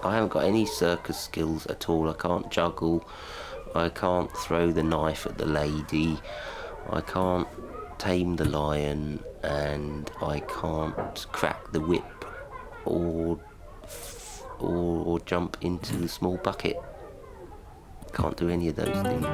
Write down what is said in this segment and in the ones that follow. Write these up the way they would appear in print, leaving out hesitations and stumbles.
I haven't got any circus skills at all. I can't juggle, I can't throw the knife at the lady, I can't tame the lion, and I can't crack the whip or jump into the small bucket. Can't do any of those things.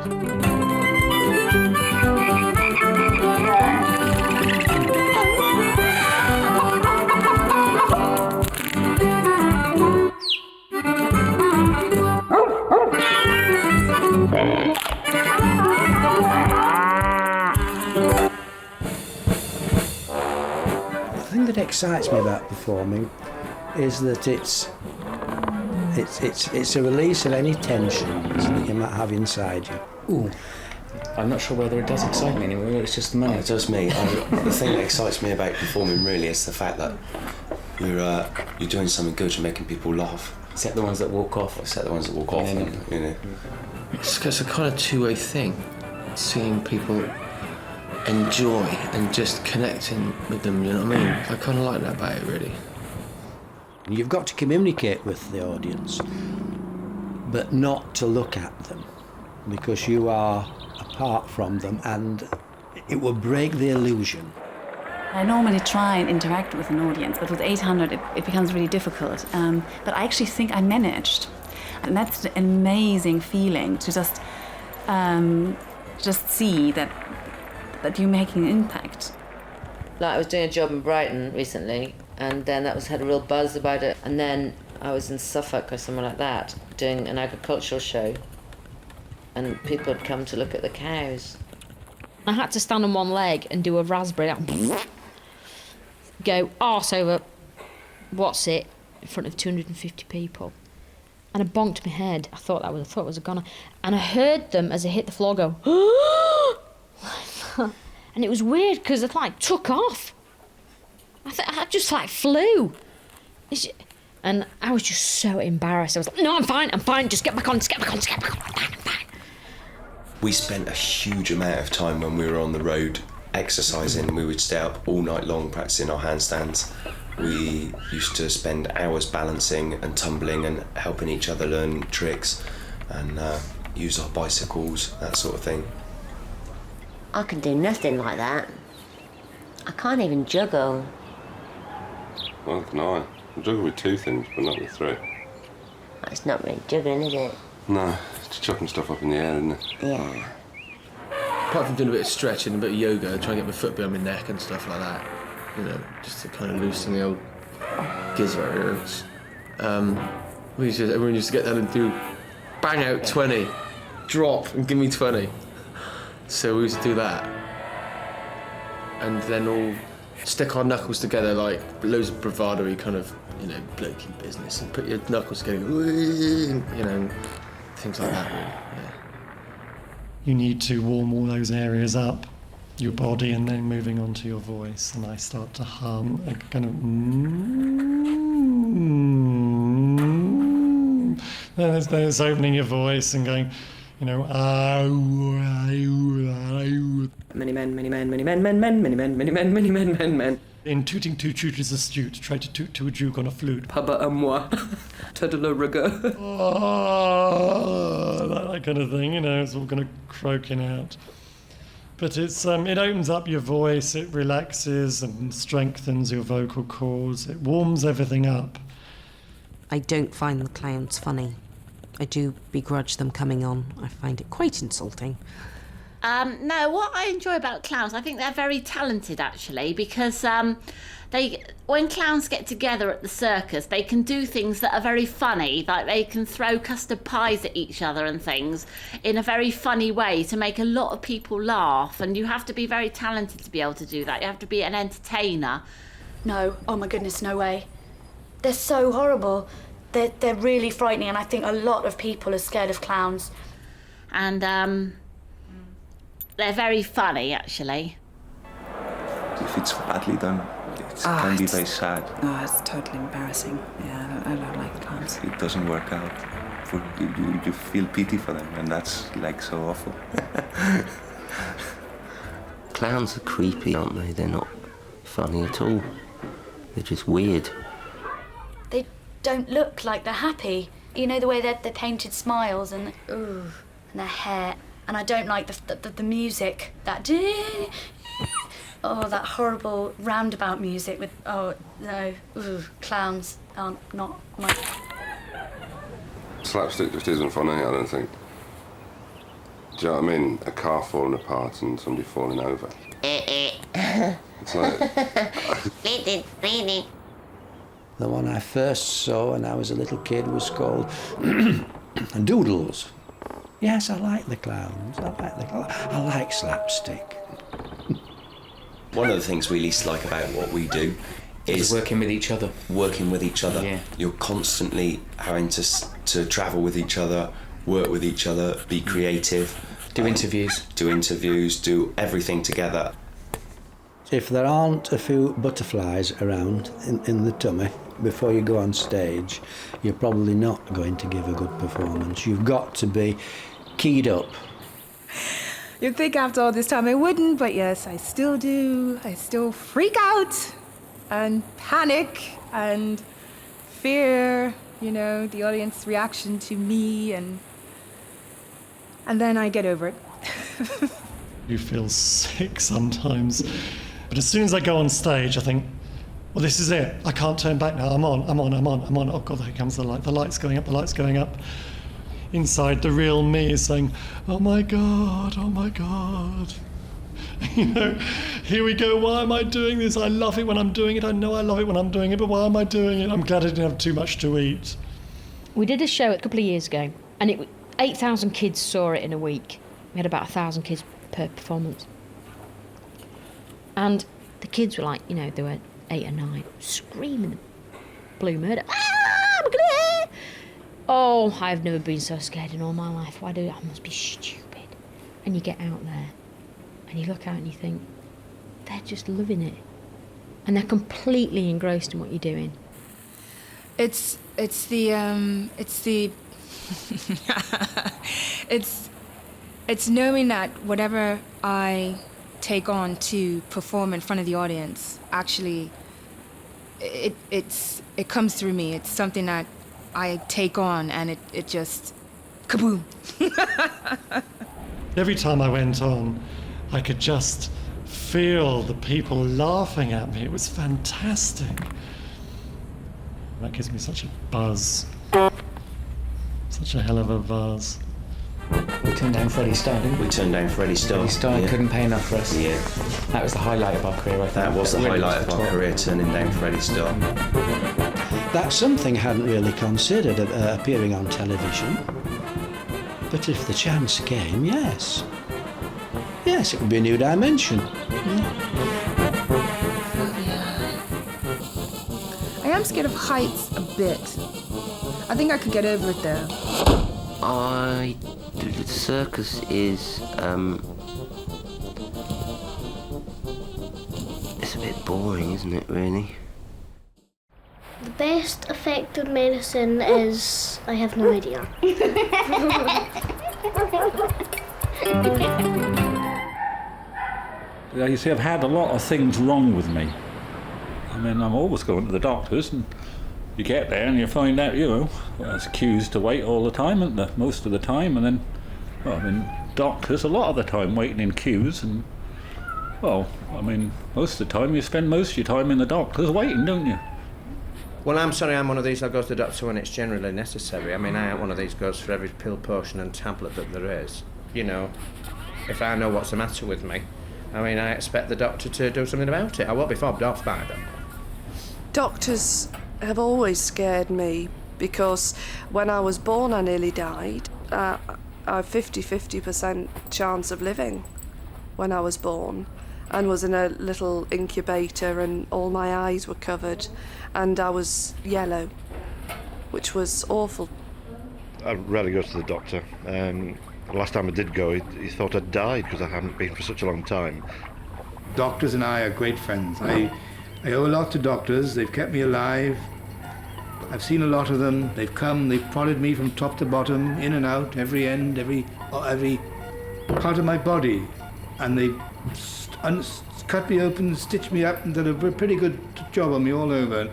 The thing that excites me about performing is that it's a release of any tensions that you might have inside you. Ooh. I'm not sure whether it does excite me anymore, it's just the money. It does me. The thing that excites me about performing really is the fact that you're doing something good, you're making people laugh. Except the ones that walk off. Except the ones that walk off, and, you know. It's a kind of two-way thing, seeing people enjoy and just connecting with them, you know what I mean? I kind of like that about it, really. You've got to communicate with the audience, but not to look at them, because you are apart from them, and it will break the illusion. I normally try and interact with an audience, but with 800 it becomes really difficult. But I actually think I managed. And that's an amazing feeling to just see that you're making an impact. Like I was doing a job in Brighton recently, and then had a real buzz about it. And then I was in Suffolk or somewhere like that, doing an agricultural show, and people had come to look at the cows. I had to stand on one leg and do a raspberry, go arse over, what's it, in front of 250 people. And I bonked my head. I thought it was a goner. And I heard them, as I hit the floor, go, and it was weird because it took off. I just flew. And I was just so embarrassed. I was like, no, I'm fine, just get back on, I'm fine. We spent a huge amount of time when we were on the road exercising. We would stay up all night long practicing our handstands. We used to spend hours balancing and tumbling and helping each other learn tricks and use our bicycles, that sort of thing. I can do nothing like that. I can't even juggle. Well, can I? I juggle with two things, but not with three. It's not really juggling, is it? No, it's chucking stuff up in the air, isn't it? Yeah. Apart from doing a bit of stretching, a bit of yoga, trying to get my foot behind my neck and stuff like that, you know, just to kind of loosen the old gizzard areas. Everyone used to get down and do bang out 20, drop and give me 20. So we used to do that. And then all stick our knuckles together like loads of bravado-y kind of, you know, blokey business, and put your knuckles together, you know, things like that, really, yeah. You need to warm all those areas up, your body, and then moving on to your voice. And I start to hum a kind of there's opening your voice and going, you know, many men, many men, many men, men, many men, many men, many men, men. In tooting two tutors astute, try to toot to a duke on a flute. Paba à moi, tadala rigor. That kind of thing, you know, it's all kind of croaking out. But it opens up your voice, it relaxes and strengthens your vocal cords, it warms everything up. I don't find the clowns funny. I do begrudge them coming on. I find it quite insulting. No, what I enjoy about clowns, I think they're very talented, actually, because when clowns get together at the circus, they can do things that are very funny, like they can throw custard pies at each other and things in a very funny way to make a lot of people laugh, and you have to be very talented to be able to do that. You have to be an entertainer. No, oh my goodness, no way. They're so horrible. They're really frightening, and I think a lot of people are scared of clowns. And they're very funny, actually. If it's badly done, it can be very sad. Oh, it's totally embarrassing. Yeah, I don't like clowns. It doesn't work out. You feel pity for them, and that's so awful. Clowns are creepy, aren't they? They're not funny at all. They're just weird. don't look like they're happy. You know, the way they're painted smiles and their hair. And I don't like the music, that that horrible roundabout music with, clowns aren't not my... Slapstick just isn't funny, I don't think. Do you know what I mean? A car falling apart and somebody falling over. It's like... The one I first saw when I was a little kid was called Doodles. Yes, I like the clowns. I like slapstick. One of the things we least like about what we do is working with each other. Yeah. You're constantly having to travel with each other, work with each other, be creative. Do interviews. Do everything together. If there aren't a few butterflies around in the tummy before you go on stage, you're probably not going to give a good performance. You've got to be keyed up. You'd think after all this time I wouldn't, but yes, I still do. I still freak out and panic and fear, the audience reaction to me, and then I get over it. You feel sick sometimes. But as soon as I go on stage, I think, well, this is it. I can't turn back now. I'm on. Oh, God, here comes the light. The light's going up. Inside, the real me is saying, oh, my God. Here we go. Why am I doing this? I love it when I'm doing it. I know I love it when I'm doing it, but why am I doing it? I'm glad I didn't have too much to eat. We did a show a couple of years ago, and 8,000 kids saw it in a week. We had about 1,000 kids per performance. And the kids were like, they were 8 or 9, screaming blue murder. Oh, I've never been so scared in all my life. I must be stupid. And you get out there, and you look out and you think, they're just loving it. And they're completely engrossed in what you're doing. It's knowing that whatever I take on to perform in front of the audience, actually, it comes through me. It's something that I take on, and it just kaboom. Every time I went on, I could just feel the people laughing at me. It was fantastic. That gives me such a buzz. Such a hell of a buzz. We turned down Freddie Starr, didn't we? We turned down Freddie Starr. Freddie Starr couldn't pay enough for us. Yeah. That was the highlight of our career, I think. That was the highlight of our career, turning down Freddie Starr. That's something I hadn't really considered, appearing on television. But if the chance came, yes. Yes, it would be a new dimension. I am scared of heights a bit. I think I could get over it though. The circus is, it's a bit boring, isn't it, really? The best effective medicine is... I have no idea. You see, I've had a lot of things wrong with me. I mean, I'm always going to the doctors, and you get there and you find out, there's queues to wait all the time, isn't there? Most of the time, and then, doctors a lot of the time waiting in queues, and, most of the time you spend most of your time in the doctors waiting, don't you? Well, I'm sorry, I'm one of these. I go to the doctor when it's generally necessary. I mean, I ain't one of these goes for every pill, potion and tablet that there is. If I know what's the matter with me, I expect the doctor to do something about it. I won't be fobbed off by them. Doctors have always scared me because when I was born I nearly died. I have 50% chance of living when I was born, and was in a little incubator, and all my eyes were covered and I was yellow, which was awful. I rarely go to the doctor. The last time I did go, he thought I'd died because I hadn't been for such a long time. Doctors and I are great friends. I owe a lot to doctors. They've kept me alive. I've seen a lot of them. They've come, they've prodded me from top to bottom, in and out, every end, every part of my body. And they cut me open, stitched me up, and did a pretty good job on me all over.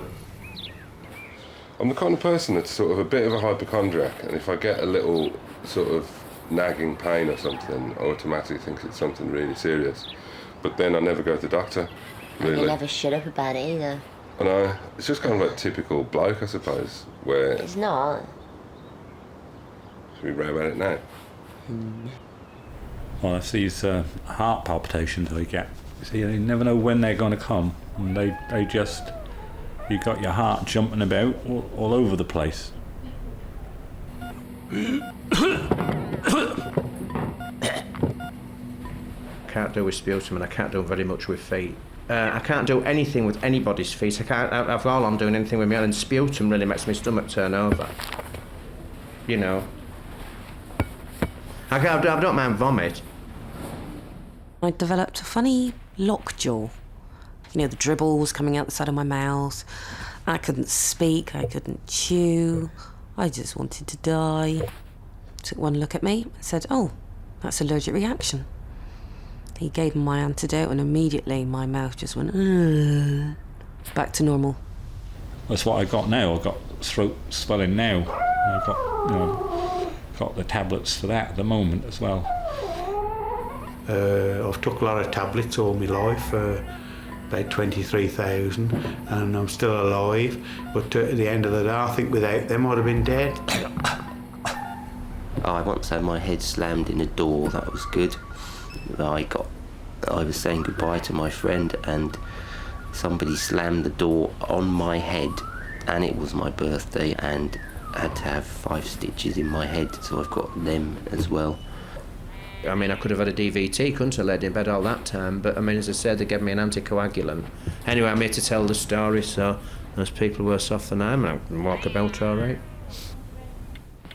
I'm the kind of person that's sort of a bit of a hypochondriac, and if I get a little sort of nagging pain or something, I automatically think it's something really serious. But then I never go to the doctor, And really. you never shut up about it either. I know, it's just kind of like typical bloke, I suppose, where... It's not. Should we rave about it now? Well, it's these heart palpitations I get. You see, you never know when they're going to come, and they just... You got your heart jumping about all over the place. Can't do with sputum, and I can't do very much with feet. I can't do anything with anybody's feet. I can't have all on doing anything with my own, and sputum really makes my stomach turn over. You know. I don't mind vomit. I developed a funny lockjaw. You know, the dribble was coming out the side of my mouth. I couldn't speak, I couldn't chew. I just wanted to die. Took one look at me and said, "Oh, that's allergic reaction." He gave me my antidote, and immediately my mouth just went back to normal. That's what I got now. I've got throat swelling now. I've got the tablets for that at the moment as well. I've took a lot of tablets all my life, about 23,000, and I'm still alive. But at the end of the day, I think without them I'd have been dead. I once had my head slammed in a door. That was good. I was saying goodbye to my friend, and somebody slammed the door on my head, and it was my birthday, and I had to have 5 stitches in my head, so I've got them as well. I mean, I could have had a DVT, couldn't I, laid in bed all that time, but I mean, as I said, they gave me an anticoagulant. Anyway, I'm here to tell the story, so there's people worse off than I am, and I can walk about all right.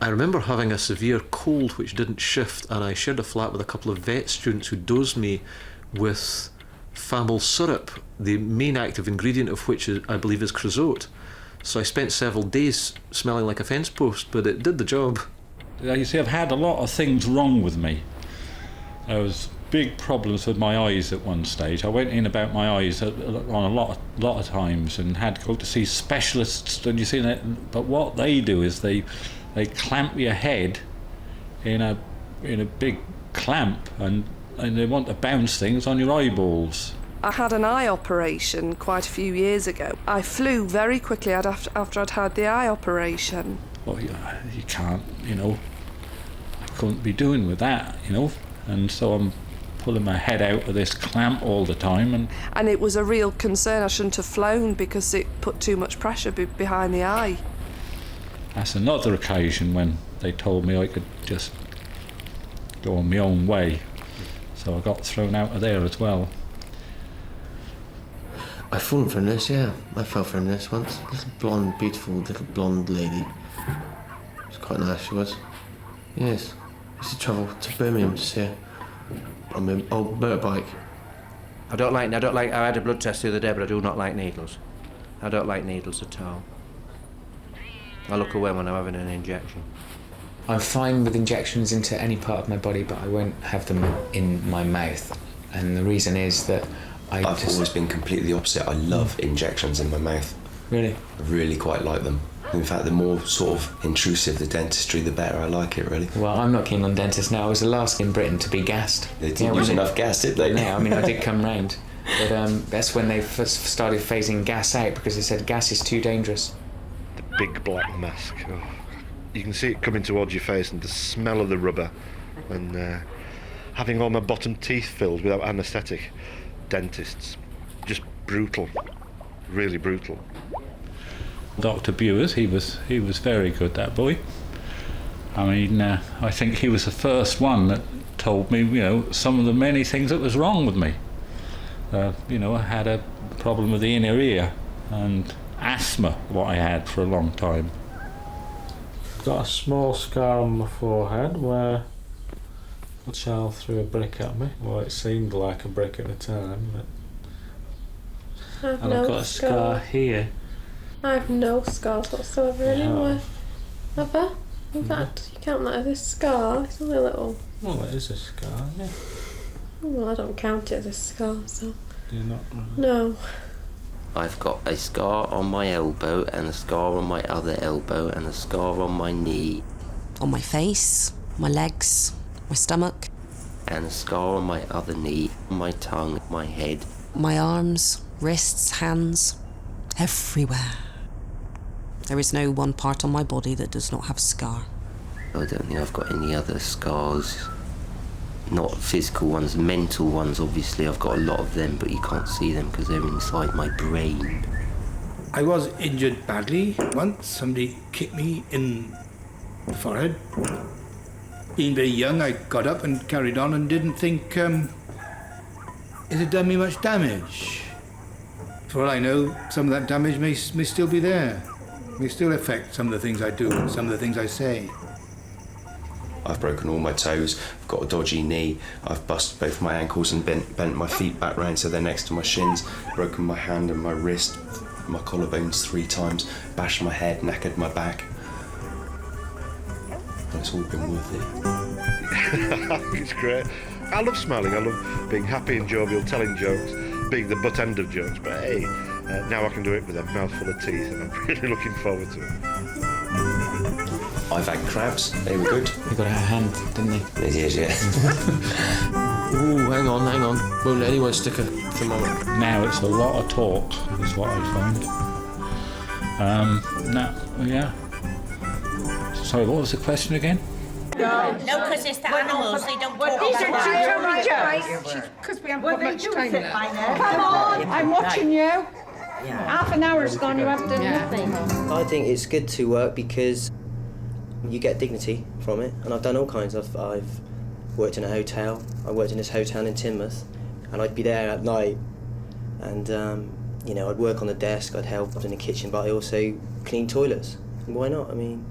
I remember having a severe cold which didn't shift, and I shared a flat with a couple of vet students who dosed me with Famil syrup, the main active ingredient of which I believe is creosote. So I spent several days smelling like a fence post, but it did the job. You see, I've had a lot of things wrong with me. There was big problems with my eyes at one stage. I went in about my eyes on a lot of times and had to go to see specialists. And you see that, but what they do is they clamp your head in a big clamp, and they want to bounce things on your eyeballs. I had an eye operation quite a few years ago. I flew very quickly after I'd had the eye operation. Well, you can't, I couldn't be doing with that, and so I'm pulling my head out of this clamp all the time. And it was a real concern. I shouldn't have flown because it put too much pressure behind the eye. That's another occasion when they told me I could just go on my own way, so I got thrown out of there as well. I've fallen from this, yeah. I fell from this once. This blonde, beautiful little blonde lady. It's quite nice, she was. Yes. I used to travel to Birmingham to see her on my old motorbike. I had a blood test the other day, but I do not like needles. I don't like needles at all. I look away when I'm having an injection. I'm fine with injections into any part of my body, but I won't have them in my mouth. And the reason is that I've always been completely the opposite. I love injections in my mouth. Really? I really quite like them. In fact, the more sort of intrusive the dentistry, the better I like it, really. Well, I'm not keen on dentists now. I was the last in Britain to be gassed. They didn't use enough gas, did they? Yeah, I mean, I did come round. But that's when they first started phasing gas out, because they said gas is too dangerous. The big black mask. Oh. You can see it coming towards your face, and the smell of the rubber, and having all my bottom teeth filled without anaesthetic. Dentists. Just brutal. Really brutal. Dr. Bewers, he was very good, that boy. I mean, I think he was the first one that told me, some of the many things that was wrong with me. I had a problem with the inner ear and asthma, what I had for a long time. Got a small scar on my forehead where a child threw a brick at me. Well, it seemed like a brick at the time, but... And I've got a scar here. I have no scars whatsoever anywhere. Have I? In fact, you count that as a scar. It's only a little... Well, it is a scar, yeah. Well, I don't count it as a scar, so... Do you not? No. I've got a scar on my elbow and a scar on my other elbow and a scar on my knee. On my face, my legs, my stomach. And a scar on my other knee, my tongue, my head. My arms, wrists, hands, everywhere. There is no one part on my body that does not have a scar. I don't think I've got any other scars. Not physical ones, mental ones, obviously. I've got a lot of them, but you can't see them because they're inside my brain. I was injured badly once. Somebody kicked me in the forehead. Being very young, I got up and carried on and didn't think, it had done me much damage. For all I know, some of that damage may still be there. May still affect some of the things I do and some of the things I say. I've broken all my toes, I've got a dodgy knee, I've busted both my ankles and bent my feet back round so they're next to my shins, broken my hand and my wrist, my collarbones 3 times, bashed my head, knackered my back. But it's all been worth it. It's great. I love smiling, I love being happy and jovial, telling jokes, being the butt end of jokes, but hey, now I can do it with a mouthful of teeth and I'm really looking forward to it. I've had crabs, they were good. They got out of hand, didn't they? They did, yeah. Ooh, hang on. Won't let anyone stick a thermometer. Now it's a lot of talk, is what I find. Yeah. Sorry, what was the question again? No, because it's the animals, they don't talk These about are because we haven't got much time left. Come on, I'm watching you. Half an hour's gone, you haven't done nothing. I think it's good to work because you get dignity from it, and I've done all kinds. I've worked in a hotel. I worked in this hotel in Teignmouth, and I'd be there at night, and I'd work on the desk, I'd help in the kitchen, but I also clean toilets. And why not? I mean,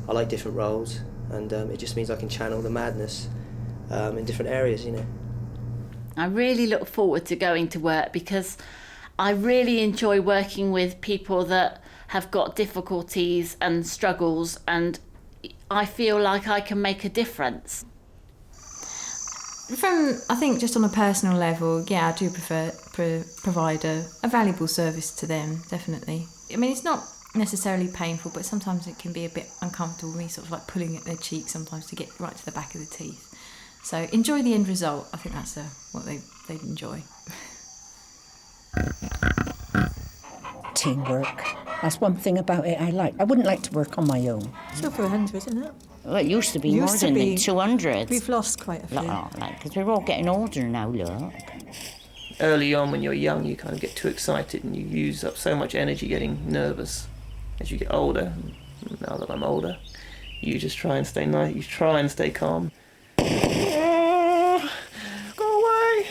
I like different roles, and it just means I can channel the madness in different areas, I really look forward to going to work because I really enjoy working with people that have got difficulties and struggles, and I feel like I can make a difference. I think just on a personal level, yeah, I do prefer provide a valuable service to them, definitely. I mean, it's not necessarily painful, but sometimes it can be a bit uncomfortable, me sort of like pulling at their cheek sometimes to get right to the back of the teeth. So enjoy the end result. I think that's what they'd enjoy. Teamwork. That's one thing about it I like. I wouldn't like to work on my own. Still 400, isn't it? Well, it used to be more than 200. We've lost quite a few. Because we're all getting older now, look. Early on, when you're young, you kind of get too excited and you use up so much energy getting nervous. As you get older, now that I'm older, you just try and stay nice. You try and stay calm. Go away.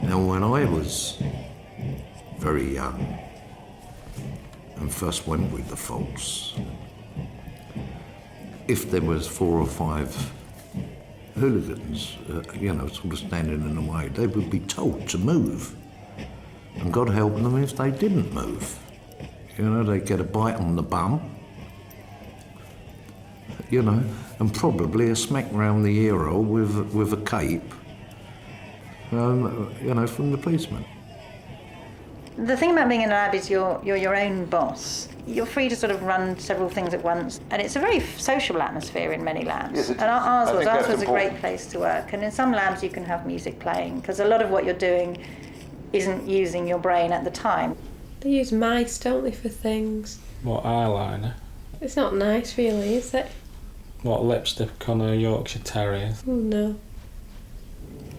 Now, when I was very young and first went with the folks, if there was 4 or 5 hooligans, sort of standing in the way, they would be told to move. And God help them if they didn't move. They'd get a bite on the bum, and probably a smack round the ear hole with a cape, from the policeman. The thing about being in a lab is you're your own boss. You're free to sort of run several things at once, and it's a very social atmosphere in many labs. Yes, and ours was a great place to work. And in some labs you can have music playing, because a lot of what you're doing isn't using your brain at the time. They use mice, don't they, for things? What, eyeliner? It's not nice, really, is it? What, lipstick on a Yorkshire Terrier? Oh, no.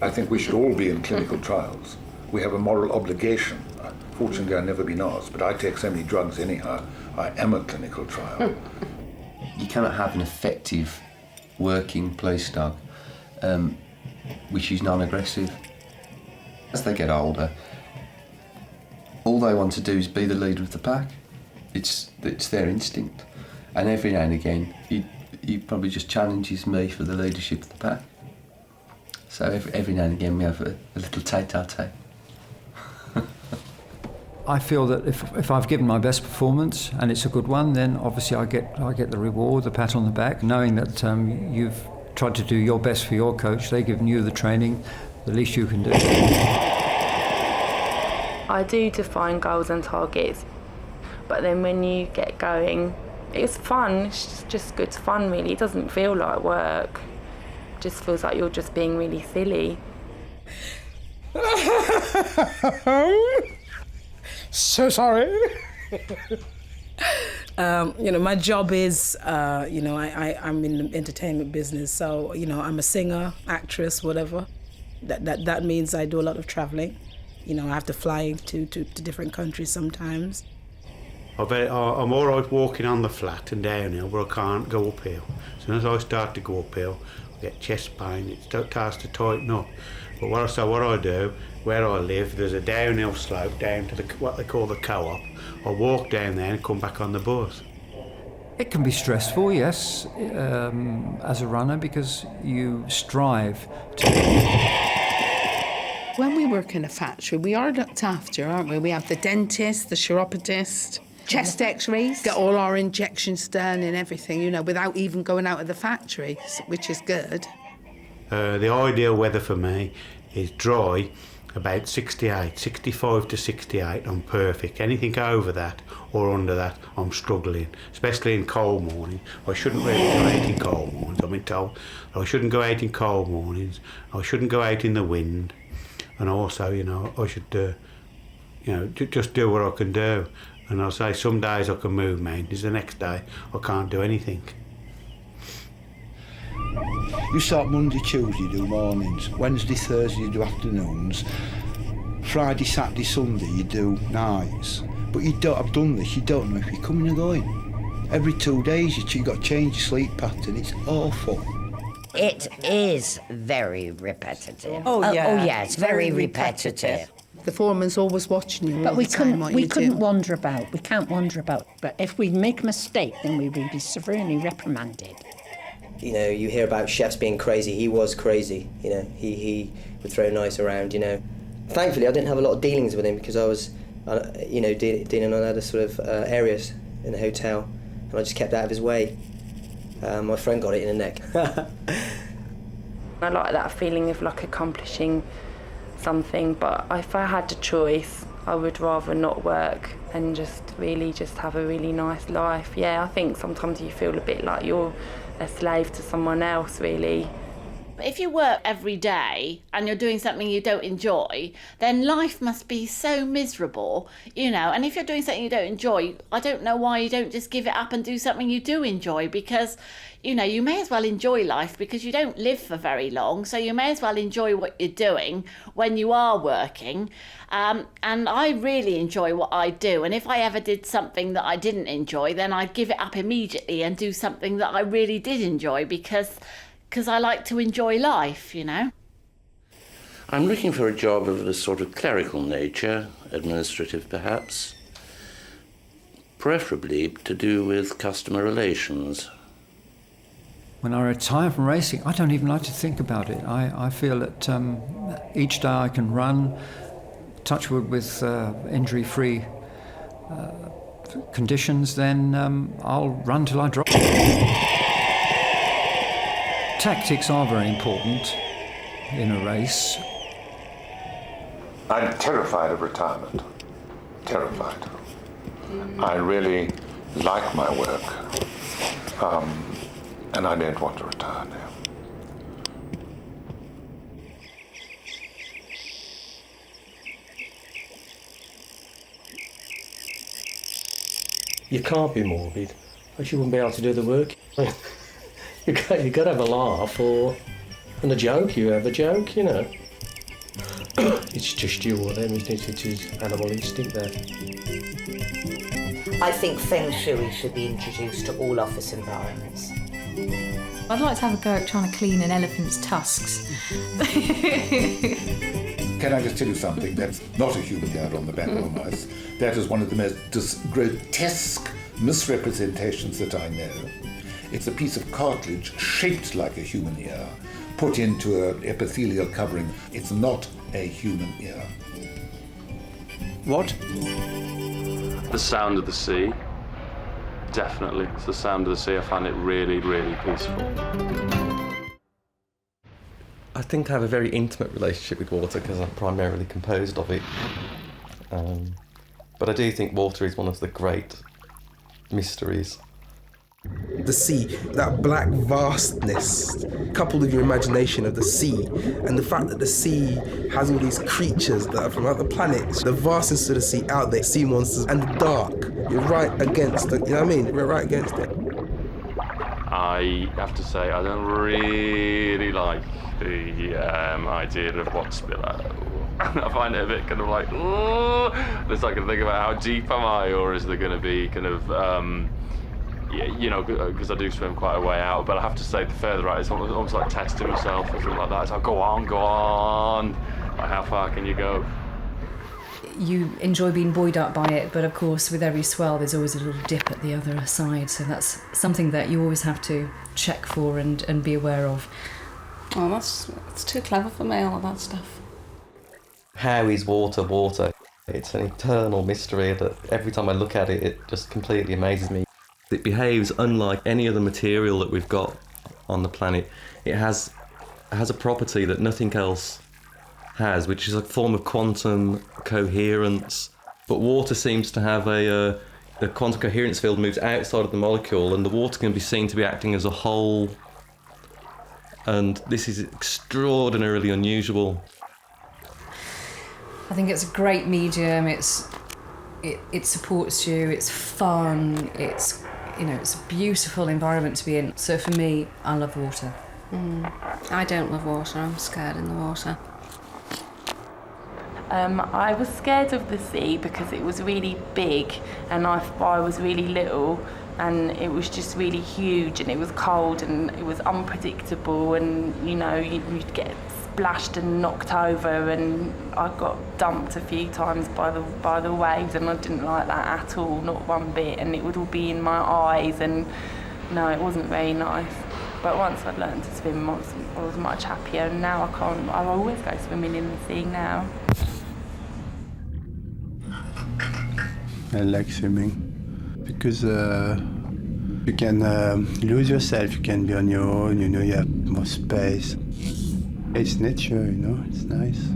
I think we should all be in clinical trials. We have a moral obligation. Fortunately, I've never been asked, but I take so many drugs anyhow. I am a clinical trial. You cannot have an effective working police dog which is non-aggressive. As they get older, all they want to do is be the leader of the pack. It's their instinct. And every now and again, he probably just challenges me for the leadership of the pack. So every now and again we have a little tete-a-tete. I feel that if I've given my best performance and it's a good one, then obviously I get the reward, the pat on the back, knowing that you've tried to do your best for your coach. They've given you the training, the least you can do. I do define goals and targets, but then when you get going, it's fun. It's just good fun, really. It doesn't feel like work. It just feels like you're just being really silly. So sorry. My job is, I'm in the entertainment business, so, I'm a singer, actress, whatever. That means I do a lot of traveling. I have to fly to different countries sometimes. I'm all right walking on the flat and downhill, but I can't go uphill. As soon as I start to go uphill, I get chest pain. It starts to tighten up. But what I do, where I live, there's a downhill slope down to what they call the co-op. I walk down there and come back on the bus. It can be stressful, yes, as a runner, because you strive to... When we work in a factory, we are looked after, aren't we? We have the dentist, the chiropodist, chest x-rays, get all our injections done and everything, without even going out of the factory, which is good. The ideal weather for me is dry, about 65 to 68, I'm perfect. Anything over that or under that, I'm struggling, especially in cold mornings. I shouldn't really go out in cold mornings. I've been told I shouldn't go out in cold mornings. I shouldn't go out in the wind. And also, I should, just do what I can do. And I'll say some days I can move mountains, the next day I can't do anything. You start Monday, Tuesday, you do mornings. Wednesday, Thursday, you do afternoons. Friday, Saturday, Sunday, you do nights. But I've done this, you don't know if you're coming or going. Every 2 days, you've got to change your sleep pattern. It's awful. It is very repetitive. Oh, yeah. Yeah, it's very repetitive. The foreman's always watching you. But we couldn't do. wander about. We can't wander about. But if we make a mistake, then we will be severely reprimanded. You hear about chefs being crazy. He was crazy. He would throw knives around. Thankfully, I didn't have a lot of dealings with him because I was, dealing on other sort of areas in the hotel, and I just kept out of his way. My friend got it in the neck. I like that feeling of accomplishing something, but if I had the choice, I would rather not work and just have a really nice life. Yeah, I think sometimes you feel a bit like you're a slave to someone else, really. If you work every day and you're doing something you don't enjoy, then life must be so miserable, and if you're doing something you don't enjoy, I don't know why you don't just give it up and do something you do enjoy, because you may as well enjoy life, because you don't live for very long, so you may as well enjoy what you're doing when you are working. And I really enjoy what I do, and if I ever did something that I didn't enjoy, then I'd give it up immediately and do something that I really did enjoy, because I like to enjoy life, I'm looking for a job of a sort of clerical nature, administrative perhaps, preferably to do with customer relations. When I retire from racing, I don't even like to think about it. I feel that each day I can run, touch wood with injury-free conditions, then I'll run till I drop. Tactics are very important in a race. I'm terrified of retirement. Terrified. I really like my work, and I don't want to retire now. You can't be morbid, else you wouldn't be able to do the work. You've got to have a laugh and a joke. You have a joke, It's just you or them, isn't it? It is animal instinct there. I think Feng Shui should be introduced to all office environments. I'd like to have a go at trying to clean an elephant's tusks. Can I just tell you something? That's not a human hair on the back of a mouse. That is one of the most grotesque misrepresentations that I know. It's a piece of cartilage shaped like a human ear, put into an epithelial covering. It's not a human ear. What? The sound of the sea. Definitely. It's the sound of the sea. I find it really, really peaceful. I think I have a very intimate relationship with water because I'm primarily composed of it. But I do think water is one of the great mysteries. The sea, that black vastness, coupled with your imagination of the sea, and the fact that the sea has all these creatures that are from other planets, the vastness of the sea out there, sea monsters, and the dark. You're right against it, you know what I mean? We're right against it. I have to say, I don't really like the idea of what's below. I find it a bit kind of like, oh, it's like I think about how deep am I, or is there going to be kind of, you know, because I do swim quite a way out, but I have to say the further out, it's almost like testing myself or something like that. It's like, go on, like, how far can you go? You enjoy being buoyed up by it, but of course with every swell there's always a little dip at the other side, so that's something that you always have to check for and be aware of. Oh, that's too clever for me, all of that stuff. How is water water? It's an eternal mystery that every time I look at it, it just completely amazes me. It behaves unlike any other material that we've got on the planet. It has a property that nothing else has, which is a form of quantum coherence. But water seems to have the quantum coherence field moves outside of the molecule, and the water can be seen to be acting as a whole. And this is extraordinarily unusual. I think it's a great medium. It supports you. It's fun. It's a beautiful environment to be in. So for me, I love water. I don't love water. I'm scared in the water. I was scared of the sea because it was really big, and I was really little, and it was just really huge, and it was cold, and it was unpredictable, and you'd get splashed and knocked over, and I got dumped a few times by the waves, and I didn't like that at all, not one bit, and it would all be in my eyes, and no, it wasn't very nice. But once I'd learned to swim, I was much happier, and now I always go swimming in the sea now. I like swimming because you can lose yourself, you can be on your own, you have more space. It's nature, it's nice.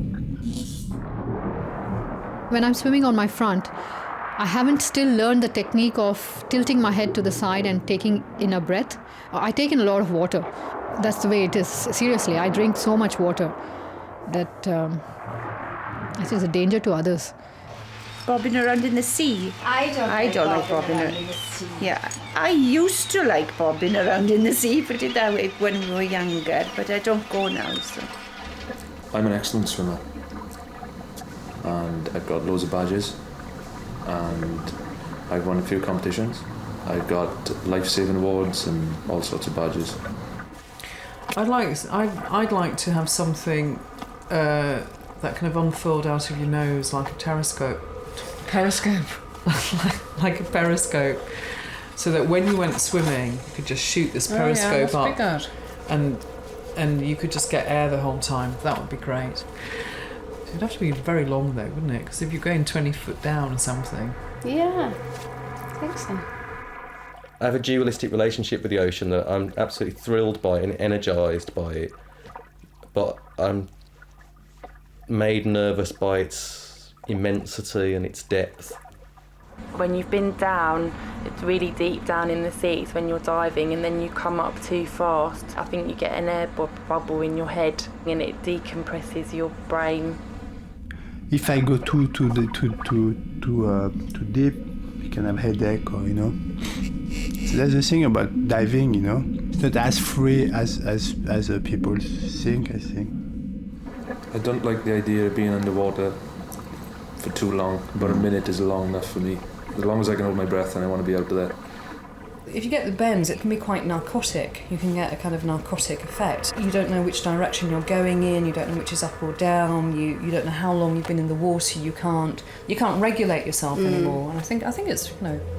When I'm swimming on my front, I haven't still learned the technique of tilting my head to the side and taking in a breath. I take in a lot of water. That's the way it is. Seriously, I drink so much water that it is a danger to others. Bobbing around in the sea. I don't like bobbing around in the sea. Yeah, I used to like bobbing around in the sea, put it that way, when we were younger, but I don't go now, so. I'm an excellent swimmer, and I've got loads of badges, and I've won a few competitions. I've got life-saving awards and all sorts of badges. I'd like to have something that kind of unfold out of your nose like a periscope. Like a periscope, so that when you went swimming, you could just shoot this periscope up, good. and you could just get air the whole time. That would be great. It'd have to be very long though, wouldn't it? Because if you're going 20 foot down or something. Yeah, I think so. I have a dualistic relationship with the ocean that I'm absolutely thrilled by and energised by it, but I'm made nervous by its immensity and its depth. When you've been down, it's really deep down in the sea, it's when you're diving, and then you come up too fast. I think you get an air bubble in your head, and it decompresses your brain. If I go too deep, you can have headache, or So that's the thing about diving, It's not as free as people think, I think. I don't like the idea of being underwater for too long. About a minute is long enough for me. As long as I can hold my breath and I want to be out of there. If you get the bends, it can be quite narcotic. You can get a kind of narcotic effect. You don't know which direction you're going in, you don't know which is up or down, you don't know how long you've been in the water, you can't regulate yourself anymore. And I think it's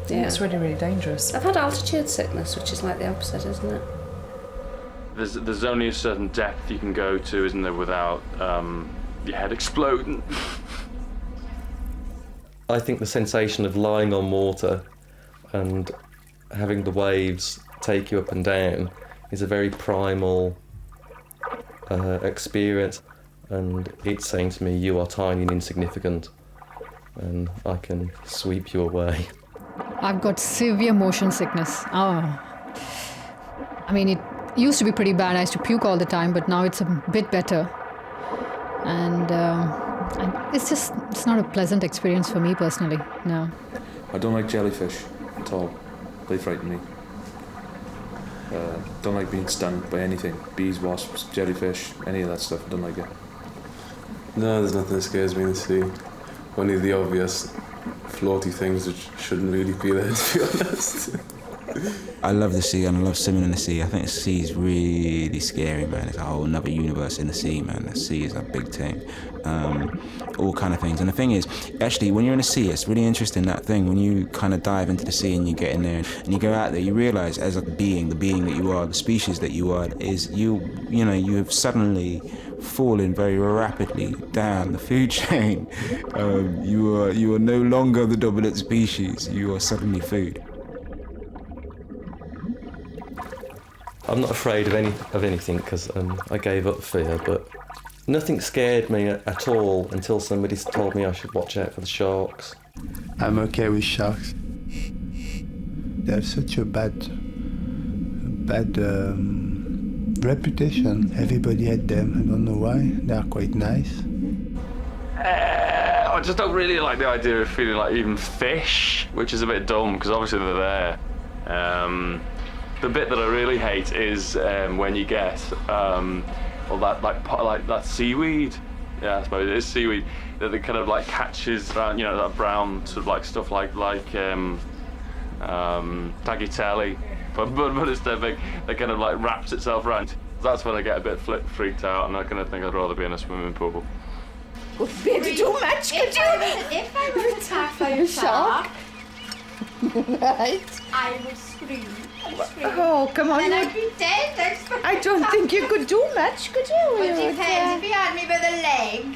it's really, really dangerous. I've had altitude sickness, which is like the opposite, isn't it? There's only a certain depth you can go to, isn't there, without your head exploding. I think the sensation of lying on water and having the waves take you up and down is a very primal experience, and it's saying to me, you are tiny and insignificant, and I can sweep you away. I've got severe motion sickness. Oh. I mean, it used to be pretty bad. I used to puke all the time, but now it's a bit better. And it's not a pleasant experience for me personally, no. I don't like jellyfish at all. They frighten me. Don't like being stung by anything. Bees, wasps, jellyfish, any of that stuff. I don't like it. No, there's nothing that scares me in the sea. Only the obvious floaty things which shouldn't really be there, to be honest. I love the sea and I love swimming in the sea. I think the sea is really scary, man. It's a whole another universe in the sea, man. The sea is a big thing. All kind of things. And the thing is, actually, when you're in the sea, it's really interesting, that thing. When you kind of dive into the sea and you get in there and you go out there, you realise as a being, the being that you are, the species that you are, is you have suddenly fallen very rapidly down the food chain. You are no longer the dominant species. You are suddenly food. I'm not afraid of anything because I gave up fear, but nothing scared me at all until somebody told me I should watch out for the sharks. I'm okay with sharks. They have such a bad reputation. Everybody had them. I don't know why. They are quite nice. I just don't really like the idea of feeling like even fish, which is a bit dumb because obviously they're there. The bit that I really hate is when you get that seaweed. Yeah, I suppose it is seaweed that kind of like catches around, that brown sort of like stuff like tagliatelle, but instead they kind of like wraps itself around. That's when I get a bit freaked out, and I kind of think I'd rather be in a swimming pool. Would be too much, could you? If I was attacked by a shark, Right. I would scream. Oh, come on. And I'd be dead. I don't think you could do much, could you? Well, it depends. If you had me by the leg,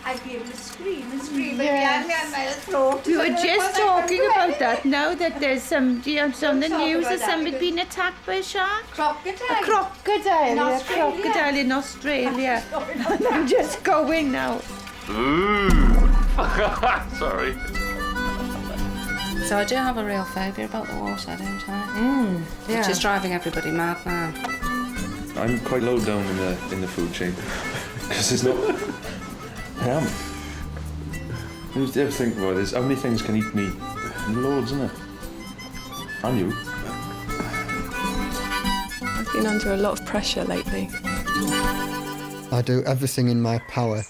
I'd be able to scream and scream. But if you had me on my throat... We were just talking about that now, that there's on the news of somebody being attacked by a shark. Crocodile. A crocodile. In A Australia. crocodile in Australia. And I'm just going now. Ooh. Sorry. So I do have a real phobia about the water, don't I? Yeah. Which is driving everybody mad now. I'm quite low down in the food chain because there's no. I am. You ever think about this? How many things can eat me? Loads, isn't it? And you. I've been under a lot of pressure lately. I do everything in my power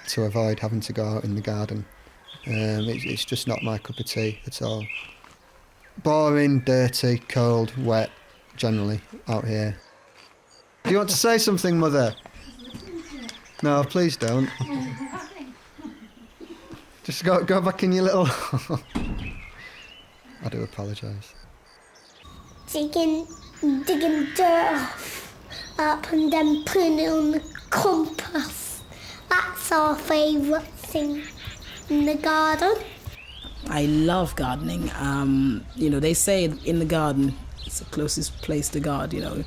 to avoid having to go out in the garden. It's just not my cup of tea at all. Boring, dirty, cold, wet, generally, out here. Do you want to say something, Mother? No, please don't. Just go back in your little... I do apologise. Digging dirt up and then putting it on the compost. That's our favourite thing in the garden. I love gardening. They say in the garden, it's the closest place to God, In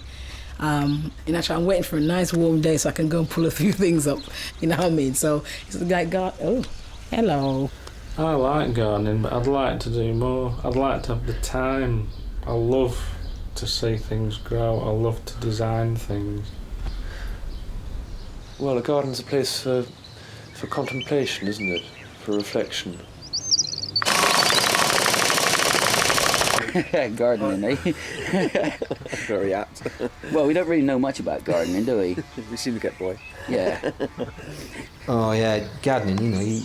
actually, I'm waiting for a nice warm day so I can go and pull a few things up, you know what I mean? So it's like God, oh, hello. I like gardening, but I'd like to do more. I'd like to have the time. I love to see things grow. I love to design things. Well, a garden's a place for contemplation, isn't it? For reflection. Gardening, eh? Very apt. Well, we don't really know much about gardening, do we? We seem to get boy. Yeah. Oh yeah, gardening,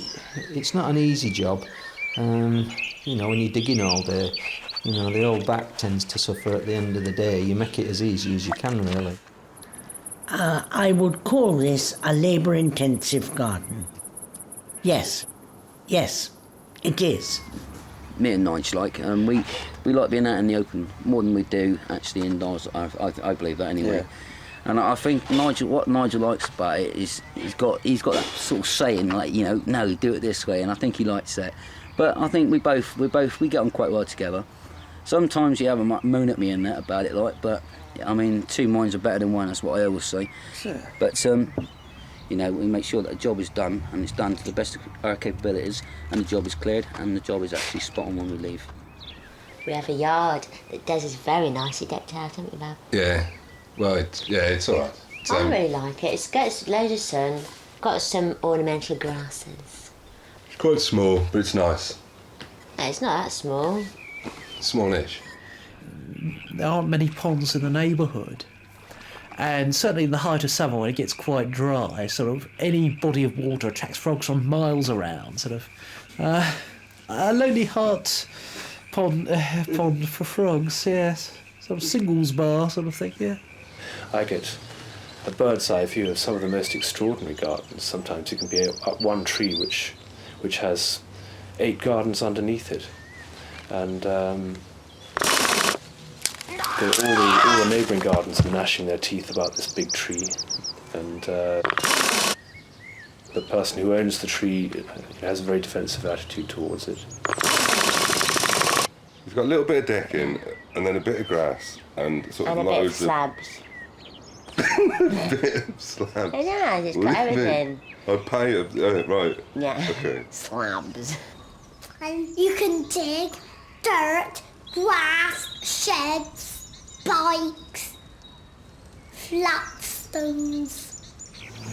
it's not an easy job. When you're digging all day, the old back tends to suffer at the end of the day. You make it as easy as you can, really. I would call this a labour-intensive garden. Yes, it is. Me and Nigel we like being out in the open more than we do actually indoors. I believe that anyway. Yeah. And I think what Nigel likes about it is he's got that sort of saying like, no, do it this way, and I think he likes that. But I think we get on quite well together. Sometimes you have a moan at me and that about it, but I mean, two minds are better than one. That's what I always say. Sure. But You know, we make sure that a job is done, and it's done to the best of our capabilities, and the job is cleared, and the job is actually spot on when we leave. We have a yard that Des is very nicely decked out, haven't we, Bob? Yeah. Well, it's all right. I really like it. It's got loads of sun, got some ornamental grasses. It's quite small, but it's nice. No, it's not that small. Smallish. There aren't many ponds in the neighbourhood. And certainly in the height of summer, when it gets quite dry, sort of any body of water attracts frogs from miles around. Sort of a Lonely Heart pond for frogs, yes. Sort of singles bar sort of thing, yeah. I get a bird's eye view of some of the most extraordinary gardens. Sometimes you can be up one tree which has 8 gardens underneath it, and all the neighbouring gardens are gnashing their teeth about this big tree, and the person who owns the tree has a very defensive attitude towards it. We've got a little bit of decking, and then a bit of grass, and sort of And a bit of loads slabs. a bit of slabs. It has, it's What got do you everything. mean? I pay it, right. Yeah. Okay. Slabs. And you can dig dirt, grass, sheds, bikes, flat stones.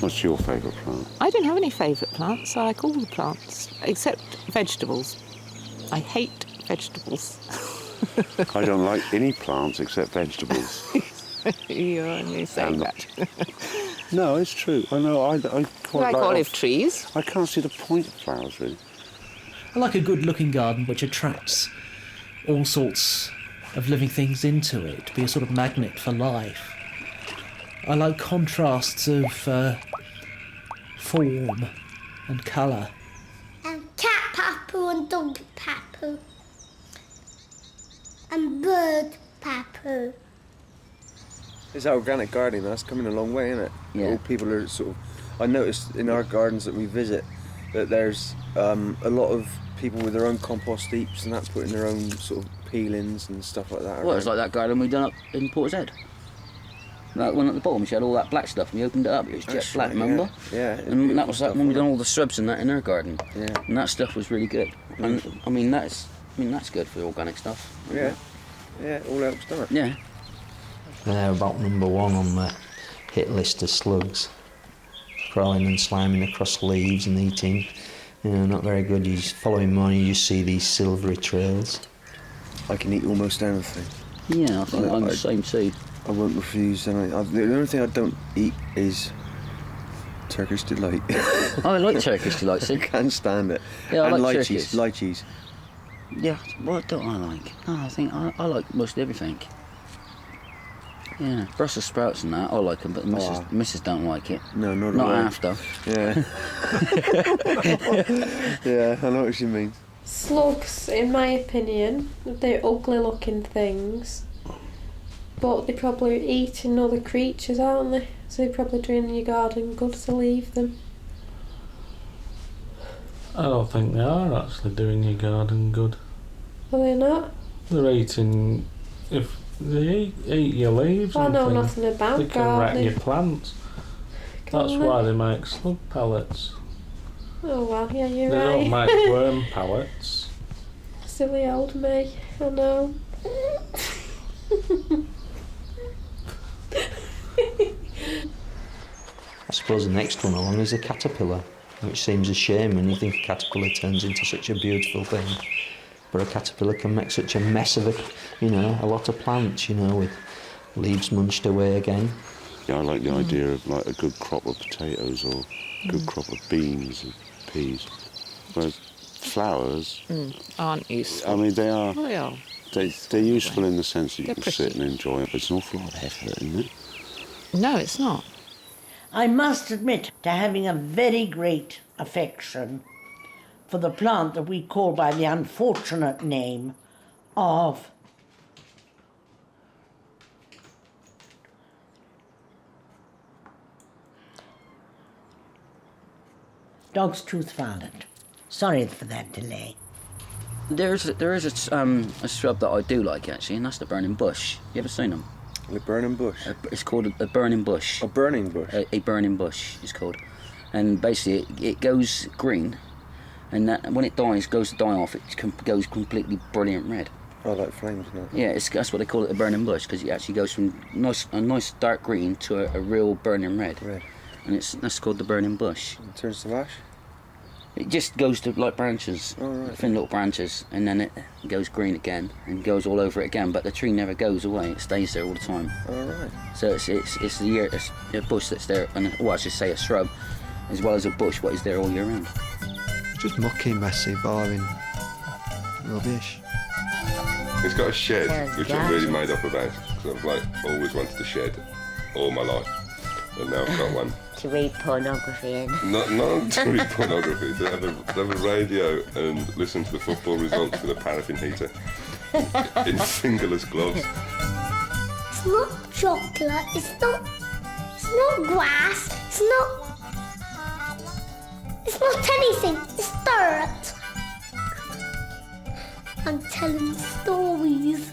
What's your favourite plant? I don't have any favourite plants. I like all the plants, except vegetables. I hate vegetables. I don't like any plants except vegetables. You only say that. No, it's true. I know. I quite like olive trees. I can't see the point of flowers, really. I like a good-looking garden which attracts all sorts of living things into it, to be a sort of magnet for life. I like contrasts of form and colour. And cat pepper and dog pepper. And bird pepper. It's that organic gardening, that's coming a long way, isn't it? Yeah. All people are sort of... I noticed in our gardens that we visit that there's a lot of people with their own compost heaps, and that's putting their own sort of peelings and stuff like that. Well, it's like that garden we done up in Portishead. That one at the bottom, she had all that black stuff, and we opened it up, it was jet That's black, right, remember? Yeah. And that was that when we done all the shrubs and that in her garden. Yeah. And that stuff was really good. And I mean that's good for the organic stuff. Yeah. Yeah, it all helps, doesn't it? Yeah. They're about number 1 on the hit list of slugs. Crawling and sliming across leaves and eating. You know, not very good. You following money, you see these silvery trails. I can eat almost anything. Yeah, I think I'm the same too. I won't refuse, and the only thing I don't eat is Turkish delight. I like Turkish delight, see? I can't stand it. Yeah, I and like lychees. Turkish. Lychees. Yeah, what don't I like? No, I think I like most everything. Yeah, Brussels sprouts and that, I like them, but Mrs. don't like it. No, not Not at all. after. Yeah. Yeah, I know what you mean. Slugs, in my opinion, they're ugly looking things, but they're probably eating other creatures, aren't they? So they're probably doing your garden good to leave them. I don't think they are actually doing your garden good. Are they not? They're eating... If they eat your leaves I and know things, nothing about they can wreck gardening. your plants. Can That's they? why they make slug pellets. Oh well, yeah, you're They right. don't make worm pellets. Silly old me, I know. I suppose the next one along is a caterpillar, which seems a shame when you think a caterpillar turns into such a beautiful thing. But a caterpillar can make such a mess of it, you know, a lot of plants, you know, with leaves munched away again. Yeah, I like the idea of like a good crop of potatoes or a good crop of beans and peas. Whereas flowers, Aren't useful. I mean, they are. Well, they are. They're useful in the sense that you They're can pretty. sit and enjoy it, but it's an awful lot of effort, isn't it? No, it's not. I must admit to having a very great affection for the plant that we call by the unfortunate name of dog's tooth violet. Sorry for that delay. There is a shrub that I do like actually, and that's the burning bush. You ever seen them? The burning bush? It's called a burning bush. A burning bush? A burning bush is called. And basically it goes green, and that, when it dies, goes to die off, it goes completely brilliant red. Oh, like flames, no? Yeah, that's what they call it, a burning bush, because it actually goes from a nice dark green to a real burning red. And that's called the burning bush. It turns to ash? It just goes to like branches, thin little branches, and then it goes green again and goes all over it again. But the tree never goes away; it stays there all the time. So it's a bush that's there, and I should say a shrub, as well as a bush, what is there all year round. It's just mucky, messy, boring, rubbish. It's got a shed, which I'm really made up about. So I've always wanted a shed all my life, and now I've got one. To read pornography in. Not to read pornography, to have a radio and listen to the football results with a paraffin heater in fingerless gloves. It's not chocolate, it's not grass, it's not anything, it's dirt. I'm telling stories.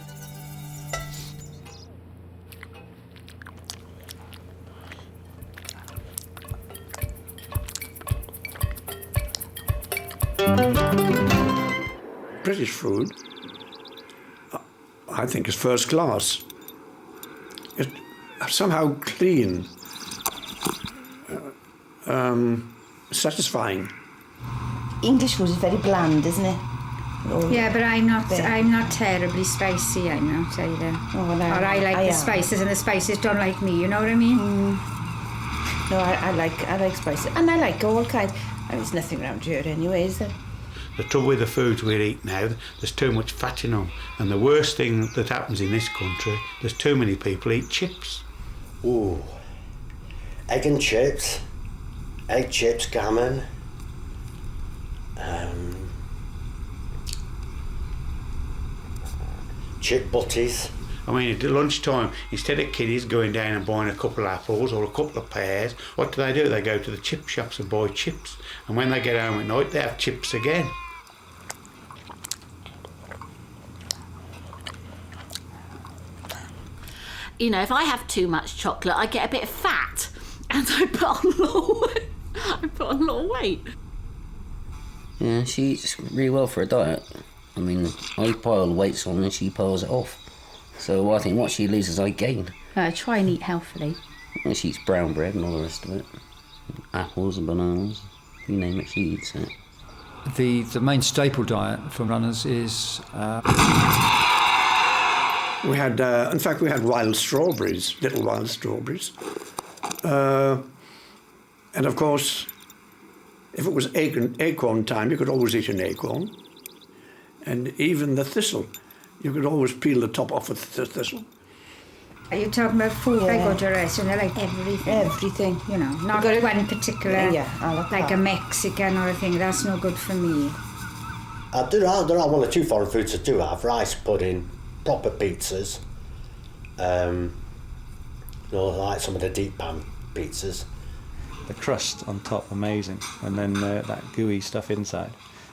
British food, I think, is first class. It's somehow clean, satisfying. English food is very bland, isn't it? Yeah, but I'm not terribly spicy, I'm not either. Oh, no, or I like the spices and the spices don't like me, you know what I mean? No, I like spices, and I like all kinds. There's nothing around here anyway, is there? The trouble with the foods we eat now, there's too much fat in them. And the worst thing that happens in this country, there's too many people eat chips. Ooh. Egg and chips. Egg chips, gammon. Chip butties. I mean, at lunchtime, instead of kiddies going down and buying a couple of apples or a couple of pears, what do? They go to the chip shops and buy chips. And when they get home at night, they have chips again. You know, if I have too much chocolate, I get a bit fat, and I put on a lot of weight. Yeah, she eats really well for a diet. I mean, I pile the weights on and she piles it off. So I think what she loses, I gain. Try and eat healthily. And she eats brown bread and all the rest of it. Apples and bananas, you name it, she eats it. The main staple diet for runners is... We had, in fact, we had wild strawberries, little wild strawberries. And of course, if it was acorn time, you could always eat an acorn. And even the thistle, you could always peel the top off of the thistle. Are you talking about food I go to a restaurant? I like everything. Everything. You know, not one particular, like a Mexican or a thing. That's no good for me. There are one or two foreign foods I do have. Rice pudding, proper pizzas. Like some of the deep pan pizzas. The crust on top, amazing. And then that gooey stuff inside.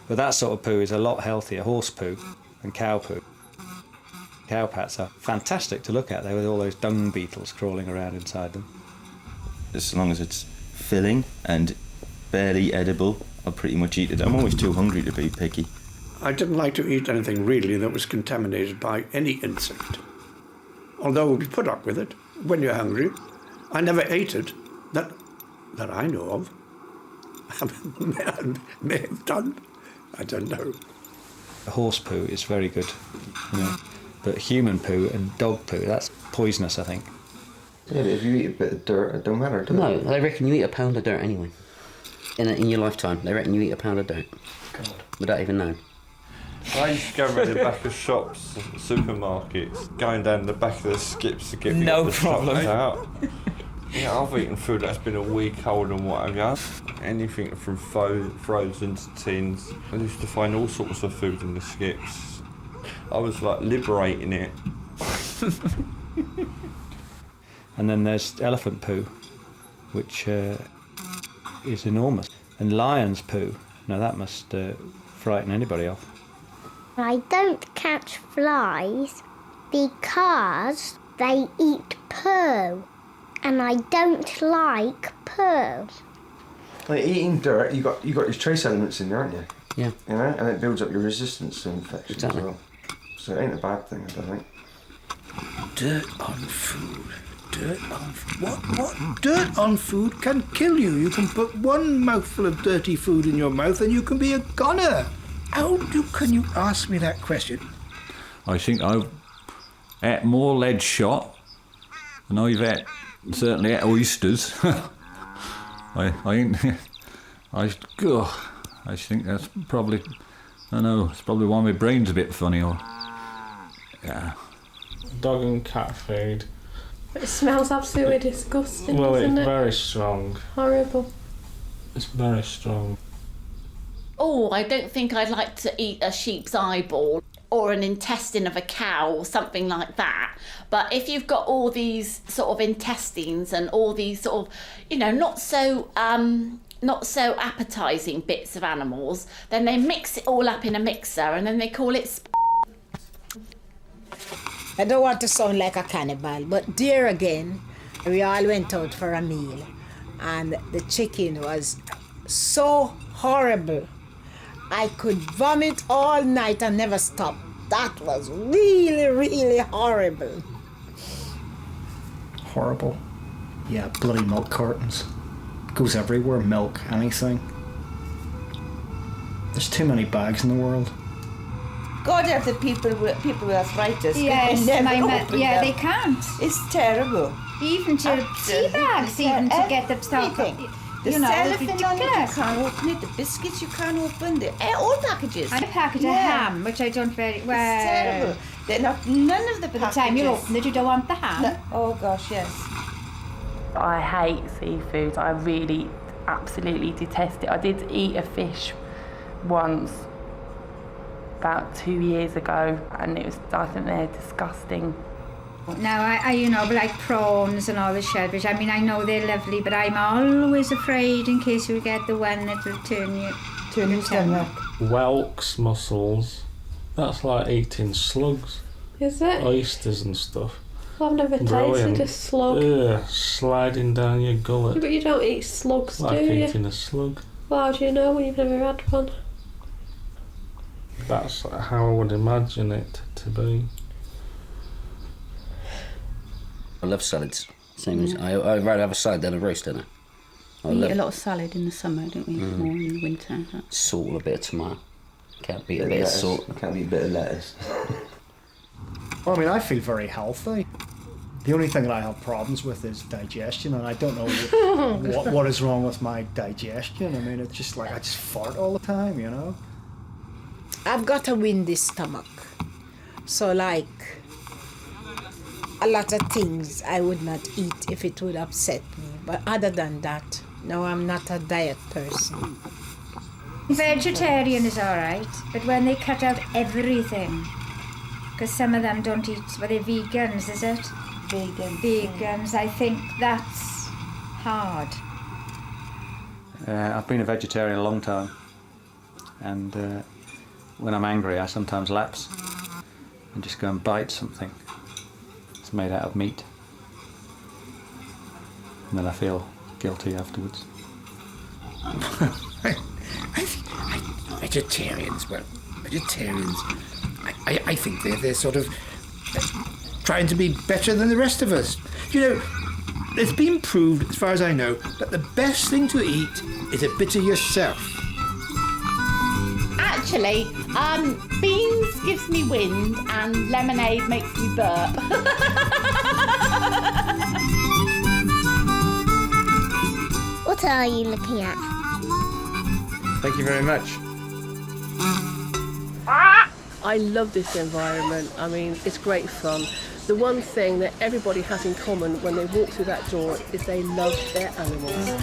But that sort of poo is a lot healthier, horse poo and cow poo. Cow pats are fantastic to look at, though, with all those dung beetles crawling around inside them. As long as it's filling and barely edible, I'll pretty much eat it. I'm always too hungry to be picky. I didn't like to eat anything really that was contaminated by any insect. Although we put up with it when you're hungry. I never ate it, that I know of. I may have done. I don't know. Horse poo is very good, you know, but human poo and dog poo, that's poisonous, I think. Yeah, but if you eat a bit of dirt, it don't matter, does it? No, they reckon you eat a pound of dirt anyway. In your lifetime, they reckon you eat a pound of dirt. God. Without even knowing. I used to go around the back of shops, supermarkets, going down the back of the skips to get No the problem. out. Yeah, I've eaten food that's been a week old and whatever. Anything from frozen to tins. I used to find all sorts of food in the skips. I was like liberating it. And then there's elephant poo, which is enormous. And lion's poo, now that must frighten anybody off. I don't catch flies because they eat poo, and I don't like poo. Like eating dirt, you got your trace elements in there, aren't you? Yeah. You know, and it builds up your resistance to infection Exactly. as well. So it ain't a bad thing, I don't think. Dirt on food. Dirt on food. What? Dirt on food can kill you. You can put one mouthful of dirty food in your mouth and you can be a goner. Can you ask me that question? I think I've ate more lead shot than I've certainly ate oysters. I think that's probably, I don't know, it's probably why my brain's a bit funny, or, yeah. Dog and cat food. It smells absolutely disgusting, Well, doesn't it's it? very strong. Horrible. It's very strong. Oh, I don't think I'd like to eat a sheep's eyeball or an intestine of a cow or something like that. But if you've got all these sort of intestines and all these sort of, not so appetising bits of animals, then they mix it all up in a mixer and then they call it I don't want to sound like a cannibal, but there again, we all went out for a meal and the chicken was so horrible. I could vomit all night and never stop. That was really, really horrible. Horrible. Yeah, bloody milk cartons. Goes everywhere, milk, anything. There's too many bags in the world. God help the people with arthritis. Yes, they never open them. they can't. It's terrible. Even to tea bags, even to get the stuff. The It's cellophane on it, you ridiculous. can't open it. The biscuits, you can't open. All packages. And a packet of ham, which I don't very well. It's terrible. They're not, none of the By the time you open it, you don't want the ham. No. Oh gosh, yes. I hate seafood. I really, absolutely detest it. I did eat a fish once, about 2 years ago, and I think they're disgusting. Now, I like prawns and all the shellfish. I mean, I know they're lovely, but I'm always afraid in case you get the one that will turn your stomach. Whelks, mussels. That's like eating slugs. Is it? Oysters and stuff. I've never tasted a slug. Ugh, sliding down your gullet. Yeah, but you don't eat slugs, Like do you? eating a slug. Well, how do you know when you've never had one? That's how I would imagine it to be. I love salads. Same as I'd rather have a salad than a roast dinner. We eat a lot of salad in the summer, don't we? More in the winter. Salt and a bit of tomato. Can't beat a bit of salt. Can't beat a bit of lettuce. Well, I mean, I feel very healthy. The only thing that I have problems with is digestion, and I don't know what is wrong with my digestion. I mean, it's just like I just fart all the time, I've got a windy stomach. So like a lot of things I would not eat if it would upset me. But other than that, no, I'm not a diet person. Vegetarian is all right, but when they cut out everything, because some of them don't eat, but they're vegans, is it? Vegans, I think that's hard. I've been a vegetarian a long time, and when I'm angry I sometimes lapse and just go and bite something that's made out of meat, and then I feel guilty afterwards. Vegetarians, I think they're sort of trying to be better than the rest of us. It's been proved, as far as I know, that the best thing to eat is a bit of yourself. Actually, beans gives me wind and lemonade makes me burp. What are you looking at? Thank you very much. I love this environment. I mean, it's great fun. The one thing that everybody has in common when they walk through that door is they love their animals.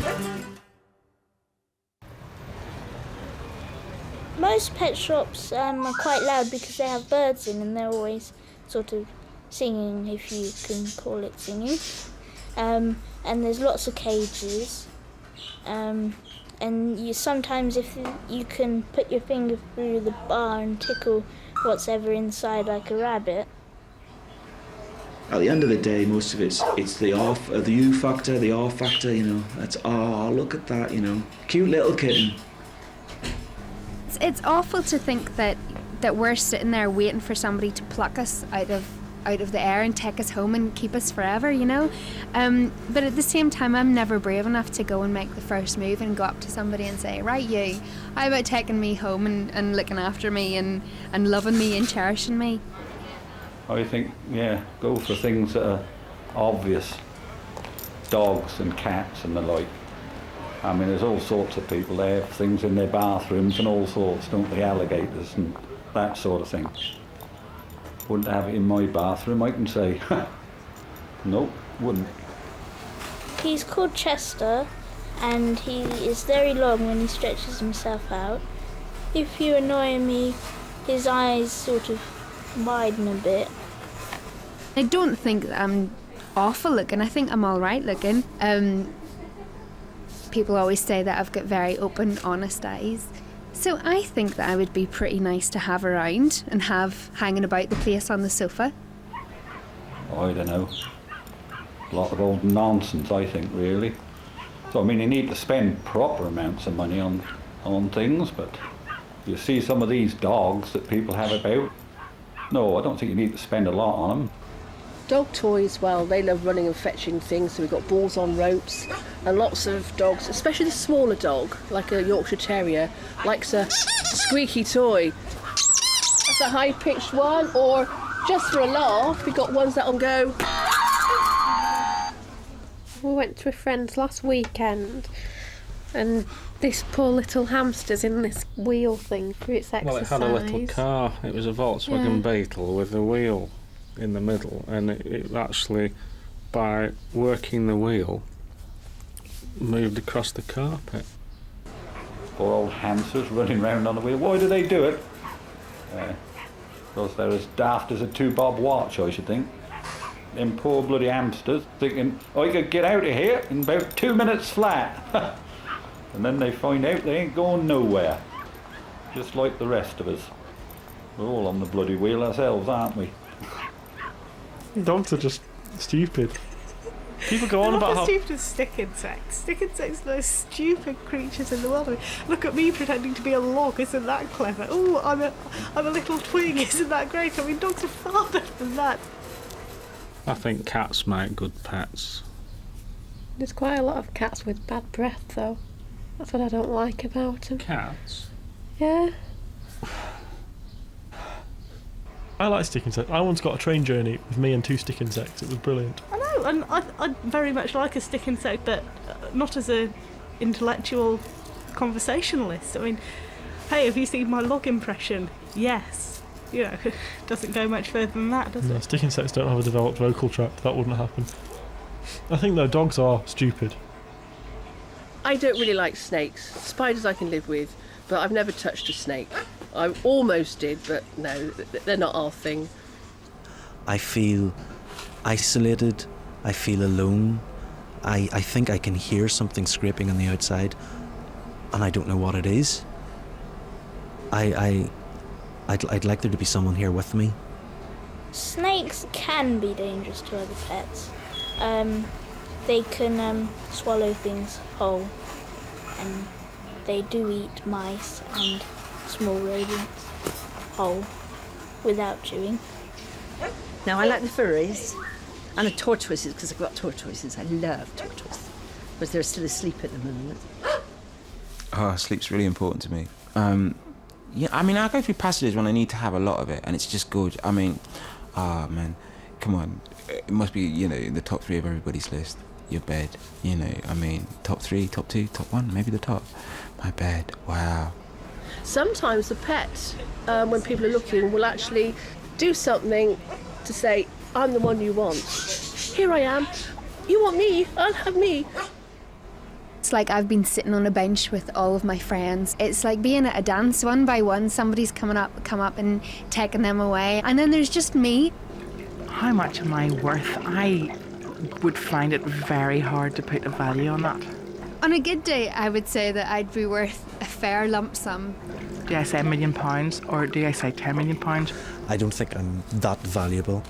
Most pet shops are quite loud because they have birds in and they're always sort of singing, if you can call it singing. And there's lots of cages. And sometimes if you can put your finger through the bar and tickle what's ever inside like a rabbit. At the end of the day, most of it's the the U factor, the R factor, you know. That's, oh, look at that, you know. Cute little kitten. It's awful to think that we're sitting there waiting for somebody to pluck us out of the air and take us home and keep us forever, you know. But at the same time, I'm never brave enough to go and make the first move and go up to somebody and say, right, you, how about taking me home and looking after me and loving me and cherishing me? I think, yeah, go for things that are obvious. Dogs and cats and the like. I mean, there's all sorts of people. They have things in their bathrooms and all sorts, don't they? Alligators and that sort of thing. Wouldn't have it in my bathroom, I can say. Nope, wouldn't. He's called Chester, and he is very long when he stretches himself out. If you annoy me, his eyes sort of widen a bit. I don't think that I'm awful looking. I think I'm all right looking. People always say that I've got very open, honest eyes. So I think that I would be pretty nice to have around and have hanging about the place on the sofa. I don't know. A lot of old nonsense, I think, really. So, I mean, you need to spend proper amounts of money on things, but you see some of these dogs that people have about. No, I don't think you need to spend a lot on them. Dog toys, well, they love running and fetching things, so we've got balls on ropes, and lots of dogs, especially the smaller dog, like a Yorkshire Terrier, likes a squeaky toy. That's a high-pitched one, or just for a laugh, we've got ones that'll go. We went to a friend's last weekend, and this poor little hamster's in this wheel thing for its exercise. Well, it had a little car. It was a Volkswagen Beetle with a wheel in the middle, and it actually, by working the wheel, moved across the carpet. Poor old hamsters running round on the wheel. Why do they do it? Because they're as daft as a 2-bob watch, I should think. Them poor bloody hamsters thinking, I could get out of here in about 2 minutes flat. And then they find out they ain't going nowhere. Just like the rest of us. We're all on the bloody wheel ourselves, aren't we? Dogs are just stupid. People go on about how... stupid as stick insects. Stick insects are the most stupid creatures in the world. I mean, look at me pretending to be a log. Isn't that clever? Oh, I'm a little twig. Isn't that great? I mean, dogs are far better than that. I think cats make good pets. There's quite a lot of cats with bad breath, though. That's what I don't like about them. Cats? Yeah. I like stick insects. I once got a train journey with me and 2 stick insects. It was brilliant. I know, and I very much like a stick insect, but not as a intellectual conversationalist. I mean, hey, have you seen my log impression? Yes. You know, doesn't go much further than that, does No, it? stick insects don't have a developed vocal tract. That wouldn't happen. I think, though, dogs are stupid. I don't really like snakes. Spiders I can live with, but I've never touched a snake. I almost did, but no, they're not our thing. I feel isolated. I feel alone. I think I can hear something scraping on the outside, and I don't know what it is. I'd like there to be someone here with me. Snakes can be dangerous to other pets. They can swallow things whole, and they do eat mice and small rodents whole without chewing. Now, I like the furries and the tortoises because I've got tortoises. I love tortoises, but they're still asleep at the moment. Oh, sleep's really important to me. Yeah, I mean, I go through passages when I need to have a lot of it, and it's just good. I mean, man, come on. It must be, you know, in the top 3 of everybody's list. Your bed, you know, I mean, top 3, top 2, top 1, maybe the top. My bed, wow. Sometimes the pet, when people are looking, will actually do something to say, I'm the one you want. Here I am. You want me? I'll have me. It's like I've been sitting on a bench with all of my friends. It's like being at a dance, one by one, somebody's come up and taking them away. And then there's just me. How much am I worth? I would find it very hard to put a value on that. On a good day, I would say that I'd be worth a fair lump sum. Do I say £1 million or do I say £10 million? I don't think I'm that valuable.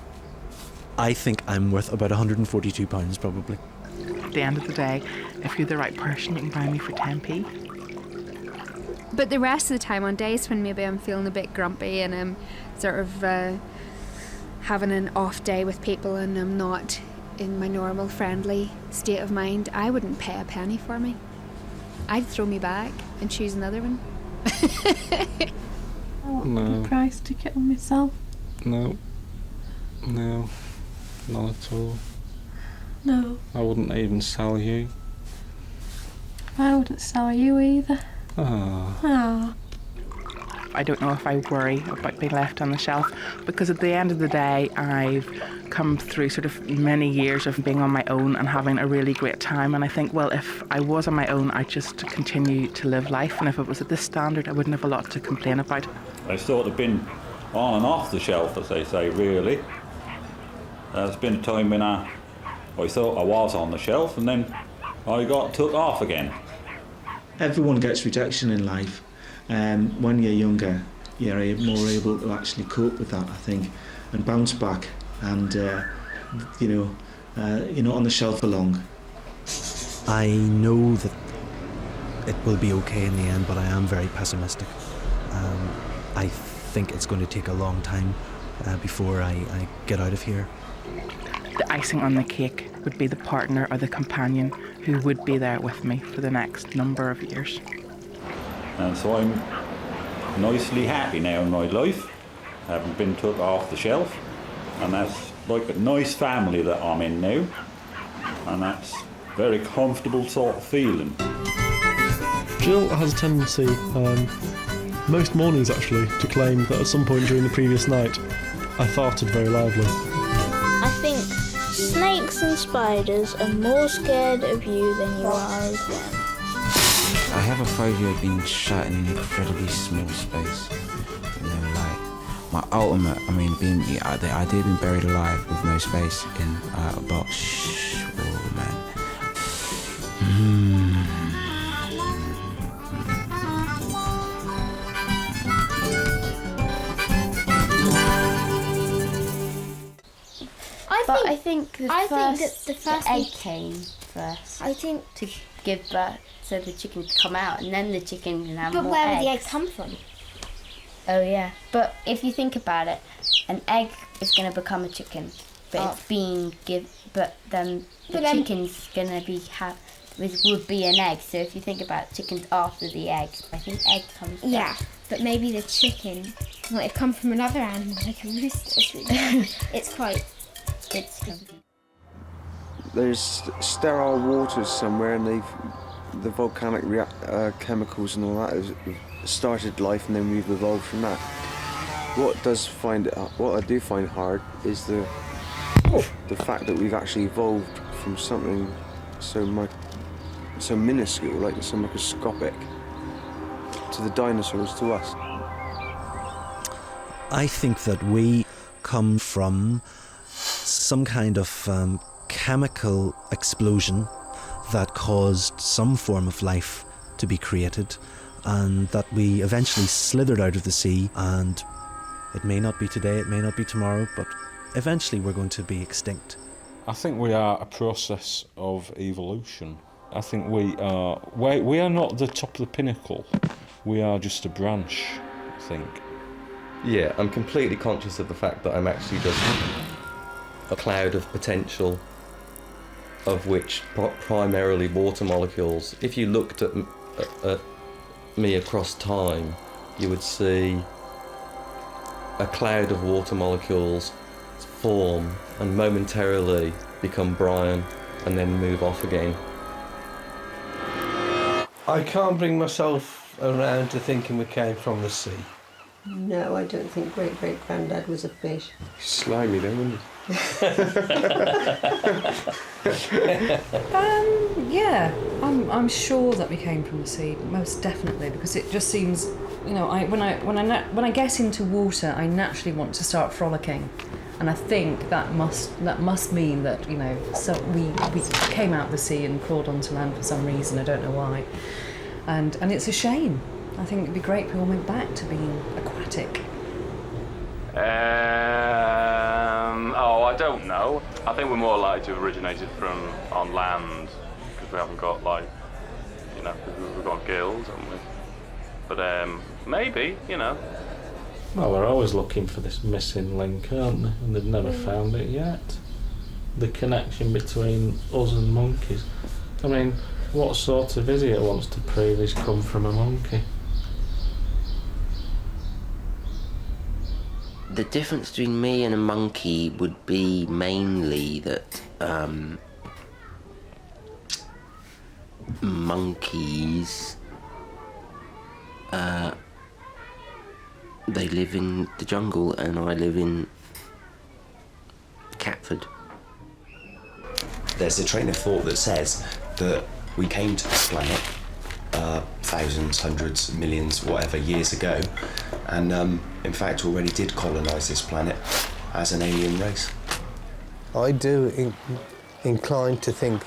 I think I'm worth about £142 probably. At the end of the day, if you're the right person, you can buy me for 10p. But the rest of the time, on days when maybe I'm feeling a bit grumpy and I'm sort of having an off day with people and I'm not in my normal friendly state of mind, I wouldn't pay a penny for me. I'd throw me back and choose another one. I want a price ticket on myself. No, not at all. No, I wouldn't even sell you. I wouldn't sell you either. Ah. I don't know if I worry about being left on the shelf, because at the end of the day, I've come through sort of many years of being on my own and having a really great time. And I think, well, if I was on my own, I'd just continue to live life. And if it was at this standard, I wouldn't have a lot to complain about. I've sort of been on and off the shelf, as they say, really. There's been a time when I thought I was on the shelf and then I got took off again. Everyone gets rejection in life. When you're younger, you're more able to actually cope with that, I think, and bounce back. And you're not on the shelf for long. I know that it will be okay in the end, but I am very pessimistic. I think it's going to take a long time before I get out of here. The icing on the cake would be the partner or the companion who would be there with me for the next number of years. And so I'm nicely happy now in my life, having been took off the shelf, and that's like a nice family that I'm in now, and that's very comfortable sort of feeling. Jill has a tendency, most mornings actually, to claim that at some point during the previous night I farted very loudly. I think snakes and spiders are more scared of you than you are of them. I have a phobia of being shut in an incredibly small space. Like my ultimate, the idea of being buried alive with no space in a box. Oh man. I think the egg came first. I think to give birth, so the chicken could come out, and then the chicken can have more eggs. But where would the egg come from? Oh yeah, but if you think about it, an egg is going to become a chicken, but it's being but then the chicken's going to would be an egg. So if you think about chickens after the egg, I think egg comes first. Yeah, but maybe the chicken might have come from another animal, like a rooster. It's quite... There's sterile waters somewhere, and the volcanic chemicals and all that has started life, and then we've evolved from that. What I do find hard is the fact that we've actually evolved from something so minuscule, like so microscopic, to the dinosaurs, to us. I think that we come from some kind of chemical explosion that caused some form of life to be created, and that we eventually slithered out of the sea, and it may not be today, it may not be tomorrow, but eventually we're going to be extinct. I think we are a process of evolution. I think we are not the top of the pinnacle, we are just a branch, I think. Yeah, I'm completely conscious of the fact that I'm actually just a cloud of potential, of which primarily water molecules. If you looked at me across time, you would see a cloud of water molecules form and momentarily become brine and then move off again. I can't bring myself around to thinking we came from the sea. No, I don't think great-great-granddad was a fish. Slimy then, wouldn't Yeah, I'm sure that we came from the sea, most definitely, because it just seems, when I get into water, I naturally want to start frolicking, and I think that must mean that so we came out of the sea and crawled onto land for some reason. I don't know why, and it's a shame. I think it'd be great if we all went back to being aquatic. I don't know. I think we're more likely to have originated from on land because we haven't got we've got gills, haven't we? But maybe, Well, they're always looking for this missing link, aren't they? And they've never found it yet. The connection between us and monkeys. I mean, what sort of idiot wants to prove he's come from a monkey? The difference between me and a monkey would be mainly that monkeys, they live in the jungle and I live in Catford. There's a train of thought that says that we came to this planet thousands, hundreds, millions, whatever, years ago, and in fact already did colonise this planet as an alien race. I do incline to think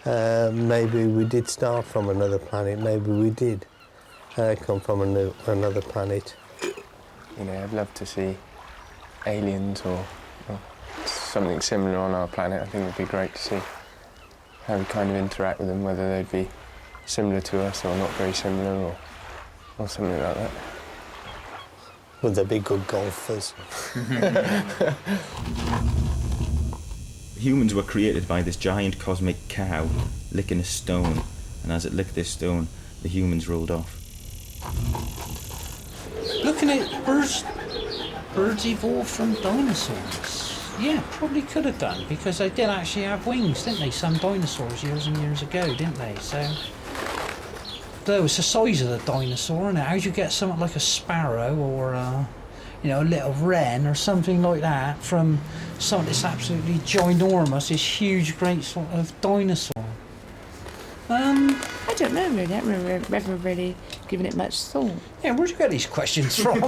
maybe we did start from another planet, maybe we did come from another planet. I'd love to see aliens or something similar on our planet. I think it'd be great to see how we kind of interact with them, whether they'd be similar to us or not very similar or something like that. Would they be good golfers? Humans were created by this giant cosmic cow licking a stone, and as it licked this stone, the humans rolled off. Looking at birds evolved from dinosaurs. Yeah, probably could have done, because they did actually have wings, didn't they? Some dinosaurs years and years ago, didn't they? So there was the size of the dinosaur, and how do you get something like a sparrow or a little wren or something like that from something that's absolutely ginormous, this huge, great sort of dinosaur? I don't know really. I haven't never really given it much thought. Yeah, where'd you get these questions from?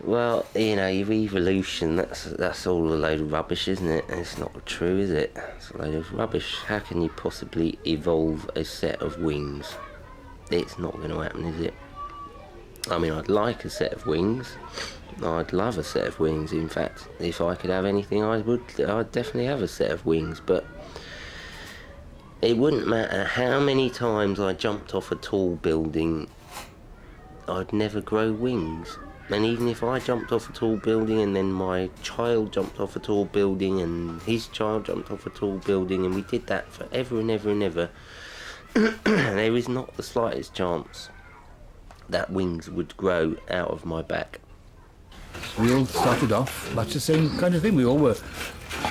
Well, your evolution, that's all a load of rubbish, isn't it? It's not true, is it? It's a load of rubbish. How can you possibly evolve a set of wings? It's not going to happen, is it? I mean, I'd like a set of wings. I'd love a set of wings. In fact, if I could have anything, I'd definitely have a set of wings, but it wouldn't matter how many times I jumped off a tall building, I'd never grow wings. And even if I jumped off a tall building and then my child jumped off a tall building and his child jumped off a tall building and we did that forever and ever and ever, there is not the slightest chance that wings would grow out of my back. We all started off much the same kind of thing. We all were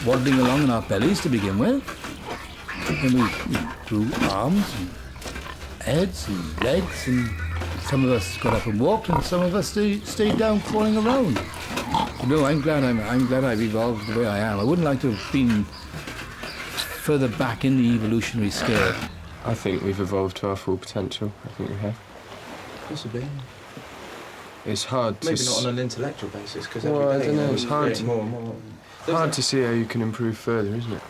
waddling along on our bellies to begin with. And we grew arms and heads and legs, and some of us got up and walked, and some of us stayed down crawling around. I'm glad I've evolved the way I am. I wouldn't like to have been further back in the evolutionary scale. I think we've evolved to our full potential. I think we have. Possibly. It's hard to... Maybe not on an intellectual basis, because I don't know, it's hard more and more. Hard to see how you can improve further, isn't it?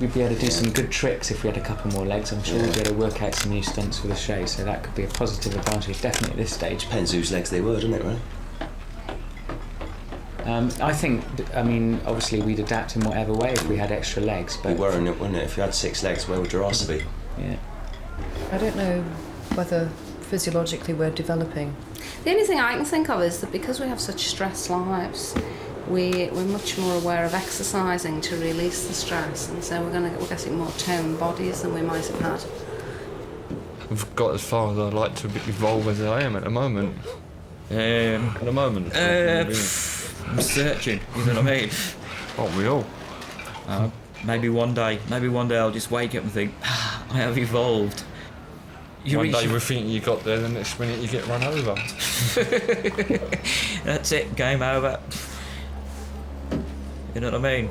We'd be able to do some good tricks if we had a couple more legs. I'm sure we'd be able to work out some new stunts for the show, so that could be a positive advantage, definitely at this stage. Depends whose legs they were, doesn't it, really? I think, obviously we'd adapt in whatever way if we had extra legs, but... We were, wouldn't it? If you had 6 legs, where would your arse be? Yeah. I don't know whether physiologically we're developing. The only thing I can think of is that because we have such stressed lives, we're much more aware of exercising to release the stress, and so we're getting more toned bodies than we might have had. I've got as far as I'd like to evolve as I am at the moment. I'm searching, you know what I mean? Aren't we all? Maybe one day I'll just wake up and think, I have evolved. One day we think you got there, the next minute you get run over. That's it, game over. You know what I mean?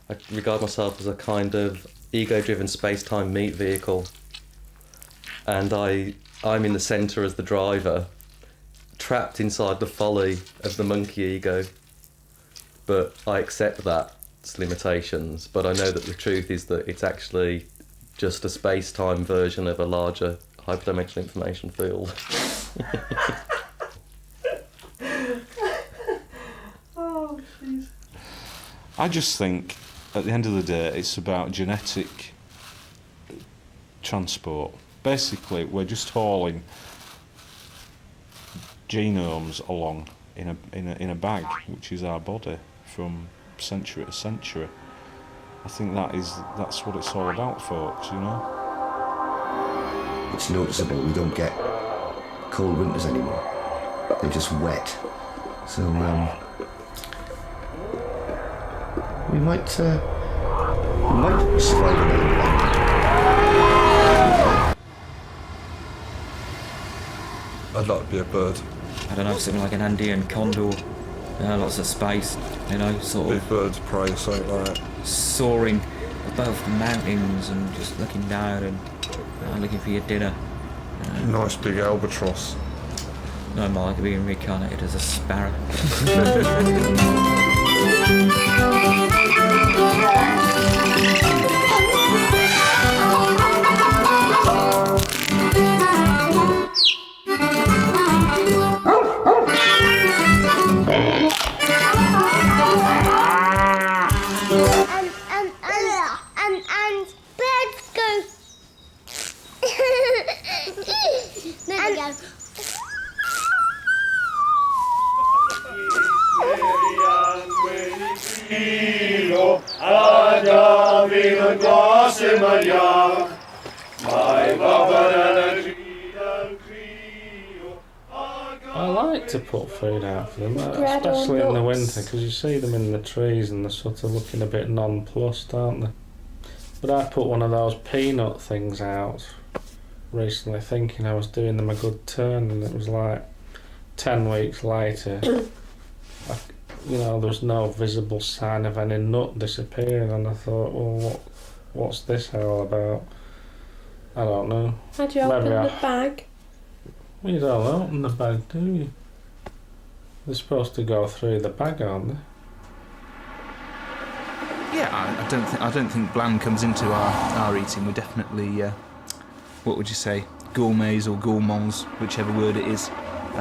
I regard myself as a kind of ego-driven space-time meat vehicle, and I'm in the centre as the driver, trapped inside the folly of the monkey ego. But I accept that its limitations, but I know that the truth is that it's actually just a space-time version of a larger hyperdimensional information field. I just think, at the end of the day, it's about genetic transport. Basically, we're just hauling genomes along in a bag, which is our body, from century to century. I think that's what it's all about, folks, you know? It's noticeable we don't get cold winters anymore. They're just wet. So, we might survive another one. I'd like to be a bird. I don't know, something like an Andean condor. Lots of space, you know, sort of. Big birds of prey or something like that. Soaring above the mountains and just looking down and looking for your dinner. Nice big albatross. No more like being reincarnated as a sparrow. And birds go. There we go. I like to put food out for them, Bread or especially in the nuts? winter, because you see them in the trees and they're sort of looking a bit nonplussed, aren't they? But I put one of those peanut things out recently, thinking I was doing them a good turn, and it was like 10 weeks later, there was no visible sign of any nut disappearing, and I thought, well, what's this all about? I don't know. How'd you open the bag? Well, you don't open the bag, do you? They're supposed to go through the bag, aren't they? Yeah, I don't think bland comes into our eating. We're definitely, what would you say, gourmets or gourmands, whichever word it is. We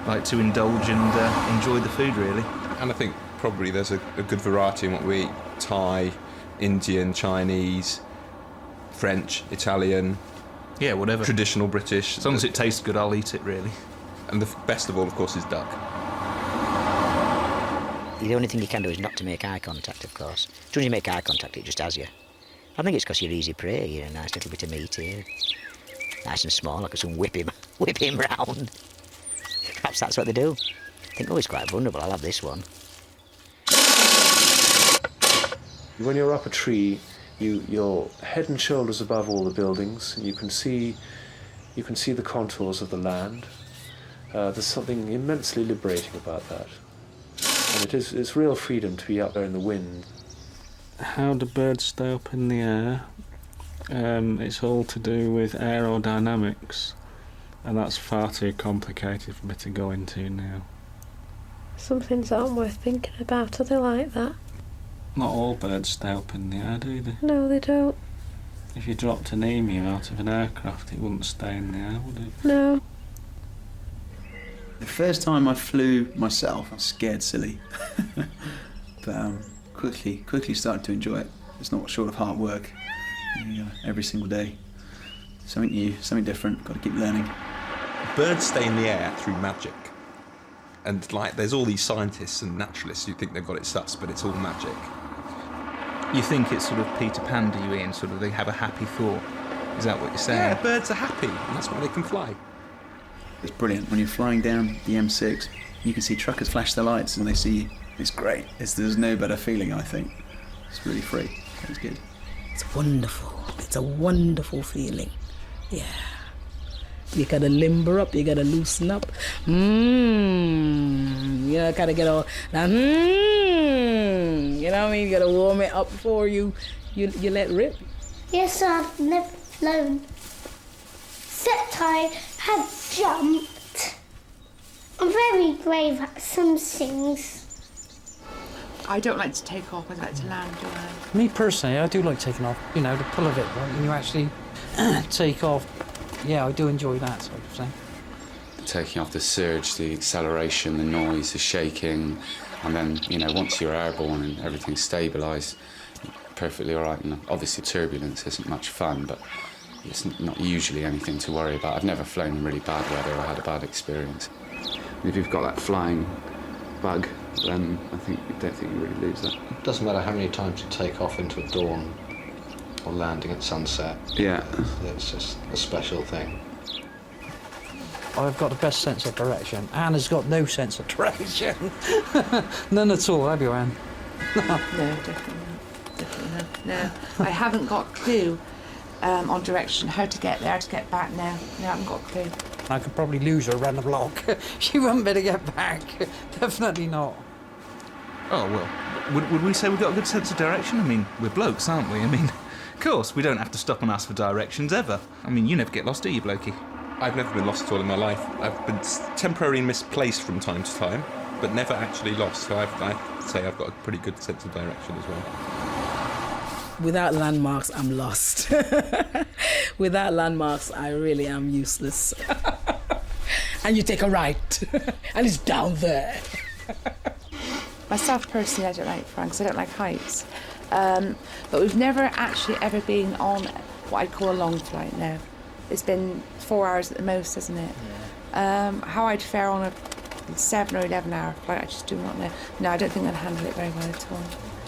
like to indulge and enjoy the food, really. And I think probably there's a good variety in what we eat. Thai, Indian, Chinese, French, Italian. Yeah, whatever. Traditional British. As long as it tastes good, I'll eat it, really. And the best of all, of course, is duck. The only thing you can do is not to make eye contact, of course. As soon as you make eye contact, it just has you. I think it's because you're easy prey. You're a nice little bit of meat here. Nice and small, I could soon whip him round. Perhaps that's what they do. I think, he's quite vulnerable, I'll have this one. When you're up a tree, you're head and shoulders above all the buildings. You can see the contours of the land. There's something immensely liberating about that. And it's real freedom to be out there in the wind. How do birds stay up in the air? It's all to do with aerodynamics, and that's far too complicated for me to go into now. Some things aren't worth thinking about, are they like that? Not all birds stay up in the air, do they? No, they don't. If you dropped an emu out of an aircraft, it wouldn't stay in the air, would it? No. The first time I flew myself, I was scared silly. But quickly started to enjoy it. It's not short of hard work. Every single day. Something new, something different, got to keep learning. Birds stay in the air through magic. And there's all these scientists and naturalists who think they've got it sus, but it's all magic. You think it's sort of Peter Pan, do you, Ian? Sort of they have a happy thought. Is that what you're saying? Yeah, birds are happy, and that's why they can fly. It's brilliant. When you're flying down the M6, you can see truckers flash their lights and they see you. It's great. There's no better feeling, I think. It's really free. It's good. It's wonderful. It's a wonderful feeling. Yeah. You gotta limber up, you gotta loosen up. You gotta get all that. You know what I mean? You gotta warm it up before you let rip. Yes, I've never flown. Except I have jumped. I'm very brave at some things. I don't like to take off, I like to land, do I? Me personally, I do like taking off, the pull of it, right? When you actually take off, yeah, I do enjoy that sort of thing. taking off, the surge, the acceleration, the noise, the shaking, and then, you know, once you're airborne and everything's stabilised, perfectly all right. And obviously turbulence isn't much fun, but it's not usually anything to worry about. I've never flown in really bad weather or had a bad experience. If you've got that flying bug, then I don't think you really lose that. It doesn't matter how many times you take off into a dawn or landing at sunset. Yeah. It's just a special thing. I've got the best sense of direction. Anna's got no sense of direction. None at all, have you, Anne? No, definitely not. Definitely not. No, I haven't got a clue on direction, how to get there, to get back now. No, I haven't got a clue. I could probably lose her around the block. She wouldn't be able to get back. Definitely not. Oh, well, would we say we've got a good sense of direction? I mean, we're blokes, aren't we? I mean, of course, we don't have to stop and ask for directions, ever. I mean, you never get lost, do you, blokey? I've never been lost at all in my life. I've been temporarily misplaced from time to time, but never actually lost, so I'd say I've got a pretty good sense of direction as well. Without landmarks, I'm lost. Without landmarks, I really am useless. And you take a right, and it's down there. Myself personally, I don't like flying because I don't like heights. But we've never actually ever been on what I'd call a long flight now. It's been 4 hours at the most, isn't it? Yeah. How I'd fare on a 7 or 11 hour flight, I just do not know. No, I don't think I'd handle it very well at all,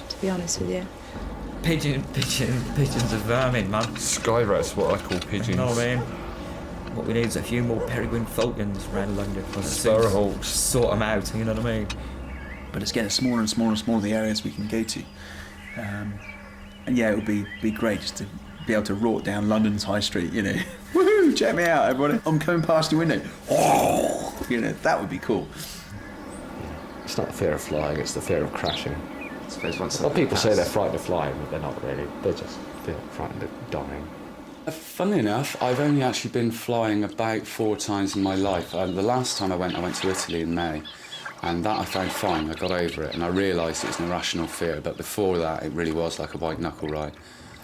to be honest with you. Pigeons are vermin, man. Sky rats, what I call pigeons. You know what I mean? What we need is a few more peregrine falcons around London. Sparrowhawks. Sort them out, you know what I mean? But it's getting smaller and smaller and smaller, the areas we can go to. And yeah, it would be great just to be able to rort down London's high street, you know. Woohoo, check me out, everybody. I'm coming past your window. Oh, you know, that would be cool. It's not the fear of flying, it's the fear of crashing. I suppose once Well, people say they're frightened of flying, but they're not really. They just feel frightened of dying. Funnily enough, I've only actually been flying about 4 times in my life. The last time I went to Italy in May, and that I found fine. I got over it, and I realised it was an irrational fear, but before that, it really was like a white-knuckle ride.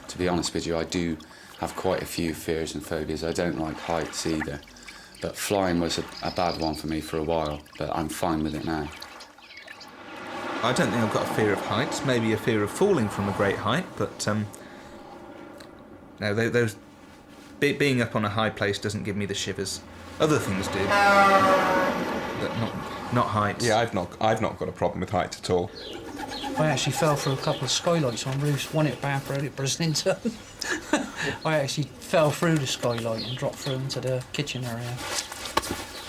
To be honest with you, I do have quite a few fears and phobias. I don't like heights either, but flying was a bad one for me for a while, but I'm fine with it now. I don't think I've got a fear of heights, maybe a fear of falling from a great height, but no, those being up on a high place doesn't give me the shivers. Other things do, but not heights. Yeah, I've not got a problem with heights at all. I actually fell through a couple of skylights on roofs. One at Bath Road at Brislington. I actually fell through the skylight and dropped through into the kitchen area.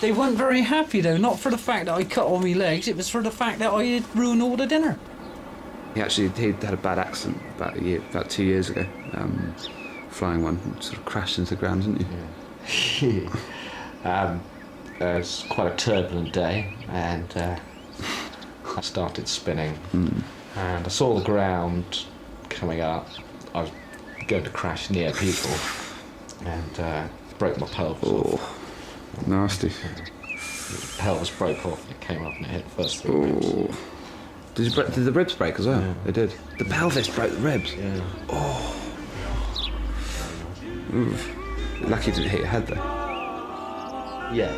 They weren't very happy though, not for the fact that I cut all my legs, it was for the fact that I had ruined all the dinner. He had a bad accident about 2 years ago. Flying one, sort of crashed into the ground, didn't you? Yeah. It was quite a turbulent day, and I started spinning, and I saw the ground coming up. I was going to crash near people, and broke my pelvis off. Nasty. The pelvis broke off, and it came up and it hit the first 3 ribs. Did the ribs break as well? Yeah. They did. The pelvis broke the ribs? Yeah. Oh. Oof. Lucky you didn't hit your head though. Yeah.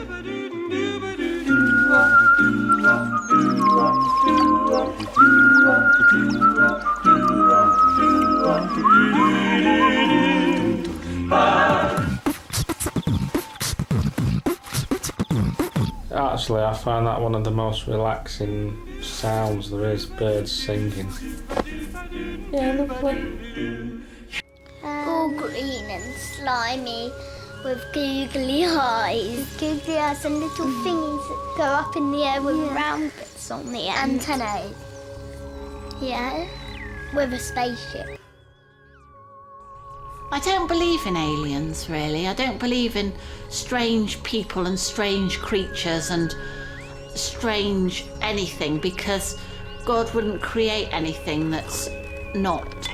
Actually, I find that one of the most relaxing sounds there is, birds singing. Yeah, lovely. All green and slimy with googly eyes. Googly eyes and little thingies that go up in the air with round bits on the end. Antennae. Yeah, with a spaceship. I don't believe in aliens, really. I don't believe in strange people and strange creatures and strange anything, because God wouldn't create anything that's not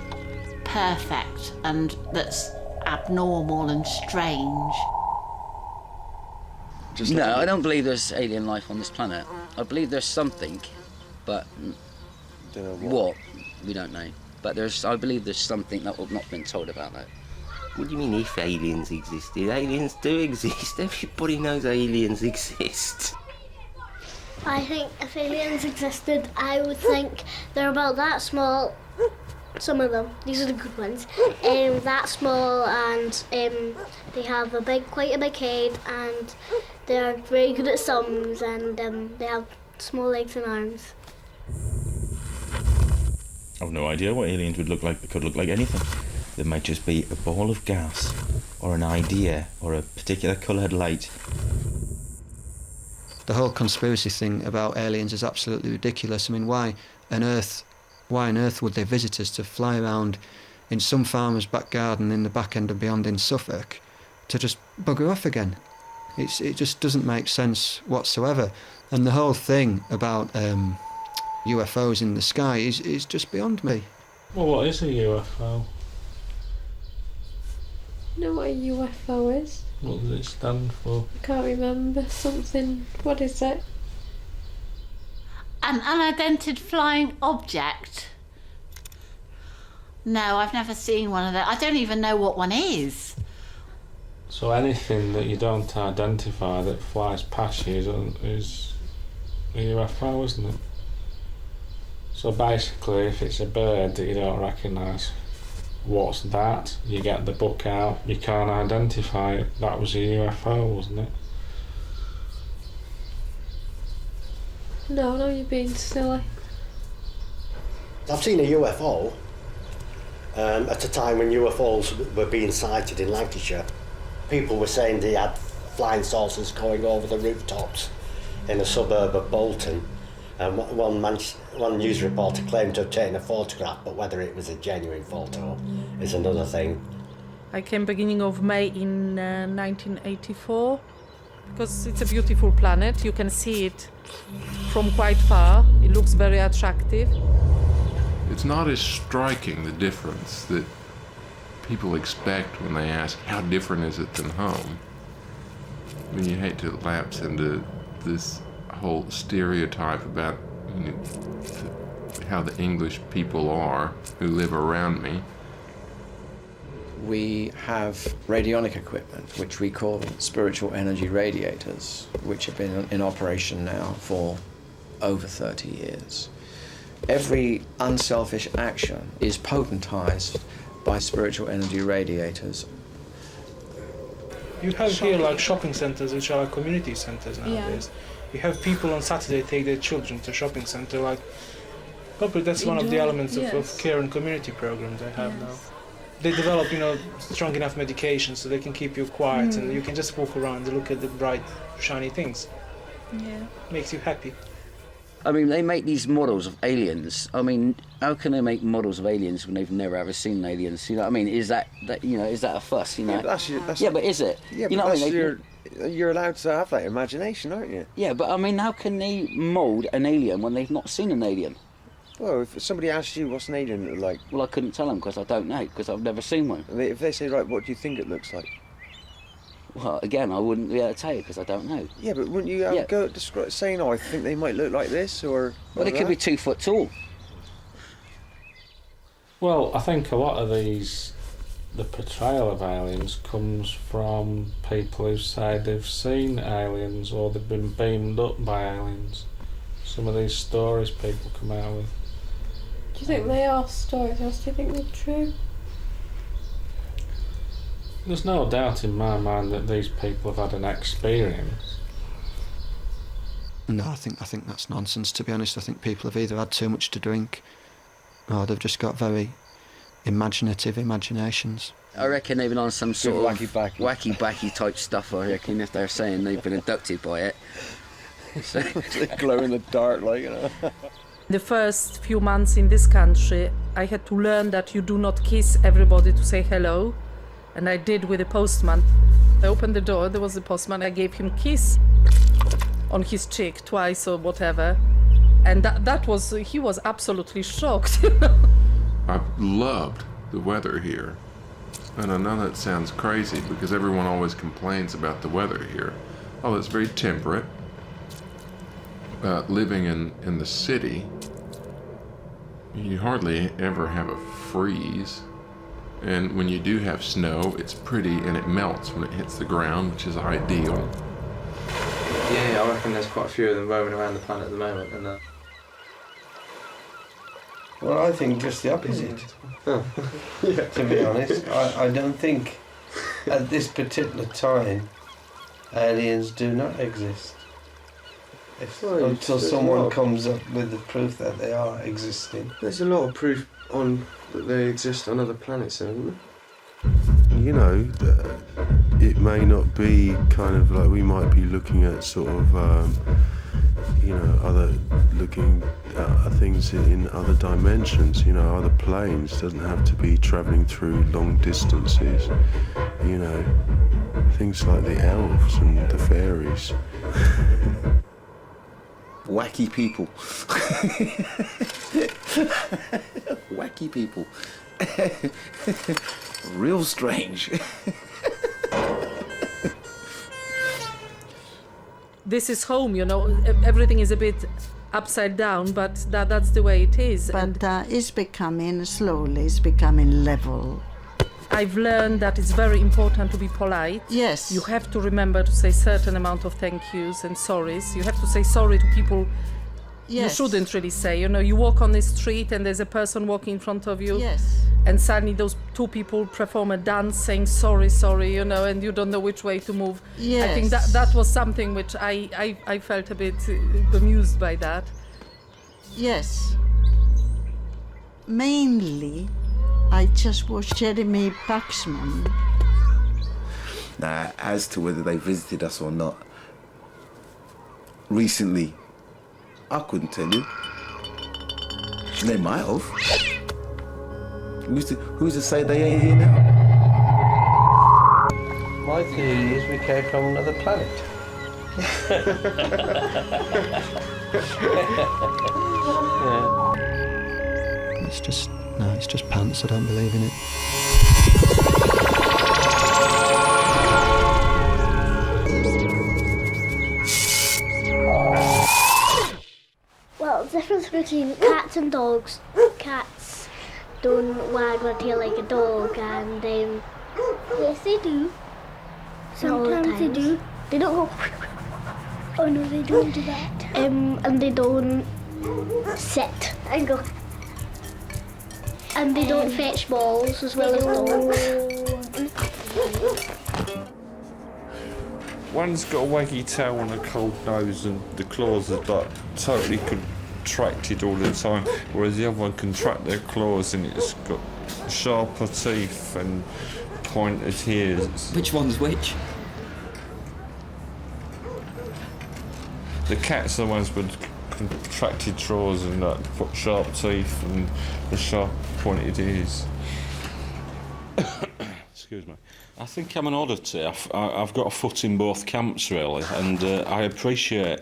perfect and that's abnormal and strange. No, I don't believe there's alien life on this planet. I believe there's something, but what we don't know. But I believe there's something that we've not been told about that. What do you mean if aliens existed? Aliens do exist. Everybody knows aliens exist. I think if aliens existed, I would think they're about that small. Some of them, these are the good ones, that small, and they have quite a big head, and they're very good at sums, and they have small legs and arms. I've no idea what aliens would look like. They could look like anything. They might just be a ball of gas, or an idea, or a particular coloured light. The whole conspiracy thing about aliens is absolutely ridiculous. I mean, why on earth would they visit us to fly around in some farmer's back garden in the back end of Beyond in Suffolk to just bugger off again? It just doesn't make sense whatsoever. And the whole thing about UFOs in the sky is just beyond me. Well, what is a UFO? You know what a UFO is? What does it stand for? I can't remember. Something. What is it? An unidentified flying object. No, I've never seen one of those. I don't even know what one is. So anything that you don't identify that flies past you is a UFO, isn't it? So basically, if it's a bird that you don't recognise, what's that? You get the book out, you can't identify it. That was a UFO, wasn't it? No, you're being silly. I've seen a UFO at a time when UFOs were being sighted in Lancashire. People were saying they had flying saucers going over the rooftops in a suburb of Bolton. One news reporter claimed to have taken a photograph, but whether it was a genuine photo is another thing. I came beginning of May in 1984 because it's a beautiful planet. You can see it from quite far. It looks very attractive. It's not as striking, the difference that people expect when they ask, how different is it than home? I mean, you hate to lapse into this whole stereotype about how the English people are who live around me. We have radionic equipment, which we call spiritual energy radiators, which have been in operation now for over 30 years. Every unselfish action is potentized by spiritual energy radiators. You have here like shopping centers, which are like community centers nowadays. You have people on Saturday take their children to shopping center, like probably that's one of the elements of care and community programs they have now. They develop, strong enough medication so they can keep you quiet and you can just walk around and look at the bright, shiny things. Yeah. Makes you happy. I mean, they make these models of aliens. I mean, how can they make models of aliens when they've never ever seen aliens? You know what I mean? Is that is that a fuss? Yeah, but that's but is it? Yeah, you know but what I mean? You're allowed to have that imagination, aren't you? Yeah, but I mean, how can they mould an alien when they've not seen an alien? Well, if somebody asks you what's an alien look like... Well, I couldn't tell them because I don't know, because I've never seen one. If they say, right, what do you think it looks like? Well, again, I wouldn't be able to tell you because I don't know. Yeah, but wouldn't you have a go at saying, I think they might look like this, or... Well, they could be 2 foot tall. Well, I think a lot of the portrayal of aliens comes from people who say they've seen aliens or they've been beamed up by aliens. Some of these stories people come out with. Do you think they are stories, or do you think they're true? There's no doubt in my mind that these people have had an experience. No, I think that's nonsense, to be honest. I think people have either had too much to drink or they've just got very imaginative imaginations. I reckon they've been on some sort of wacky-backy type stuff, I reckon, if they're saying they've been abducted by it. So they glow in the dark, The first few months in this country, I had to learn that you do not kiss everybody to say hello. And I did with the postman. I opened the door, there was the postman, I gave him a kiss on his cheek twice or whatever. And he was absolutely shocked. I've loved the weather here. And I know that sounds crazy because everyone always complains about the weather here. Oh, it's very temperate. Living in the city, you hardly ever have a freeze. And when you do have snow, it's pretty and it melts when it hits the ground, which is ideal. Yeah, I reckon there's quite a few of them roaming around the planet at the moment. And Well, I think just the opposite. To be honest, I don't think at this particular time aliens do not exist. Until someone comes up with the proof that they are existing. There's a lot of proof that they exist on other planets, isn't there? You know, it may not be kind of like we might be looking at sort of, looking at things in other dimensions, other planes. It doesn't have to be travelling through long distances, things like the elves and the fairies. Wacky people. Wacky people. Real strange. This is home, everything is a bit upside down, but that's the way it is. But it's becoming level. I've learned that it's very important to be polite. Yes. You have to remember to say certain amount of thank yous and sorries. You have to say sorry to people you shouldn't really say. You walk on the street and there's a person walking in front of you. Yes. And suddenly those two people perform a dance saying sorry, and you don't know which way to move. Yes. I think that was something which I felt a bit amused by that. Yes. Mainly, I just watched Jeremy Paxman. Now, as to whether they visited us or not, recently, I couldn't tell you. They might have. Who's to say they ain't here now? My theory is we came from another planet. It's just pants. I don't believe in it. Well, the difference between cats and dogs. Cats don't wag their tail like a dog, and yes, they do. Sometimes they do. They don't go. Oh no, they don't do that. And they don't sit and go. And they don't fetch balls as well as dogs. One's got a waggy tail and a cold nose, and the claws are like totally contracted all the time, whereas the other one contract their claws and it's got sharper teeth and pointed ears. Which one's which? The cats are the ones with contracted jaws and sharp teeth and the sharp pointed ears. Excuse me. I think I'm an oddity. I've got a foot in both camps, really, and I appreciate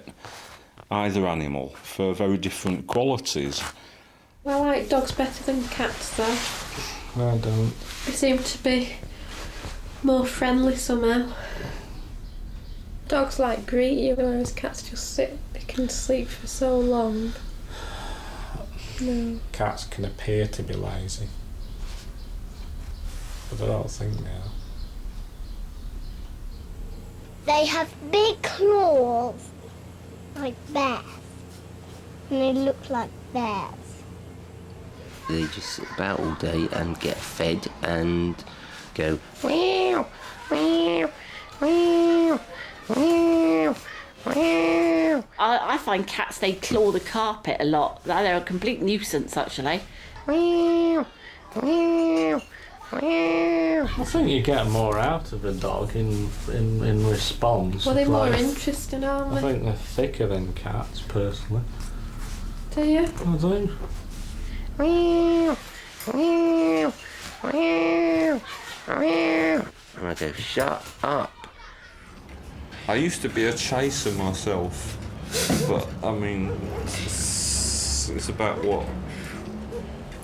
either animal for very different qualities. I like dogs better than cats, though. I don't. They seem to be more friendly somehow. Dogs like greet you, whereas cats just sit. They can sleep for so long. No. Cats can appear to be lazy, but I don't think they are. They have big claws, like bears, and they look like bears. They just sit about all day and get fed and go meow, meow, meow, meow, meow. I find cats, they claw the carpet a lot. They're a complete nuisance, actually. Meow, meow, meow. I think you get more out of a dog in response. Well, they're more interesting, aren't I they? think they're thicker than cats, personally. Do you? I do. Meow, meow, meow, meow. And I go, shut up. I used to be a chaser myself, but I mean, it's about what?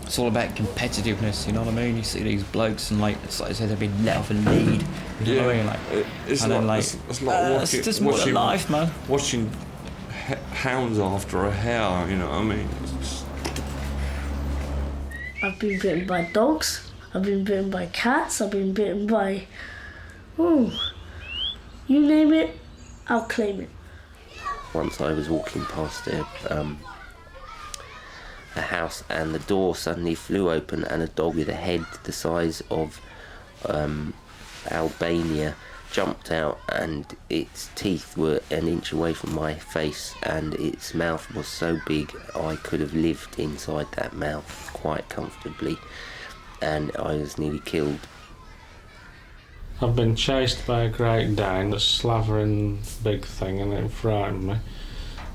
It's all about competitiveness, you know what I mean? You see these blokes and it's like I said, they've been let off a lead. You know what I mean? It's just more than life, man. Watching hounds after a hare, you know what I mean? I've been bitten by dogs. I've been bitten by cats, I've been bitten by... you name it, I'll claim it. Once I was walking past a house and the door suddenly flew open and a dog with a head the size of Albania jumped out, and its teeth were an inch away from my face and its mouth was so big I could have lived inside that mouth quite comfortably, and I was nearly killed. I've been chased by a Great Dane, a slavering big thing, and it frightened me.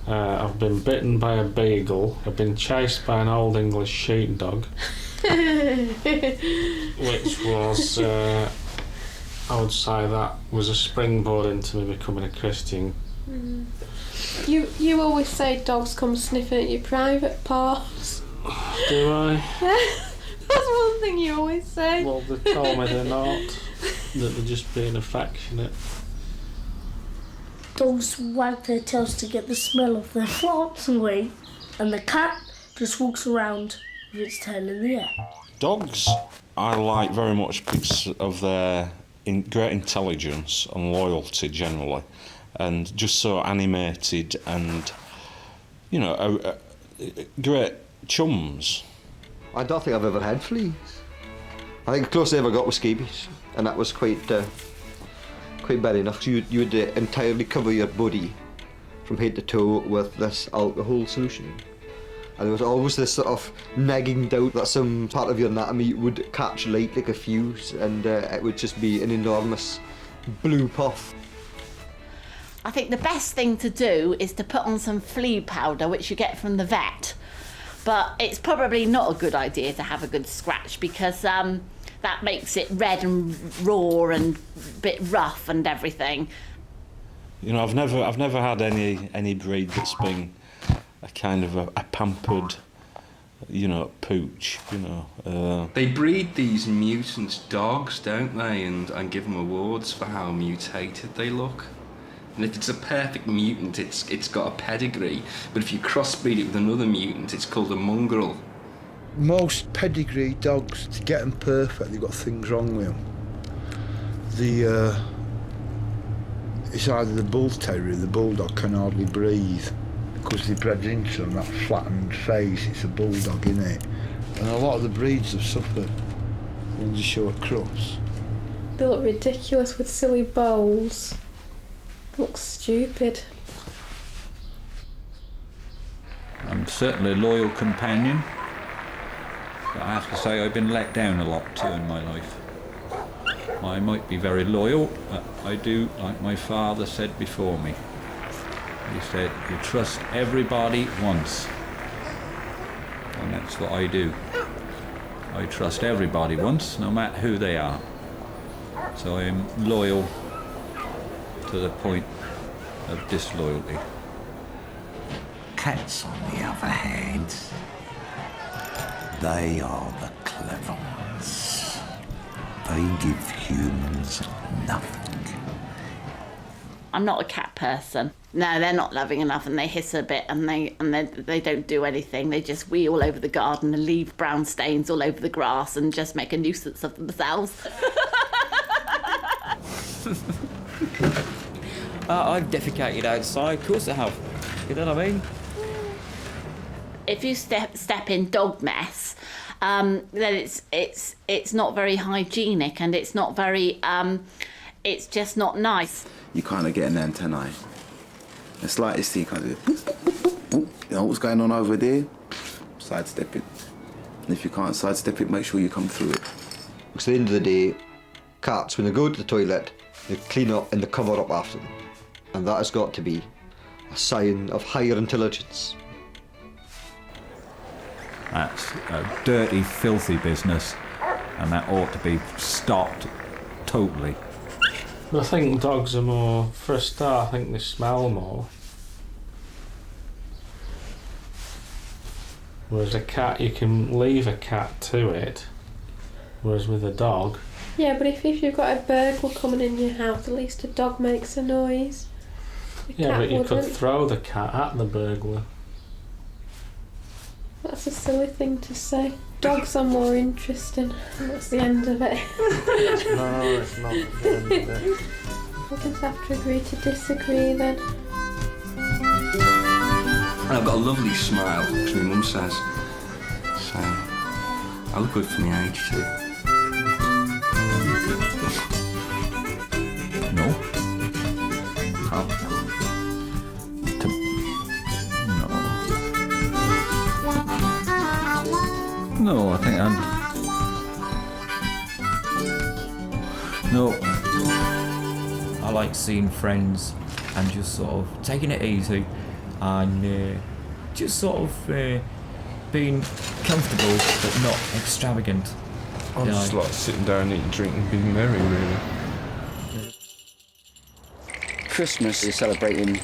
I've been bitten by a beagle. I've been chased by an old English sheepdog, which was, I would say that was a springboard into me becoming a Christian. You always say dogs come sniffing at your private parts. Do I? Yeah, that's one thing you always say. Well, they told me they're not, that they're just being affectionate. Dogs wag their tails to get the smell of their farts away, and the cat just walks around with its tail in the air. Dogs I like very much because of their great intelligence and loyalty generally, and just so animated and, you know, great chums. I don't think I've ever had fleas. I think the closest I ever got was scabies, and that was quite bad enough. You would entirely cover your body from head to toe with this alcohol solution. And there was always this sort of nagging doubt that some part of your anatomy would catch light like a fuse, and it would just be an enormous blue puff. I think the best thing to do is to put on some flea powder, which you get from the vet. But it's probably not a good idea to have a good scratch, because that makes it red and raw and a bit rough and everything. You know, I've never had any breed that's been a kind of a pampered, you know, pooch, you know. They breed these mutant dogs, don't they, and give them awards for how mutated they look. And if it's a perfect mutant, it's got a pedigree. But if you crossbreed it with another mutant, it's called a mongrel. Most pedigree dogs, to get them perfect, they've got things wrong with them. It's either the bull terrier or the bulldog can hardly breathe, because they bred into them, that flattened face, it's a bulldog, innit? And a lot of the breeds have suffered when they show a cross. They look ridiculous with silly bowls. They look stupid. I'm certainly a loyal companion, but I have to say I've been let down a lot too in my life. I might be very loyal, but I do, like my father said before me. He said, you trust everybody once. And that's what I do. I trust everybody once, no matter who they are. So I'm loyal to the point of disloyalty. Cats, on the other hand, they are the clever ones. They give humans nothing. I'm not a cat person. No, they're not loving enough, and they hiss a bit, and they don't do anything. They just wee all over the garden and leave brown stains all over the grass and just make a nuisance of themselves. I've defecated outside, of course I have. You know what I mean? If you step in dog mess, then it's not very hygienic, and it's not very it's just not nice. You kind of get an antennae. The slightest thing, kind of, you know what's going on over there? Sidestep it. And if you can't sidestep it, make sure you come through it. Because at the end of the day, cats, when they go to the toilet, they clean up and they cover up after them. And that has got to be a sign of higher intelligence. That's a dirty, filthy business, and that ought to be stopped totally. I think dogs are more, for a start, I think they smell more. Whereas a cat, you can leave a cat to it. Whereas with a dog... Yeah, but if you've got a burglar coming in your house, at least a dog makes a noise. Yeah, but you could throw the cat at the burglar. That's a silly thing to say. Dogs are more interesting. That's the end of it. No, it's not the end of it. We'll just have to agree to disagree then. And I've got a lovely smile, because my mum says. So, I look good for my age too. No. No, I think No. I like seeing friends and just sort of taking it easy and just sort of being comfortable but not extravagant. I'm just like sitting down, eating, drinking, being merry, really. Christmas is celebrating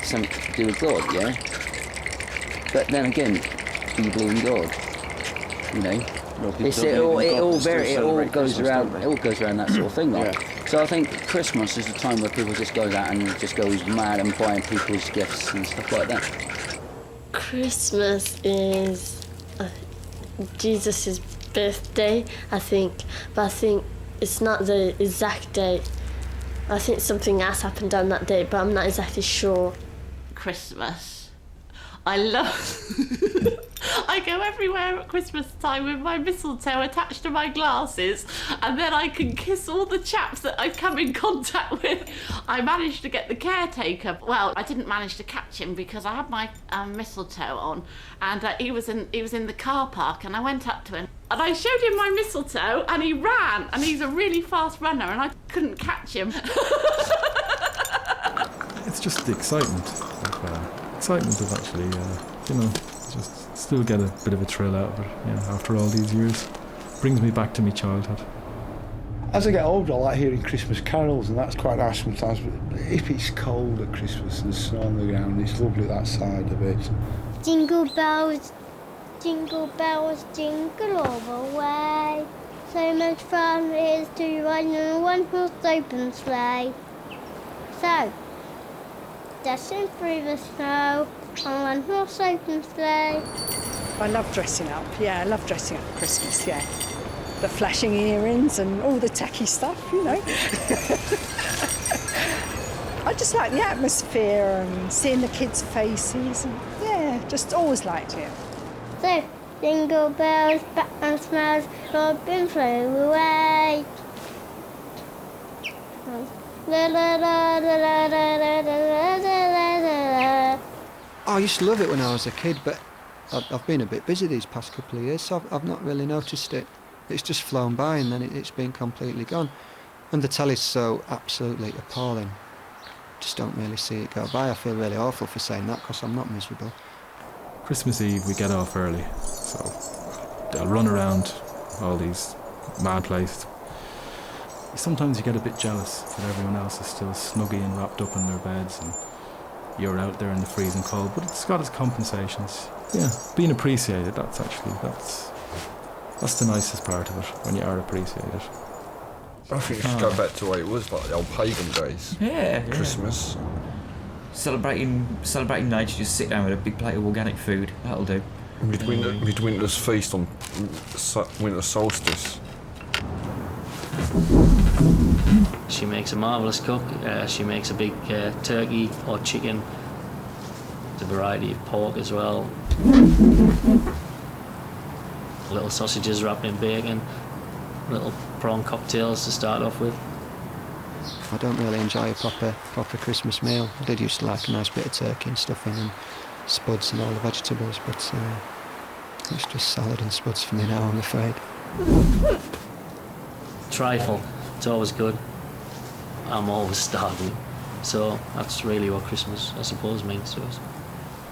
something to do with God, yeah? But then again, do you believe in God? You know? It all goes around that sort of thing, like. Yeah. So I think Christmas is a time where people just goes out and just goes mad and buying people's gifts and stuff like that. Christmas is Jesus' birthday, I think, but I think it's not the exact date. I think something else happened on that day, but I'm not exactly sure. Christmas. I love... I go everywhere at Christmas time with my mistletoe attached to my glasses, and then I can kiss all the chaps that I've come in contact with. I managed to get the caretaker. Well, I didn't manage to catch him because I had my mistletoe on, and he was in the car park, and I went up to him and I showed him my mistletoe, and he ran, and he's a really fast runner, and I couldn't catch him. It's just the excitement of actually, just still get a bit of a thrill out of it, after all these years. Brings me back to my childhood. As I get older, I like hearing Christmas carols, and that's quite nice sometimes, but if it's cold at Christmas and there's snow on the ground, it's lovely that side of it. Jingle bells, jingle all the way. So much fun it is to ride in a one-horse open sleigh. So, dashing through the snow on one horse open sleigh. I love dressing up, I love dressing up at Christmas, The flashing earrings and all the tacky stuff, I just like the atmosphere and seeing the kids' faces, and just always liked it. So, jingle bells, Batman smells, Robin flew away. I used to love it when I was a kid, but I've been a bit busy these past couple of years, so I've not really noticed it. It's just flown by and then it's been completely gone. And the telly's so absolutely appalling. Just don't really see it go by. I feel really awful for saying that because I'm not miserable. Christmas Eve we get off early, so they'll run around all these mad places. Sometimes you get a bit jealous that everyone else is still snuggy and wrapped up in their beds and you're out there in the freezing cold, but it's got its compensations. Being appreciated, that's the nicest part of it, when you are appreciated. I think it should go back to the way it was, like the old pagan days. Christmas. Celebrating nature, just sit down with a big plate of organic food, that'll do. Midwinter's feast on winter solstice. She makes a marvellous cook. She makes a big turkey or chicken. There's a variety of pork as well. Little sausages wrapped in bacon. Little prawn cocktails to start off with. I don't really enjoy a proper Christmas meal. I did used to like a nice bit of turkey and stuffing and spuds and all the vegetables, but it's just salad and spuds for me now, I'm afraid. Trifle, it's always good. I'm always starving, so that's really what Christmas, I suppose, means to us.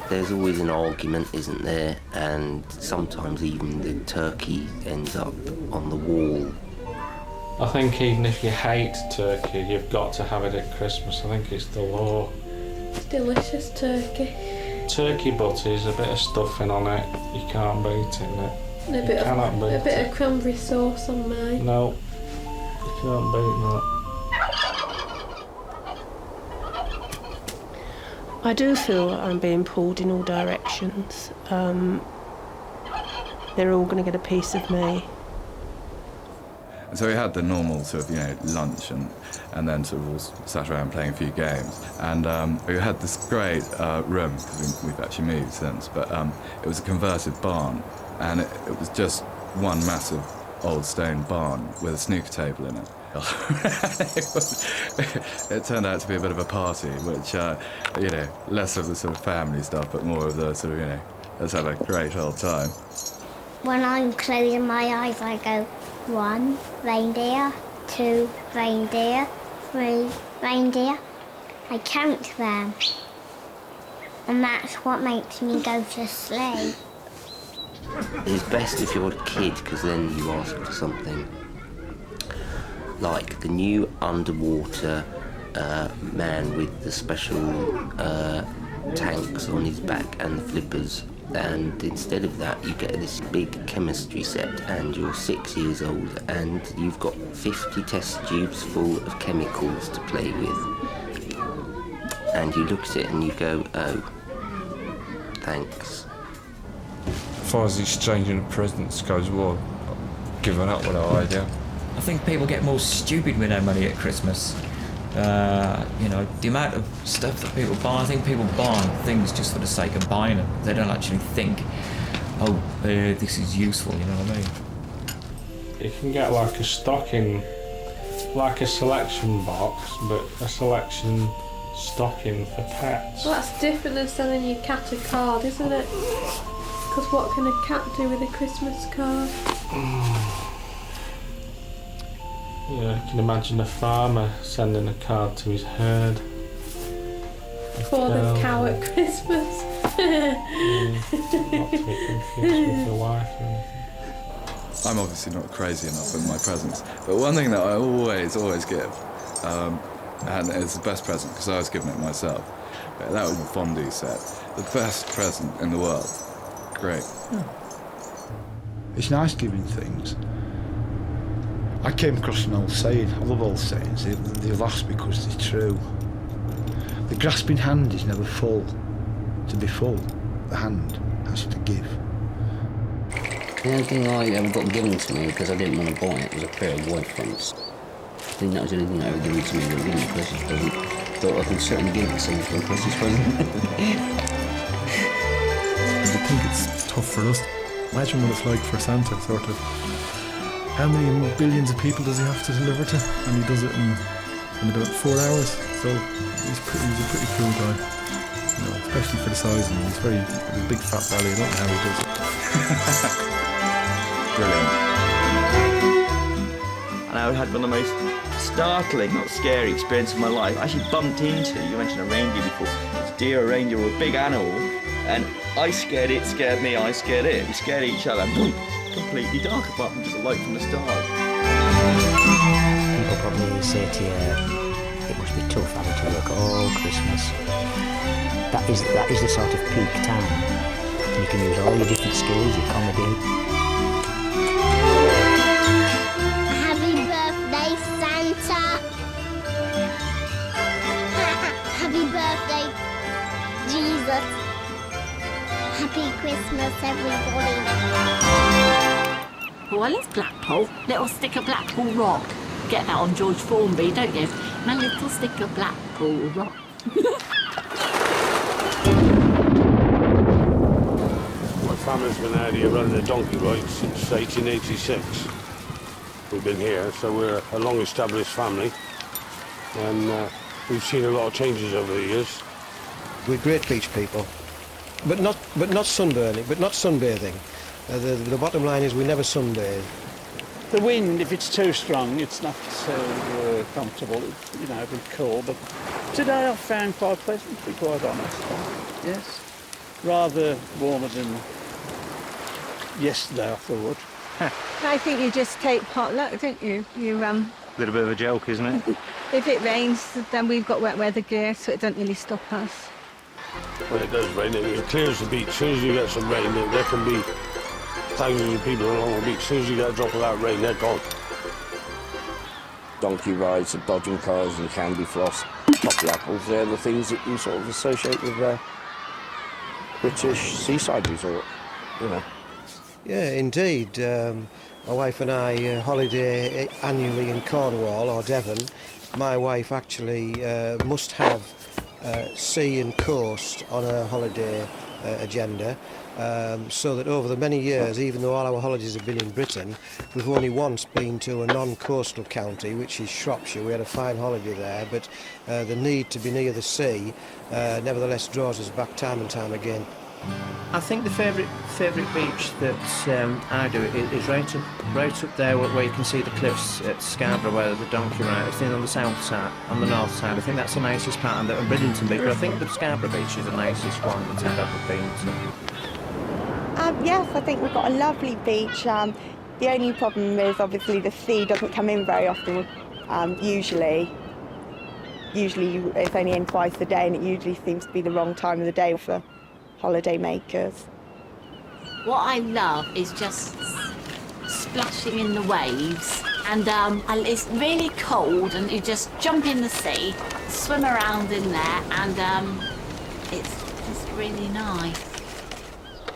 There's always an argument, isn't there? And sometimes even the turkey ends up on the wall. I think even if you hate turkey, you've got to have it at Christmas. I think it's the law. Delicious turkey. Turkey butties, a bit of stuffing on it, you can't beat it. And a bit of cranberry sauce on mine. No, you can't beat that. I do feel I'm being pulled in all directions. they're all going to get a piece of me. And so we had the normal sort of, lunch and then sort of all sat around playing a few games. And we had this great room, because we've actually moved since, but it was a converted barn, and it was just one massive old stone barn with a snooker table in it. It turned out to be a bit of a party, which, less of the sort of family stuff, but more of the sort of, let's have a great old time. When I'm closing my eyes, I go 1 reindeer, 2 reindeer, 3 reindeer. I count them. And that's what makes me go to sleep. It's best if you're a kid, because then you ask for something. Like the new underwater man with the special tanks on his back and the flippers, and instead of that you get this big chemistry set, and you're 6 years old and you've got 50 test tubes full of chemicals to play with, and you look at it and you go, oh, thanks. As far as exchanging of presents goes, well, I've given up with that idea. I think people get more stupid with their money at Christmas. The amount of stuff that people buy, I think people buy things just for the sake of buying them. They don't actually think, this is useful, you know what I mean? You can get like a stocking, like a selection box, but a selection stocking for pets. Well, that's different than selling your cat a card, isn't it? Because what can a cat do with a Christmas card? Yeah, I can imagine a farmer sending a card to his herd. For the cow at Christmas. Not to be confused with the wife or anything. I'm obviously not crazy enough with my presents, but one thing that I always give, and it's the best present because I was given it myself, that was the fondue set. The best present in the world. Great. Yeah. It's nice giving things. I came across an old saying. I love old sayings. They last because they're true. The grasping hand is never full. To be full, the hand has to give. The only thing I ever got given to me because I didn't want to buy it was a pair of white fronts. I think that was the only thing that ever given to me that wasn't a Christmas present. Thought I can certainly give the same for a Christmas present. I think it's tough for us. Imagine what it's like for Santa, sort of. How many billions of people does he have to deliver to? And he does it in about 4 hours. So he's a pretty cool guy. Especially for the size of him. He's a big fat belly. I don't know how he does it. Brilliant. And I had one of the most startling, not scary experience of my life. I actually bumped into, you mentioned a reindeer before, it's a deer, a reindeer, or a big animal, and I scared it, scared me, I scared it. We scared each other. Boom, completely dark apart from just a light from the stars. People probably say to you, it must be tough having to work all Christmas. That is the sort of peak time. You can use all your different skills, your comedy. Happy birthday, Santa! Happy birthday, Jesus! Happy Christmas, everybody! Well, it's Blackpool. Little stick of Blackpool Rock. Get that on George Formby, don't you? My little stick of Blackpool Rock. My family's been out here running a donkey ride since 1886. We've been here, so we're a long-established family, and we've seen a lot of changes over the years. We're great beach people, but not sunburning, but not sunbathing. The bottom line is we never sunbathe. The wind, if it's too strong, it's not so comfortable. It's, a bit cool. But today I've found quite pleasant, to be quite honest. Yes, rather warmer than yesterday, I thought. I think you just take potluck, don't you? A little bit of a joke, isn't it? If it rains, then we've got wet weather gear, so it doesn't really stop us. When it does rain, it clears the beach. As soon as you get some rain, there can be thousands of people along the beach. As soon as you get a drop of that rain, they're gone. Donkey rides and dodging cars and candy floss, poppy apples, they're the things that you sort of associate with British seaside resort, Yeah, indeed. My wife and I holiday annually in Cornwall or Devon. My wife actually must have sea and coast on her holiday agenda, so that over the many years, even though all our holidays have been in Britain, we've only once been to a non-coastal county, which is Shropshire. We had a fine holiday there, but the need to be near the sea nevertheless draws us back time and time again. I think the favourite beach that I do is right up there where you can see the cliffs at Scarborough, where the donkey ride. It's on the south side, on the north side. I think that's the nicest part, and Bridlington Beach. But I think the Scarborough Beach is the nicest one that I've ever been to. Yes, I think we've got a lovely beach. The only problem is obviously the sea doesn't come in very often. Usually it's only in twice a day, and it usually seems to be the wrong time of the day for holiday makers. What I love is just splashing in the waves, and it's really cold, and you just jump in the sea, swim around in there, and it's just really nice.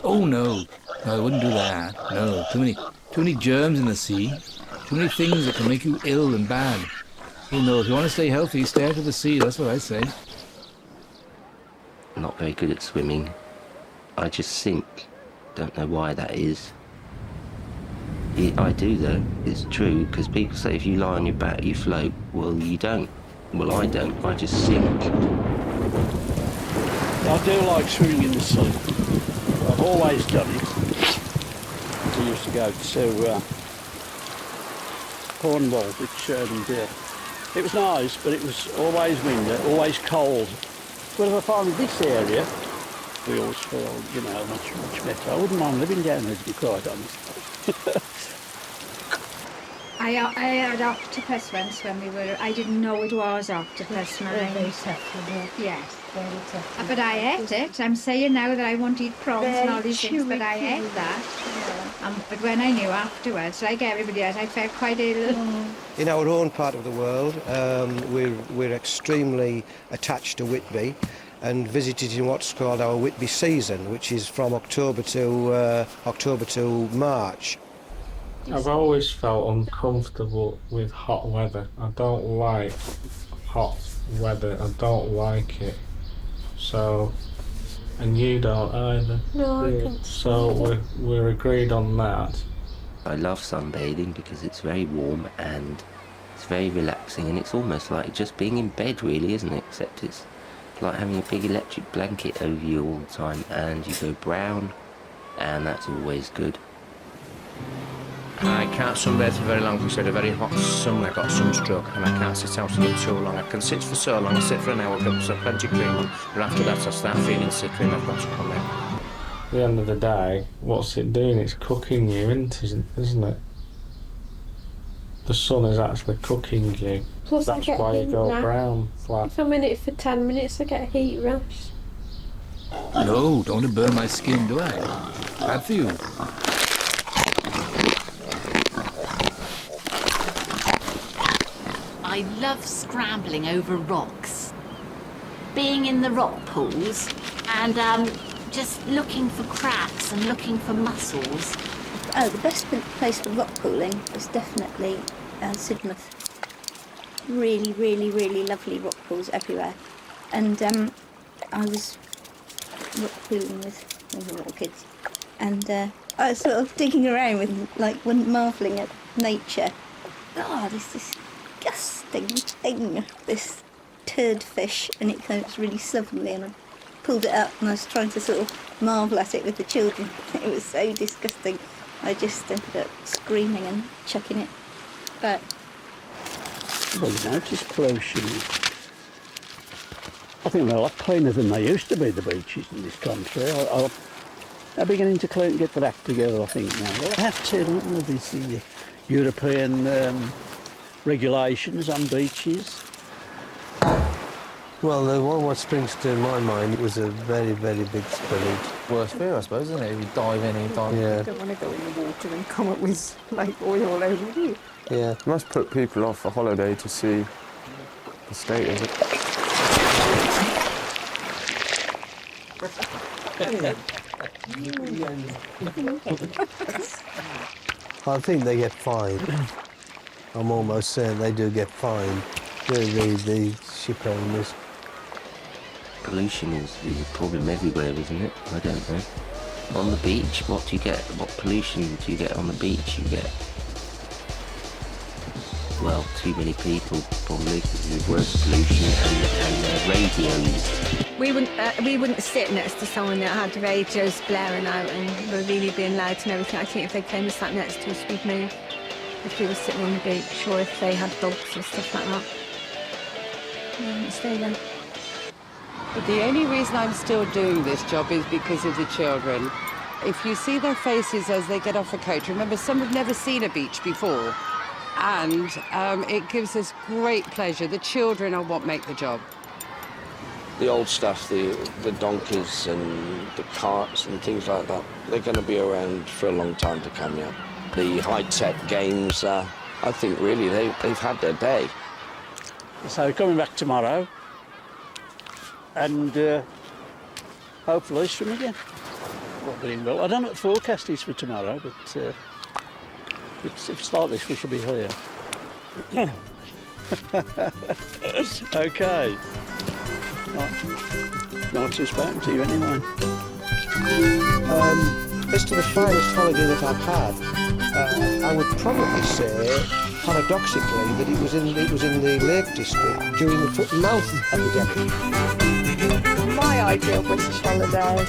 Oh no, I wouldn't do that. No, too many germs in the sea, too many things that can make you ill and bad. Oh no, if you want to stay healthy, stay out of the sea. That's what I say. Not very good at swimming. I just sink. Don't know why that is. I do though, it's true, because people say if you lie on your back you float. Well, you don't. Well, I don't, I just sink. I do like swimming in the sea. I've always done it. We used to go to Cornwall, which it was nice, but it was always windy, always cold. But if I found this area, we always feel, much better. I wouldn't mind living down there, to be quite honest. I had octopus once when I didn't know it was octopus. Very tough, yes. Very tough. But I ate it. I'm saying now that I won't eat prawns and all these things, but I ate that. Yeah. But when I knew afterwards, like everybody else, I felt quite ill. In our own part of the world, we're extremely attached to Whitby, and visited in what's called our Whitby season, which is from October to March. I've always felt uncomfortable with hot weather. I don't like hot weather. I don't like it. So, and you don't either. No, I can't. So we're agreed on that. I love sunbathing because it's very warm and it's very relaxing, and it's almost like just being in bed, really, isn't it? Except it's like having a big electric blanket over you all the time, and you go brown, and that's always good. I can't sunbathe for very long because I had a very hot sun. I got sunstroke, and I can't sit out in it too long. I can sit for so long. I sit for an hour, put some plenty of cream on, but after that I start feeling sick and I've got to come in. At the end of the day, what's it doing? It's cooking you, isn't it? The sun is actually cooking you. Plus that's why you go brown flat. If I'm in it for 10 minutes, I get a heat rash. No, don't want to burn my skin, do I? Bad for you. I love scrambling over rocks, being in the rock pools, and just looking for cracks and looking for mussels. Oh, the best place for rock pooling is definitely Sidmouth. Really, really, really lovely rock pools everywhere. And I was rock pooling with the little kids, and I was sort of digging around with, marvelling at nature. God, this disgusting thing, this turd fish, and it comes really slovenly, and I pulled it up and I was trying to sort of marvel at it with the children. It was so disgusting. I just ended up screaming and chucking it back. Well, you notice pollution. I think they're a lot cleaner than they used to be, the beaches in this country. They're beginning to get their act together, I think, now. Well, they have to, don't they? There's the European regulations on beaches. Well, the one what springs to my mind, it was a very, very big spillage. Worst fear, I suppose, isn't it? If you dive in, you dive in. Yeah. I don't want to go in the water and come up with oil all over you. Yeah. It must put people off a holiday to see the state of it. I think they get fined. I'm almost certain they do get fined, the ship owners. Pollution is a problem everywhere, isn't it? I don't know. On the beach, what do you get? What pollution do you get on the beach? You get, well, too many people probably, worse pollution, and radios. We wouldn't sit next to someone that had radios blaring out and were really being loud and everything. I think if they came and sat next to us, we'd move. If we were sitting on the beach, or if they had dogs or stuff like that. We wouldn't stay there. But the only reason I'm still doing this job is because of the children. If you see their faces as they get off a coach, remember, some have never seen a beach before, and it gives us great pleasure. The children are what make the job. The old stuff, the donkeys and the carts and things like that, they're going to be around for a long time to come, yeah. The high-tech games, I think really they've had their day. So coming back tomorrow, and hopefully swim again. Not doing well. I don't know what the forecast is for tomorrow, but if it's like this, we should be here. Okay. Nice spoken to you anyway. As to the finest holiday that I've had, I would probably say, paradoxically, that it was in the Lake District during the foot and mouth epidemic. My ideal British holiday,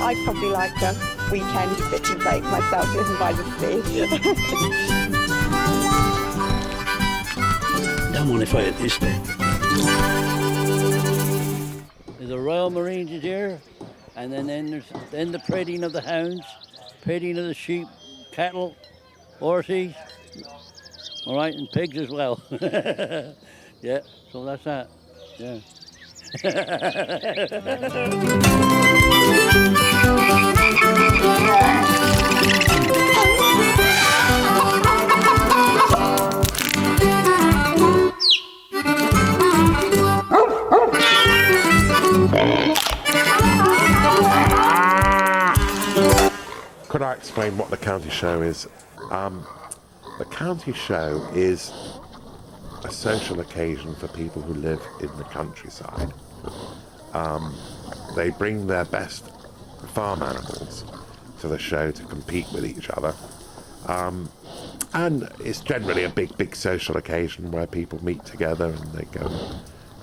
I'd probably like a weekend sit and bake myself living by the sea. Don't want to fight this day. The Royal Marines is here, and then there's the parading of the hounds, parading of the sheep, cattle, horses, all right, and pigs as well. Yeah, so that's that. Yeah. Could I explain what the county show is? The county show is a social occasion for people who live in the countryside. They bring their best farm animals to the show to compete with each other. And it's generally a big social occasion where people meet together and they go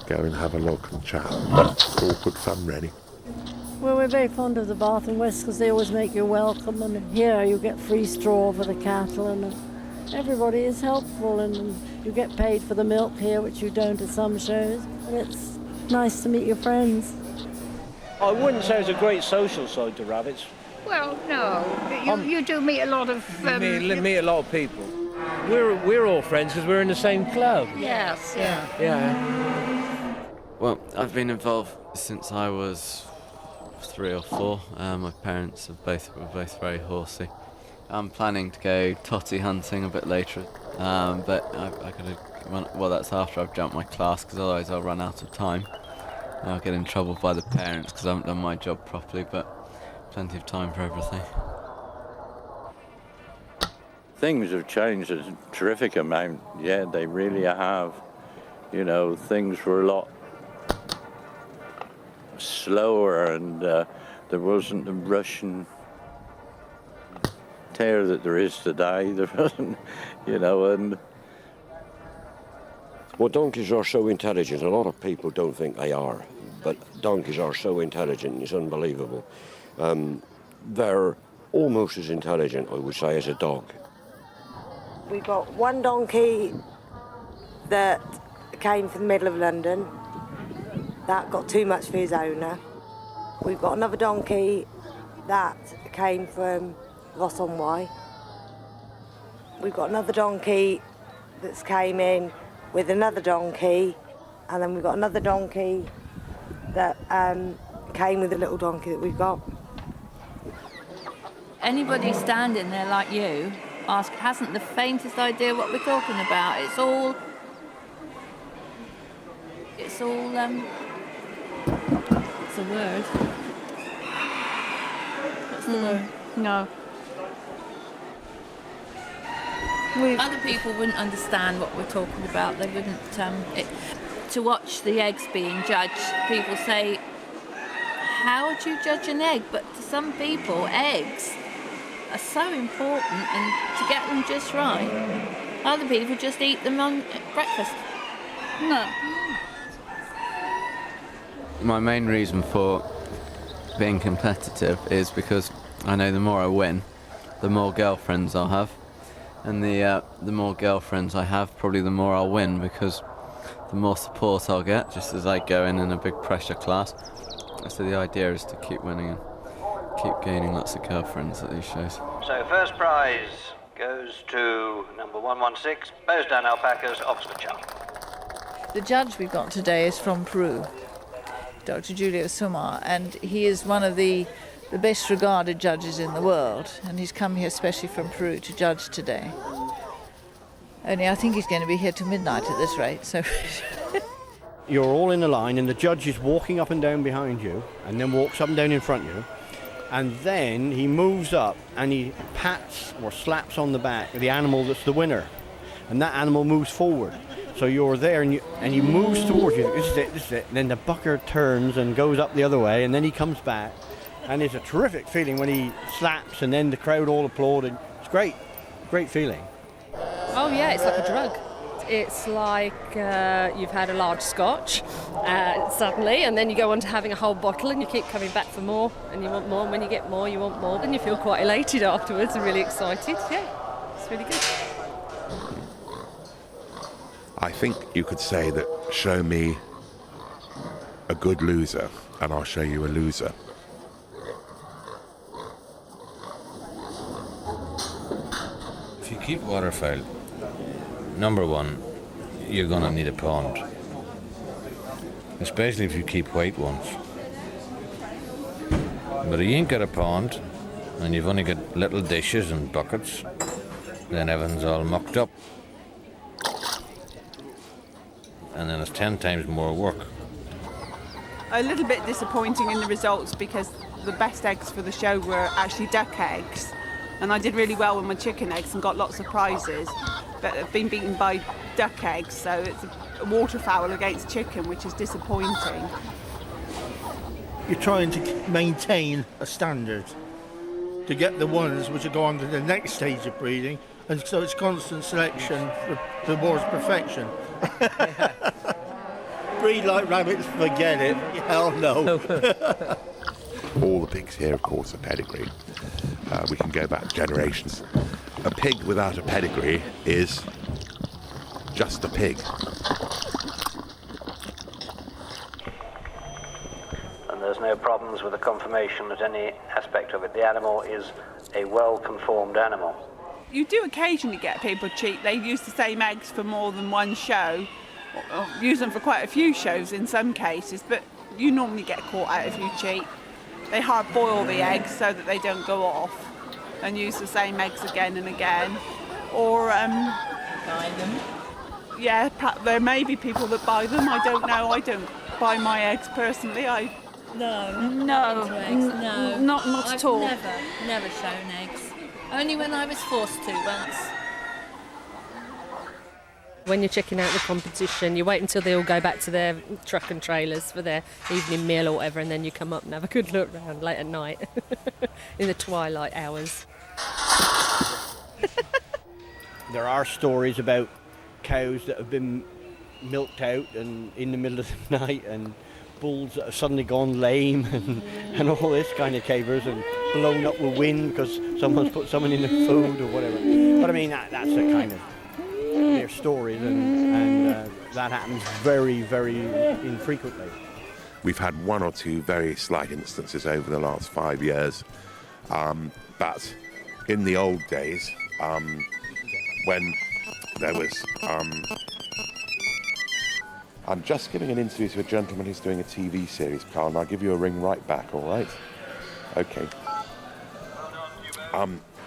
and have a look and chat. It's all good fun, really. Well, we're very fond of the Bath and West because they always make you welcome, and here you get free straw for the cattle, and everybody is helpful, and you get paid for the milk here, which you don't at some shows, and it's nice to meet your friends. I wouldn't say it's a great social side to rabbits. Well, no. You do meet a lot of... meet a lot of people. We're all friends because we're in the same club. Yes, yeah. Yeah. Well, I've been involved since I was 3 or 4. My parents were both very horsey. I'm planning to go totty hunting a bit later, but I gotta run. Well, that's after I've jumped my class, because otherwise I'll run out of time. I'll get in trouble by the parents because I haven't done my job properly, but plenty of time for everything. Things have changed a terrific amount. Yeah, they really have. You know, things were a lot slower, and there wasn't the rush and tear that there is today. There wasn't, you know, and... Well, donkeys are so intelligent. A lot of people don't think they are, but donkeys are so intelligent, it's unbelievable. They're almost as intelligent, I would say, as a dog. We've got one donkey that came from the middle of London. That got too much for his owner. We've got another donkey that came from Ross-on-Wye. We've got another donkey that's came in with another donkey, and then we've got another donkey that came with a little donkey that we've got. Anybody standing there like you hasn't the faintest idea what we're talking about. It's all it's a word. the word. No. Other people wouldn't understand what we're talking about. They wouldn't. To watch the eggs being judged, people say, "How would you judge an egg?" But to some people, eggs are so important, and to get them just right, other people just eat them on breakfast. No. My main reason for being competitive is because I know the more I win, the more girlfriends I'll have. And the more girlfriends I have, probably the more I'll win, because the more support I'll get, just as I go in a big pressure class. So the idea is to keep winning and keep gaining lots of girlfriends at these shows. So first prize goes to number 116, Bowsdown Alpacas, Oxfordshire. The judge we've got today is from Peru, Dr. Julio Sumar, and he is one of the best regarded judges in the world, and he's come here especially from Peru to judge today. Only I think he's going to be here till midnight at this rate, so... You're all in a line and the judge is walking up and down behind you and then walks up and down in front of you, and then he moves up and he pats or slaps on the back of the animal that's the winner, and that animal moves forward. So you're there and he moves towards you. This is it. And then the bucker turns and goes up the other way, and then he comes back. And it's a terrific feeling when he slaps and then the crowd all applaud. And it's great feeling. Oh yeah, it's like a drug. It's like you've had a large scotch suddenly, and then you go on to having a whole bottle, and you keep coming back for more, and you want more, and when you get more, you want more, and you feel quite elated afterwards and really excited. Yeah, it's really good. I think you could say that show me a good loser and I'll show you a loser. If you keep waterfowl, number one, you're going to need a pond. Especially if you keep white ones. But if you ain't got a pond and you've only got little dishes and buckets, then everything's all mucked up. And then it's 10 times more work. A little bit disappointing in the results, because the best eggs for the show were actually duck eggs, and I did really well with my chicken eggs and got lots of prizes, but I've been beaten by duck eggs, so it's a waterfowl against chicken, which is disappointing. You're trying to maintain a standard to get the ones which will go on to the next stage of breeding, and so it's constant selection towards perfection. Breed like rabbits, forget it. Hell no. All the pigs here, of course, are pedigree. We can go back generations. A pig without a pedigree is just a pig. And there's no problems with the confirmation that any aspect of it. The animal is a well-conformed animal. You do occasionally get people cheat. They use the same eggs for more than one show, or use them for quite a few shows in some cases, but you normally get caught out if you cheat. They hard boil the eggs so that they don't go off, and use the same eggs again and again. Or buy them. Yeah, there may be people that buy them. I don't know. I don't buy my eggs personally. No. No. Not at all. I've never shown eggs. Only when I was forced to once. When you're checking out the competition, you wait until they all go back to their truck and trailers for their evening meal or whatever, and then you come up and have a good look round late at night in the twilight hours. There are stories about cows that have been milked out and in the middle of the night, and bulls that have suddenly gone lame, and all this kind of capers, and blown up with wind because someone's put someone in the food or whatever. But I mean, that's a kind of their stories, and that happens very, very infrequently. We've had one or two very slight instances over the last 5 years, but in the old days, when there was... I'm just giving an interview to a gentleman who's doing a TV series, Carl, and I'll give you a ring right back, all right? Okay.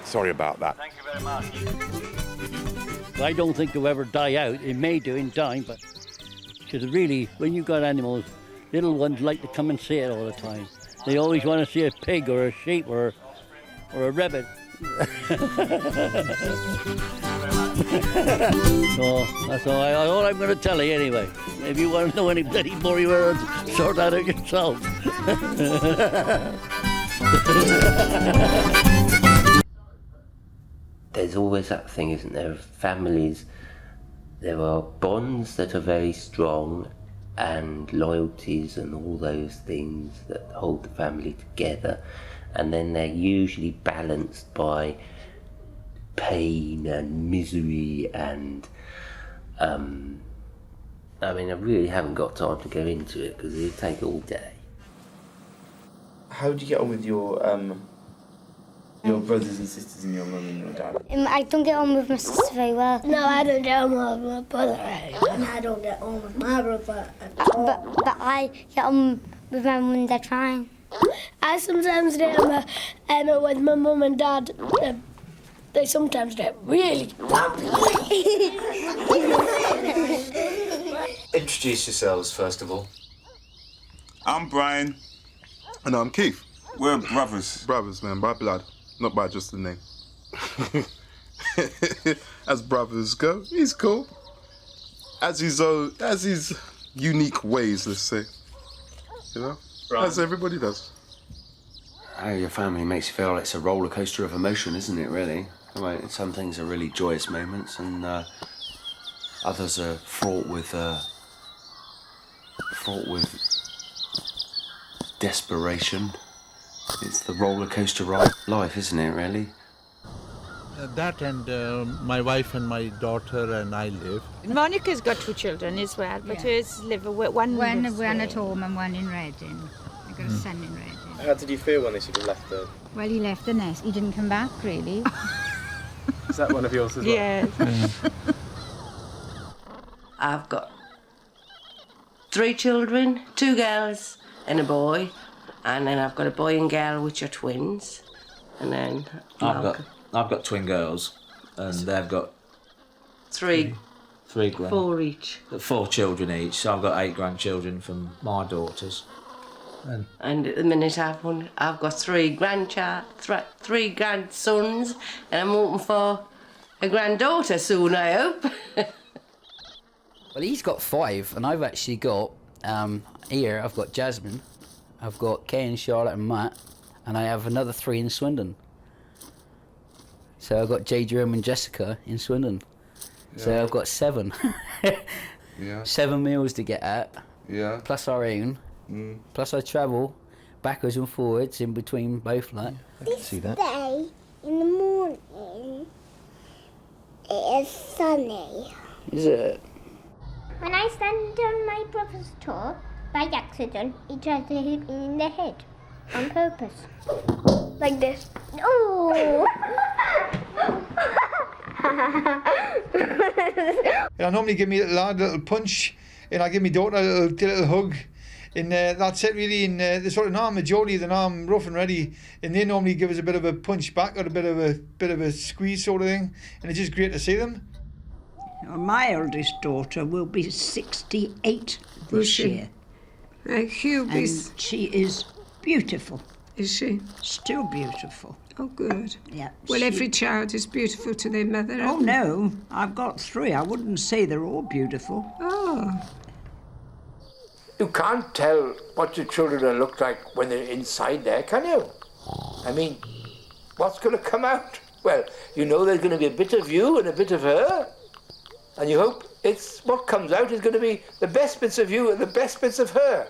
Sorry about that. Thank you very much. I don't think they'll ever die out. It may do in time, but because really, when you've got animals, little ones like to come and see it all the time. They always want to see a pig or a sheep or or a rabbit. Oh, that's all I'm going to tell you anyway. If you want to know any bloody more words, sort that out yourself. There's always that thing, isn't there, of families. There are bonds that are very strong and loyalties and all those things that hold the family together, and then they're usually balanced by pain and misery and I mean, I really haven't got time to go into it because it'll take all day. How do you get on with your brothers and sisters and your mum and your dad? I don't get on with my sister very well. No, I don't get on with my brother, and I don't get on with my brother at all. But I get on with my mum and dad fine. I sometimes get on with my mum and dad. They sometimes get really grumpy. Introduce yourselves, first of all. I'm Brian. And I'm Keith. We're brothers. Brothers, man, by blood, not by just the name. As brothers go, he's cool. As his unique ways, let's say. You know? Right. As everybody does. Your family makes you feel like it's a roller coaster of emotion, isn't it, really? Right, some things are really joyous moments, and others are fraught with desperation. It's the roller coaster ride of life, isn't it, really? That and my wife and my daughter and I live. Monica's got 2 children as well, but hers live one at home and one in Reading. I've got a son in Reading. How did you feel when they sort of left the... Well, he left the nest. He didn't come back, really. Is that one of yours as well? Yes. I've got 3 children, 2 girls and a boy, and then I've got a boy and girl which are twins, and then I've got twin girls, and they've got 3, 4 each. 4 children each. So I've got 8 grandchildren from my daughters. And at the minute I've got 3 grandsons, and I'm hoping for a granddaughter soon, I hope. Well, he's got 5, and I've actually got, here I've got Jasmine, I've got Ken, Charlotte and Matt, and I have another 3 in Swindon. So I've got J. Jerome and Jessica in Swindon. Yeah. So I've got 7. Yeah. 7 meals to get at. Yeah. Plus our own. Plus I travel backwards and forwards in between both, like. I can see that. Day in the morning, it is sunny. Is it? When I stand on my brother's toe, by accident, he tries to hit me in the head. On purpose. Like this. Oh! I normally give me a little punch, and I give my daughter a little hug. And that's it really, and the sort of arm of Jodie, the arm rough and ready, and they normally give us a bit of a punch back or a bit of a squeeze sort of thing, and it's just great to see them. My eldest daughter will be 68 this year. Hugh, and she is beautiful. Is she? Still beautiful. Oh, good. Yeah. Well, every child is beautiful to their mother. Oh, no. I've got 3. I wouldn't say they're all beautiful. Oh. You can't tell what your children will look like when they're inside there, can you? I mean, what's going to come out? Well, you know there's going to be a bit of you and a bit of her, and you hope what comes out is going to be the best bits of you and the best bits of her.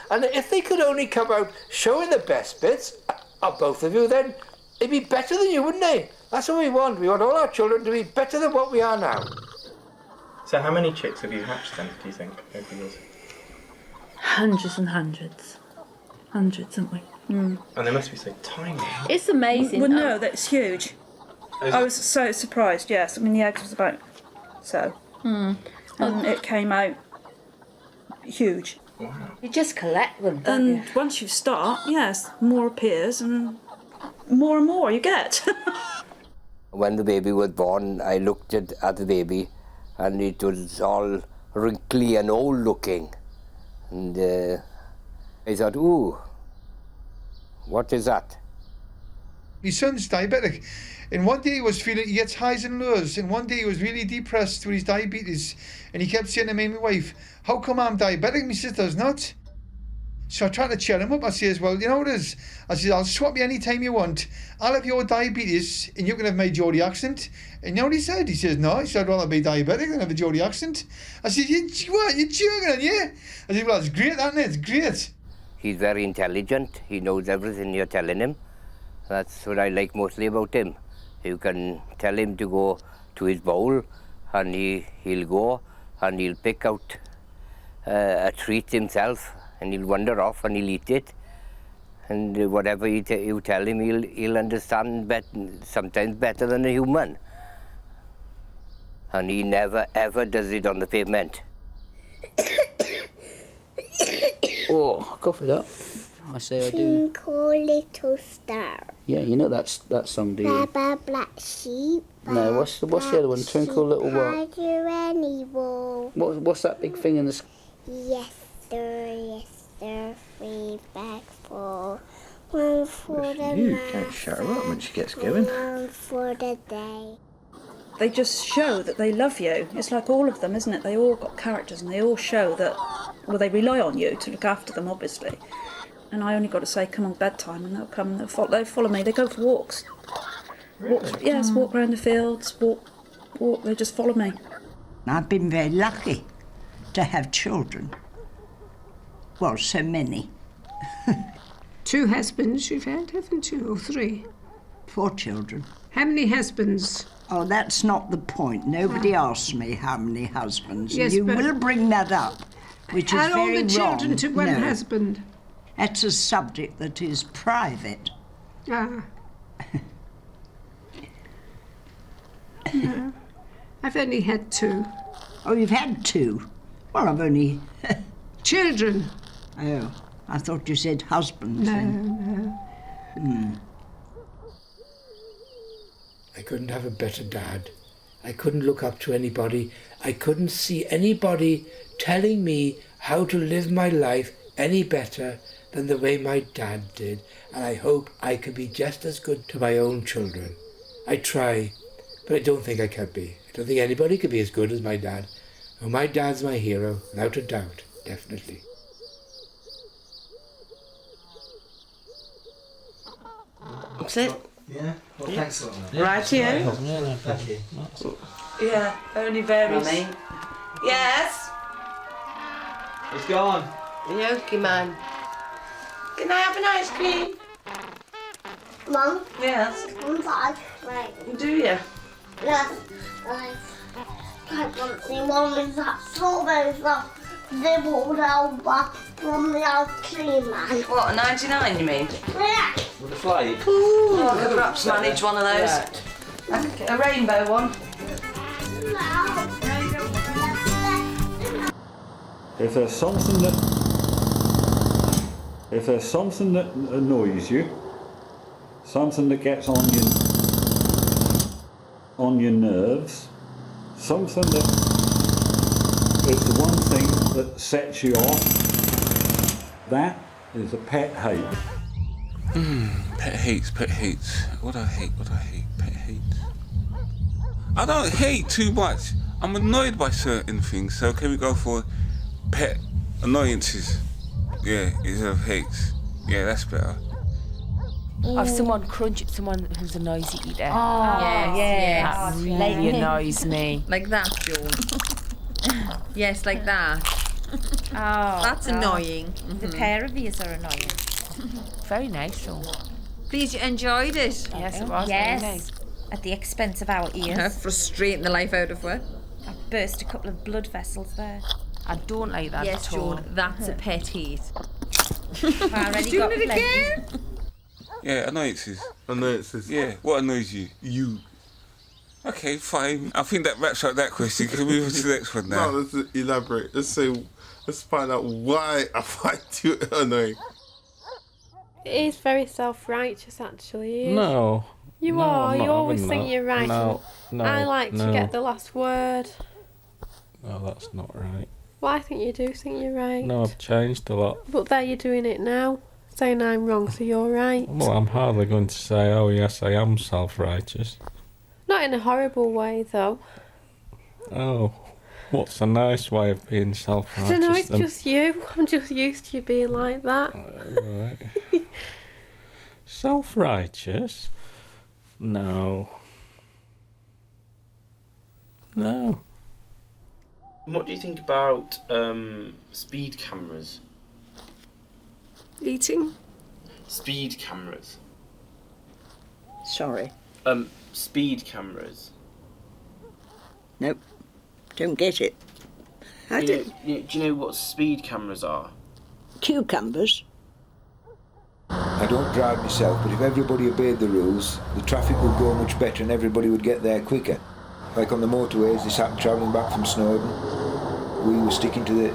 And if they could only come out showing the best bits of both of you, then they'd be better than you, wouldn't they? That's what we want. We want all our children to be better than what we are now. So how many chicks have you hatched then, do you think, over the years? Hundreds and hundreds. Hundreds, haven't we? And they must be so tiny. It's amazing. Well, no, that's huge. I was so surprised, yes. I mean, the eggs was about so. And it came out huge. Wow. You just collect them, don't and you? once you start, yes, more appears and more you get. When the baby was born, I looked at the baby, and it was all wrinkly and old looking. And I thought, ooh, what is that? My son's diabetic, and one day he gets highs and lows, and one day he was really depressed with his diabetes, and he kept saying to me and my wife, how come I'm diabetic, my sister's not? So I tried to cheer him up. I says, well, you know what it is? I says, I'll swap you any time you want. I'll have your diabetes and you can have my Geordie accent. And you know what he said? He says, no. He said, I'd rather be diabetic than have a Geordie accent. I said, what? You're joking, yeah? I said, well, it's great, isn't it? It's great. He's very intelligent. He knows everything you're telling him. That's what I like mostly about him. You can tell him to go to his bowl and he'll go and he'll pick out a treat himself and he'll wander off and he'll eat it. And whatever you tell him, he'll understand sometimes better than a human. And he never ever does it on the pavement. Oh, go for that. I say I do. Twinkle little star. Yeah, you know that song, do you? Black sheep. No, what's the other one? Twinkle little what? Hide your any wall. What's that big thing in the sky? Yes, sir. 3 back 4. 1 for the You night. can't shut her up when she gets going. 1 for the day. They just show that they love you. It's like all of them, isn't it? They all got characters and they all show that, well, they rely on you to look after them, obviously. And I only got to say, come on bedtime, and they'll come and they'll follow me. They go for walks. Yes, walk around the fields, walk, they just follow me. I've been very lucky to have children. Well, so many. 2 husbands you've had, haven't you? Or 3? 4 children. How many husbands? Oh, that's not the point. Nobody asked me how many husbands. Yes, you but will bring that up, which is Add all very the children wrong. to one No. husband. That's a subject that is private. Ah. No. I've only had 2. Oh, you've had 2? Well, I've only... Children. Oh, I thought you said husbands. No, then. no. I couldn't have a better dad. I couldn't look up to anybody. I couldn't see anybody telling me how to live my life any better than the way my dad did. And I hope I can be just as good to my own children. I try, but I don't think I can be. I don't think anybody could be as good as my dad. Oh, my dad's my hero, without a doubt, definitely. That's it. Yeah? Well, thanks a lot. Right here. Thank you. Yeah, only varies. Mummy? Yes? It's gone. Okay, man. Can I have an ice cream? Mum? Yes? One's ice cream. Do you? Yes. I want the one with that strawberry stuff nibbled over from the ice cream man. What, a 99 you mean? Yeah. With a flake? Ooh, I could perhaps manage one of those. A rainbow one. If there's something that annoys you, something that gets on your nerves, something that is the one thing that sets you off, that is a pet hate. Pet hates. What I hate, pet hates. I don't hate too much. I'm annoyed by certain things, so can we go for pet annoyances? Yeah, instead of hates. Yeah, that's better. Of someone someone who's a noisy eater. Oh, yes. That really annoys me. Like that, Joan. Yes, like that. Oh, That's annoying. The pair of these are annoying. Very nice, though. Please, you enjoyed it? Yes, it was. Yes. Very nice. At the expense of our ears. Frustrating the life out of her. I burst a couple of blood vessels there. I don't like that Yes, at all. Joan, that's a pet hate. I already Doing got it plenty. again? Yeah, annoyances. Annoyances. Yeah, what annoys you? You. Okay, fine. I think that wraps up that question. Can we move on to the next one now? No, let's elaborate. Let's find out why I find you annoying. It is very self-righteous, actually. No. You No, are. I'm not You always having think that. you're right. No, I like no. to get the last word. No, that's not right. Well, I think you do think you're right. No, I've changed a lot. But there you're doing it now. saying I'm wrong, so you're right. Well, I'm hardly going to say, oh yes, I am self-righteous. Not in a horrible way, though. Oh, what's a nice way of being I self-righteous? don't know, it's just you. I'm just used to you being like that. Right. Self-righteous? No. No. What do you think about speed cameras? Eating? Speed cameras. Sorry. Speed cameras. Nope. Don't get it. Do you know what speed cameras are? Cucumbers. I don't drive myself, but if everybody obeyed the rules, the traffic would go much better and everybody would get there quicker. Like on the motorways, this happened travelling back from Snowdon. We were sticking to the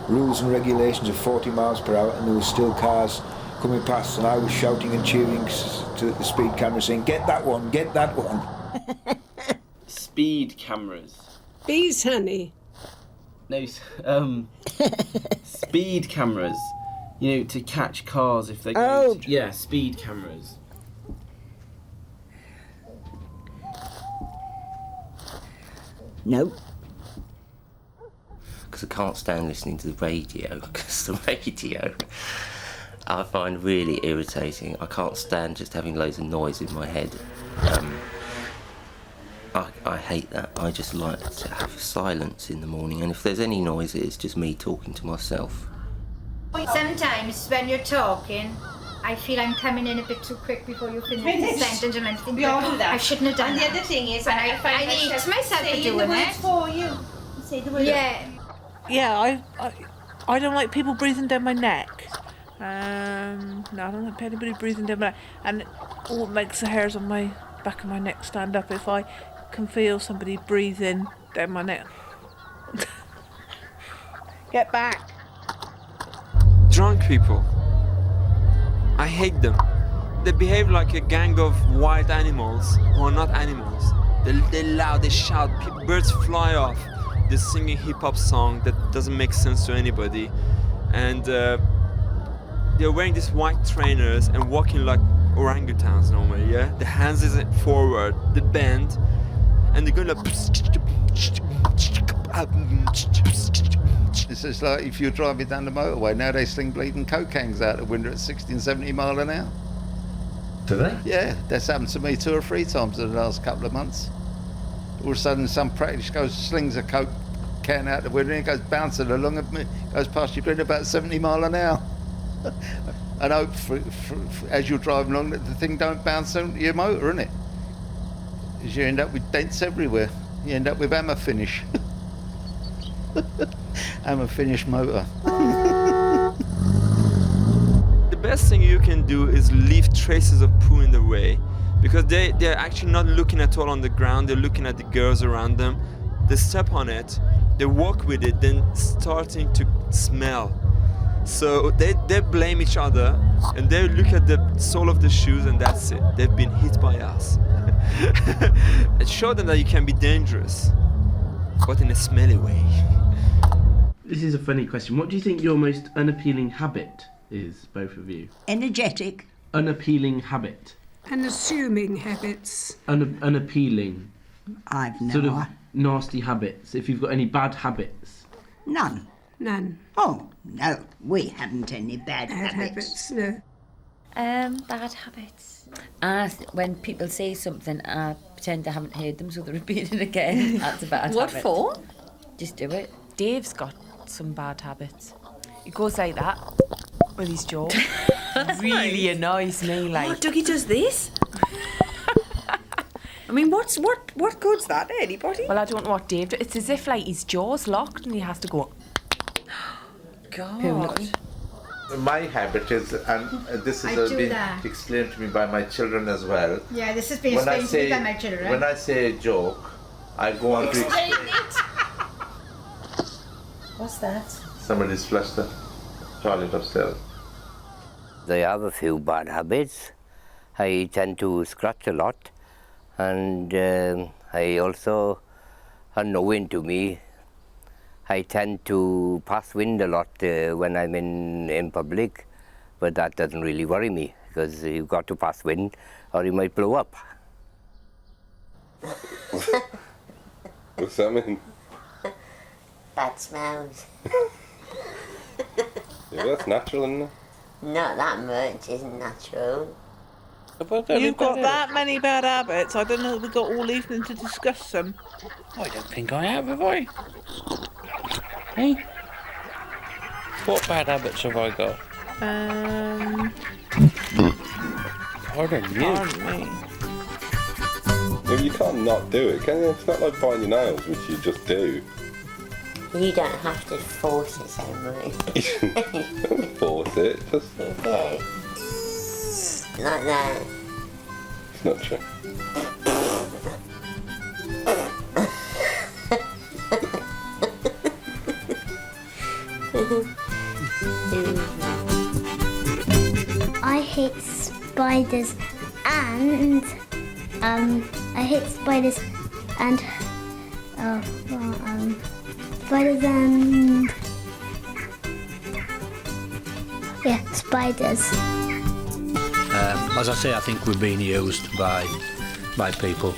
rules and regulations of 40 miles per hour and there were still cars coming past and I was shouting and cheering to the speed camera saying, get that one, get that one. Speed cameras. Bees, honey. No, speed cameras. You know, to catch cars if they go. Yeah, speed cameras. No. Because I can't stand listening to the radio, because the radio I find really irritating. I can't stand just having loads of noise in my head. I hate that. I just like to have silence in the morning, and if there's any noise, it's just me talking to myself. Sometimes when you're talking, I feel I'm coming in a bit too quick before you finish the sentence, and I'm thinking, We all do that. I shouldn't have done And that. the other thing is, And I find I need myself for saying doing the words it. for you. Say the words. Yeah. Yeah, I don't like people breathing down my neck. No, I don't like anybody breathing down my neck. And it makes the hairs on my back of my neck stand up if I can feel somebody breathing down my neck. Get back. Drunk people. I hate them. They behave like a gang of wild animals who are not animals. They're loud, they shout, birds fly off. They're singing hip-hop song that doesn't make sense to anybody. And they're wearing these white trainers and walking like orangutans normally, yeah? The hands is forward, the bend, and they're going like... It's just like if you're driving down the motorway, now they sling bleeding coke cans out the window at 60 and 70 mile an hour. Do they? Yeah, that's happened to me 2 or 3 times in the last couple of months. All of a sudden some practice slings a coke can out the window and it goes bouncing along and goes past your window about 70 mile an hour. And hope as you're driving along that the thing don't bounce on your motor, innit? Because you end up with dents everywhere. You end up with hammer finish. Hammer finish motor. The best thing you can do is leave traces of poo in the way, because they're actually not looking at all on the ground, they're looking at the girls around them. They step on it, they walk with it, then starting to smell. So they blame each other and they look at the sole of the shoes and that's it. They've been hit by us. It showed them that you can be dangerous, but in a smelly way. This is a funny question. What do you think your most unappealing habit is, both of you? Energetic. Unappealing habit. Unassuming habits. Unappealing. I've no Sort of idea. nasty habits. If you've got any bad habits. None. None. Oh, no, we haven't any bad habits. No. Bad habits. When people say something, I pretend I haven't heard them, so they repeat it again. That's a bad What habit. for? Just do it. Dave's got some bad habits. He goes like that with his jaw. Really annoys me. Like, Oh, Dougie does this? I mean, what good's that, anybody? well, I don't know what Dave does. It's as if like his jaw's locked and he has to go. God. My habit is, and this I has do been that. explained to me by my children as well. Yeah, this has been When I explained to me say- by my children. When I say a joke, I go on to Explain it. What's that? somebody's flushed the toilet upstairs. I have a few bad habits. I tend to scratch a lot, and I also, unknowing to me, I tend to pass wind a lot when I'm in public, but that doesn't really worry me because you've got to pass wind or you might blow up. What's that mean? Bad smells. Yeah, that's natural, isn't it? Not that much, isn't natural. You've got that many bad habits. I don't know if we've got all evening to discuss them. I don't think I have I? Hey? What bad habits have I got? Pardon you. Pardon me. Well, you can't not do it, can you? It's not like biting your nails, which you just do. You don't have to force it so much. Don't force it, just... You do. Like that. It's not true. I hate spiders and I hate spiders and spiders and spiders. As I say, I think we're being used by people.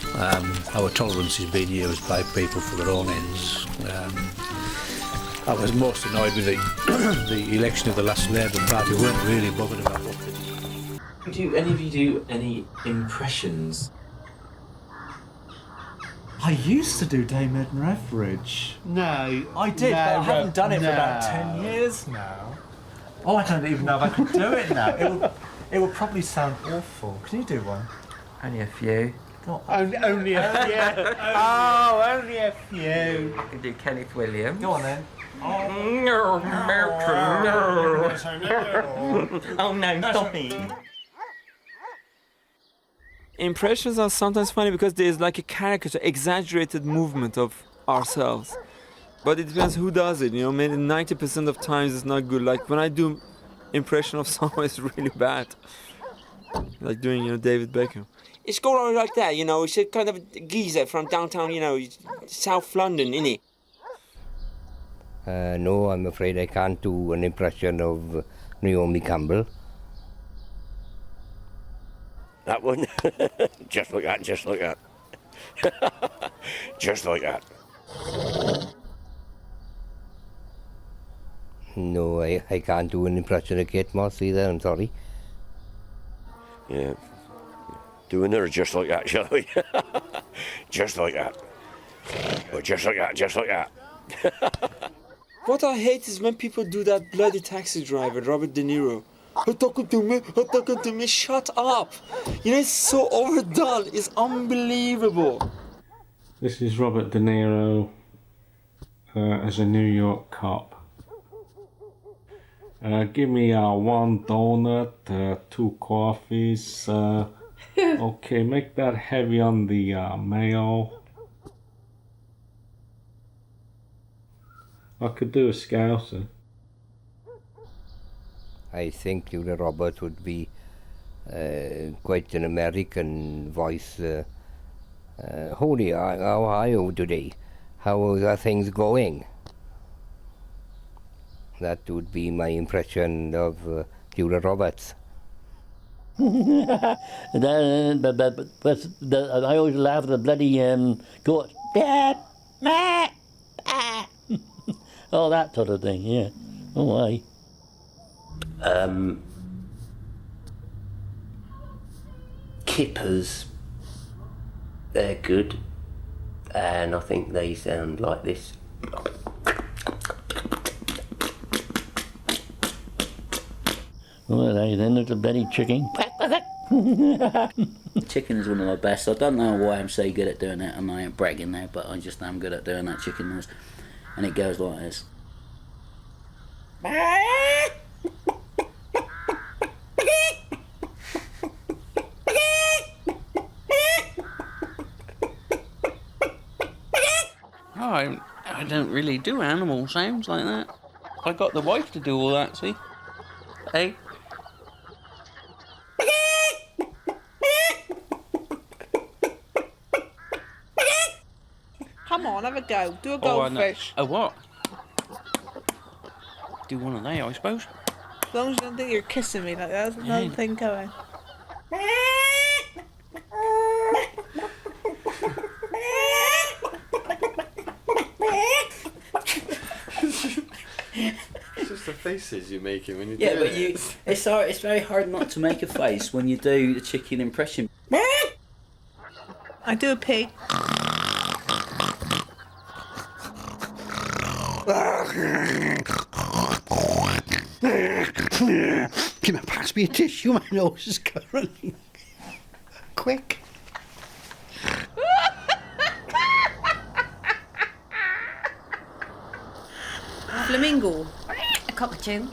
Our tolerance is being used by people for their own ends. I was most annoyed with the election of the last Labour Party. We weren't really bothered about what they did. Do any of you do any impressions? I used to do Dame Edna Etheridge. No. I did, but I haven't done it for about 10 years now. Oh, I don't even know if I could do it now. It would probably sound awful. Can you do one? Only a few. Only a few. Oh, only a few. I can do Kenneth Williams. Go on then. Oh no, stop it. Impressions are sometimes funny because there's like a caricature, exaggerated movement of ourselves. But it depends who does it, you know, maybe 90% of times it's not good. Like when I do impression of someone, it's really bad. Like doing, you know, David Beckham. It's going on like that, you know, it's a kind of a geezer from downtown, you know, South London, innit? No, I'm afraid I can't do an impression of Naomi Campbell. That one? Just like that, just like that. Just like that. No, I can't do an impression of Kate Moss either, I'm sorry. Yeah. Doing her just like that, shall we? Just like that. Or just like that, just like that. What I hate is when people do that bloody Taxi Driver, Robert De Niro. Talking to me, shut up! You know, it's so overdone, it's unbelievable. This is Robert De Niro as a New York cop. Give me one donut, 2 coffees. Okay, make that heavy on the mayo. I could do a Scouser. I think Julia Roberts would be quite an American voice. Holy, how are you today? How are things going? That would be my impression of Julia Roberts. But I always laugh at the bloody goat. Oh, that sort of thing, yeah. Oh, aye. Kippers, they're good, and I think they sound like this. Well, then there's a bloody chicken. Chicken is one of my best. I don't know why I'm so good at doing it, and I ain't bragging now, but I just am good at doing that chicken noise. And it goes like this. I don't really do animal sounds like that. I got the wife to do all that, see? Hey? Come on, have a go. Do a goldfish. A what? Do one of they, I suppose. As long as you don't think you're kissing me like that, there's another thing coming. It's just the faces you're making when you Yeah, do but it. it's very hard not to make a face when you do the chicken impression. I do a pig. Give me, pass me a tissue, my nose is curling. Quick. Flamingo. A cockatoo.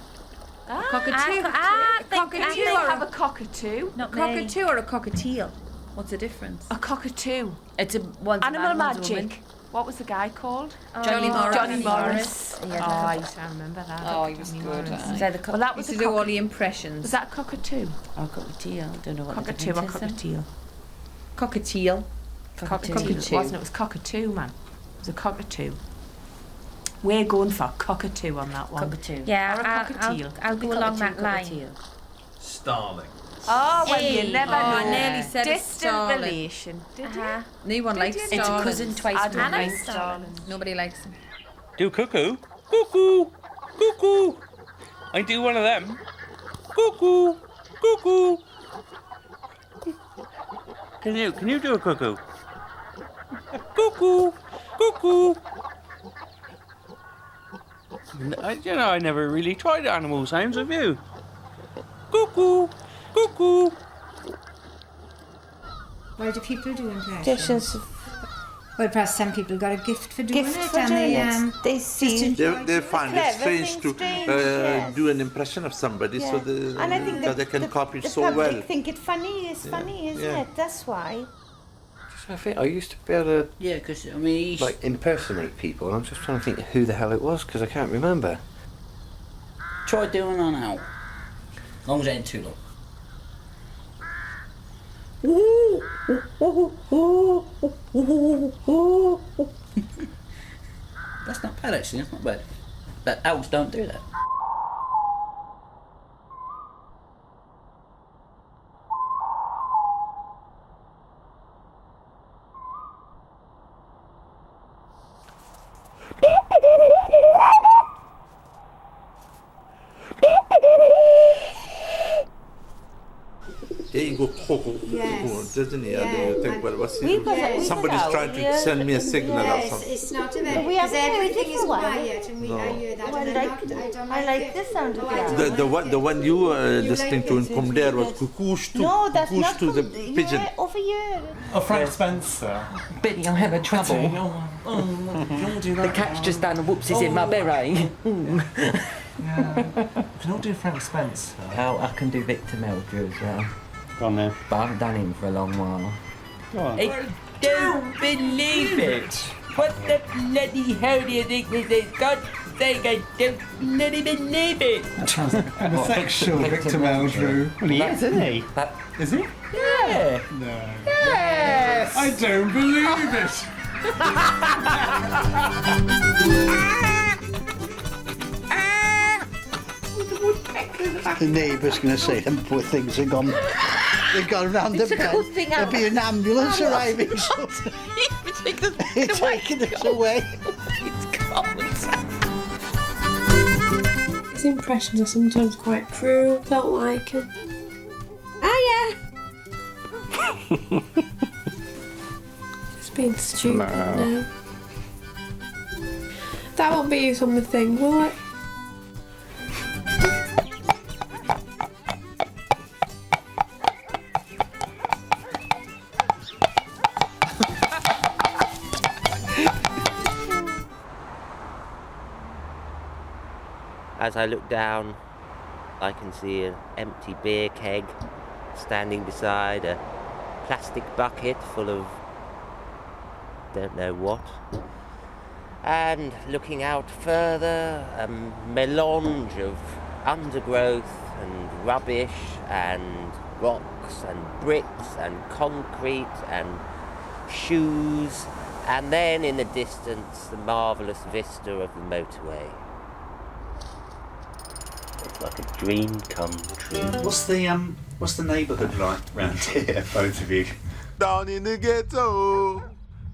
A cockatoo. I cockatoo they or have a cockatoo. a cockatoo or a cockatiel? What's the difference? A cockatoo. It's a one's a Animal man, one's a Magic. woman. What was the guy called? Johnny Morris. Johnny Morris. Yeah, Oh, I used to remember that. Oh, he was Johnny good. Morris. Is that the Well, that was used a to do all the impressions. Was that a cockatoo? Or cockatiel. I don't know what Cockatoo the or difference is then. cockatiel? Cockatiel. Cockatoo. It wasn't. It was cockatoo, man. It was a cockatoo. We're going for cockatoo on that one. Cockatoo. Or a Yeah, cockatiel. I'll go along that line. Cockatiel. Starling. Oh, well, Hey. you never Oh, know. I nearly said it's Distant starling. relation. Did you? No one likes Did you? starlings. It's a cousin twice I don't removed. like starlings. Nobody likes them. Do cuckoo. Cuckoo. Cuckoo. I do one of them. Cuckoo. Cuckoo. Can you do a cuckoo? Cuckoo. Cuckoo. I never really tried animal sounds, have you? Cuckoo. Cuckoo. Why do people do impressions? Just Well, perhaps some people got a gift for doing Gift it, for and doing they it. They see. They find it Clever, strange things to strange, yes. do an impression of somebody so And I think that they can copy it the so public well. think it funny. It's funny, isn't yeah. it? That's why. I think I used to be able to Yeah, because, I mean... like impersonate people. I'm just trying to think who the hell it was because I can't remember. Try doing that now. As long as it ain't too long. That's not bad, actually. That's not bad. But owls don't do that. Yeah, you go, Yes. doesn't he? Yeah. And then you think, well, what's We put it- we somebody's put it trying out, to yeah. send me a signal or Yes, something. it's not a very... We have because a very everything is different one. quiet, and No. I hear that, I and like I don't I like like it. the sound of No, I that. don't The one you were You listening like to it? in Come There was cuckoosh to, No, that's cuckoosh not to the from- pigeon. Yeah, over here. Oh, Frank Spencer. Biddy, I'm having trouble. The cat's just done whoopsies in my beret. Yeah. We can all do Frank Spencer. Oh, I can do Victor Meldrew as well. Go on then. But I haven't done him for a long while. Go on. I don't believe it! What the bloody hell do you think this is? God's sake, I don't bloody believe it! That sounds like a homosexual Victor Meldrew. Well, he is, isn't he? Is he? Yeah! No. Yes! I don't believe it. The neighbour's going to say them poor things have gone. They've gone round the It's a bend. good thing There'll be an ambulance arriving. So they're taking us away. His impressions are sometimes quite cruel, don't like him. It's being stupid now. That won't be used on the thing, will it? As I look down, I can see an empty beer keg standing beside a plastic bucket full of don't know what. And looking out further, a melange of undergrowth and rubbish and rocks and bricks and concrete and shoes, and then in the distance the marvellous vista of the motorway. like a dream come true. What's the neighbourhood like round here, both of you? Down in the ghetto,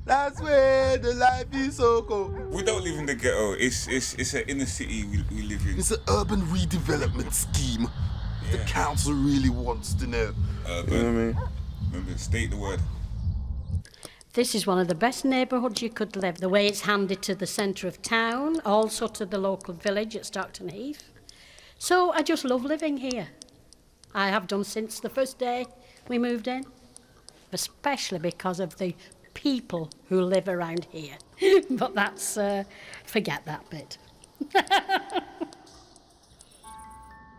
that's where the life is so cold. We don't live in the ghetto. It's an inner city we live in. It's an urban redevelopment scheme. The council really wants to know. Urban. You know what I mean? Remember, state the word. This is one of the best neighbourhoods you could live. The way it's handed to the centre of town, also to the local village at Stockton Heath. So I just love living here. I have done since the first day we moved in, especially because of the people who live around here. But that's, forget that bit.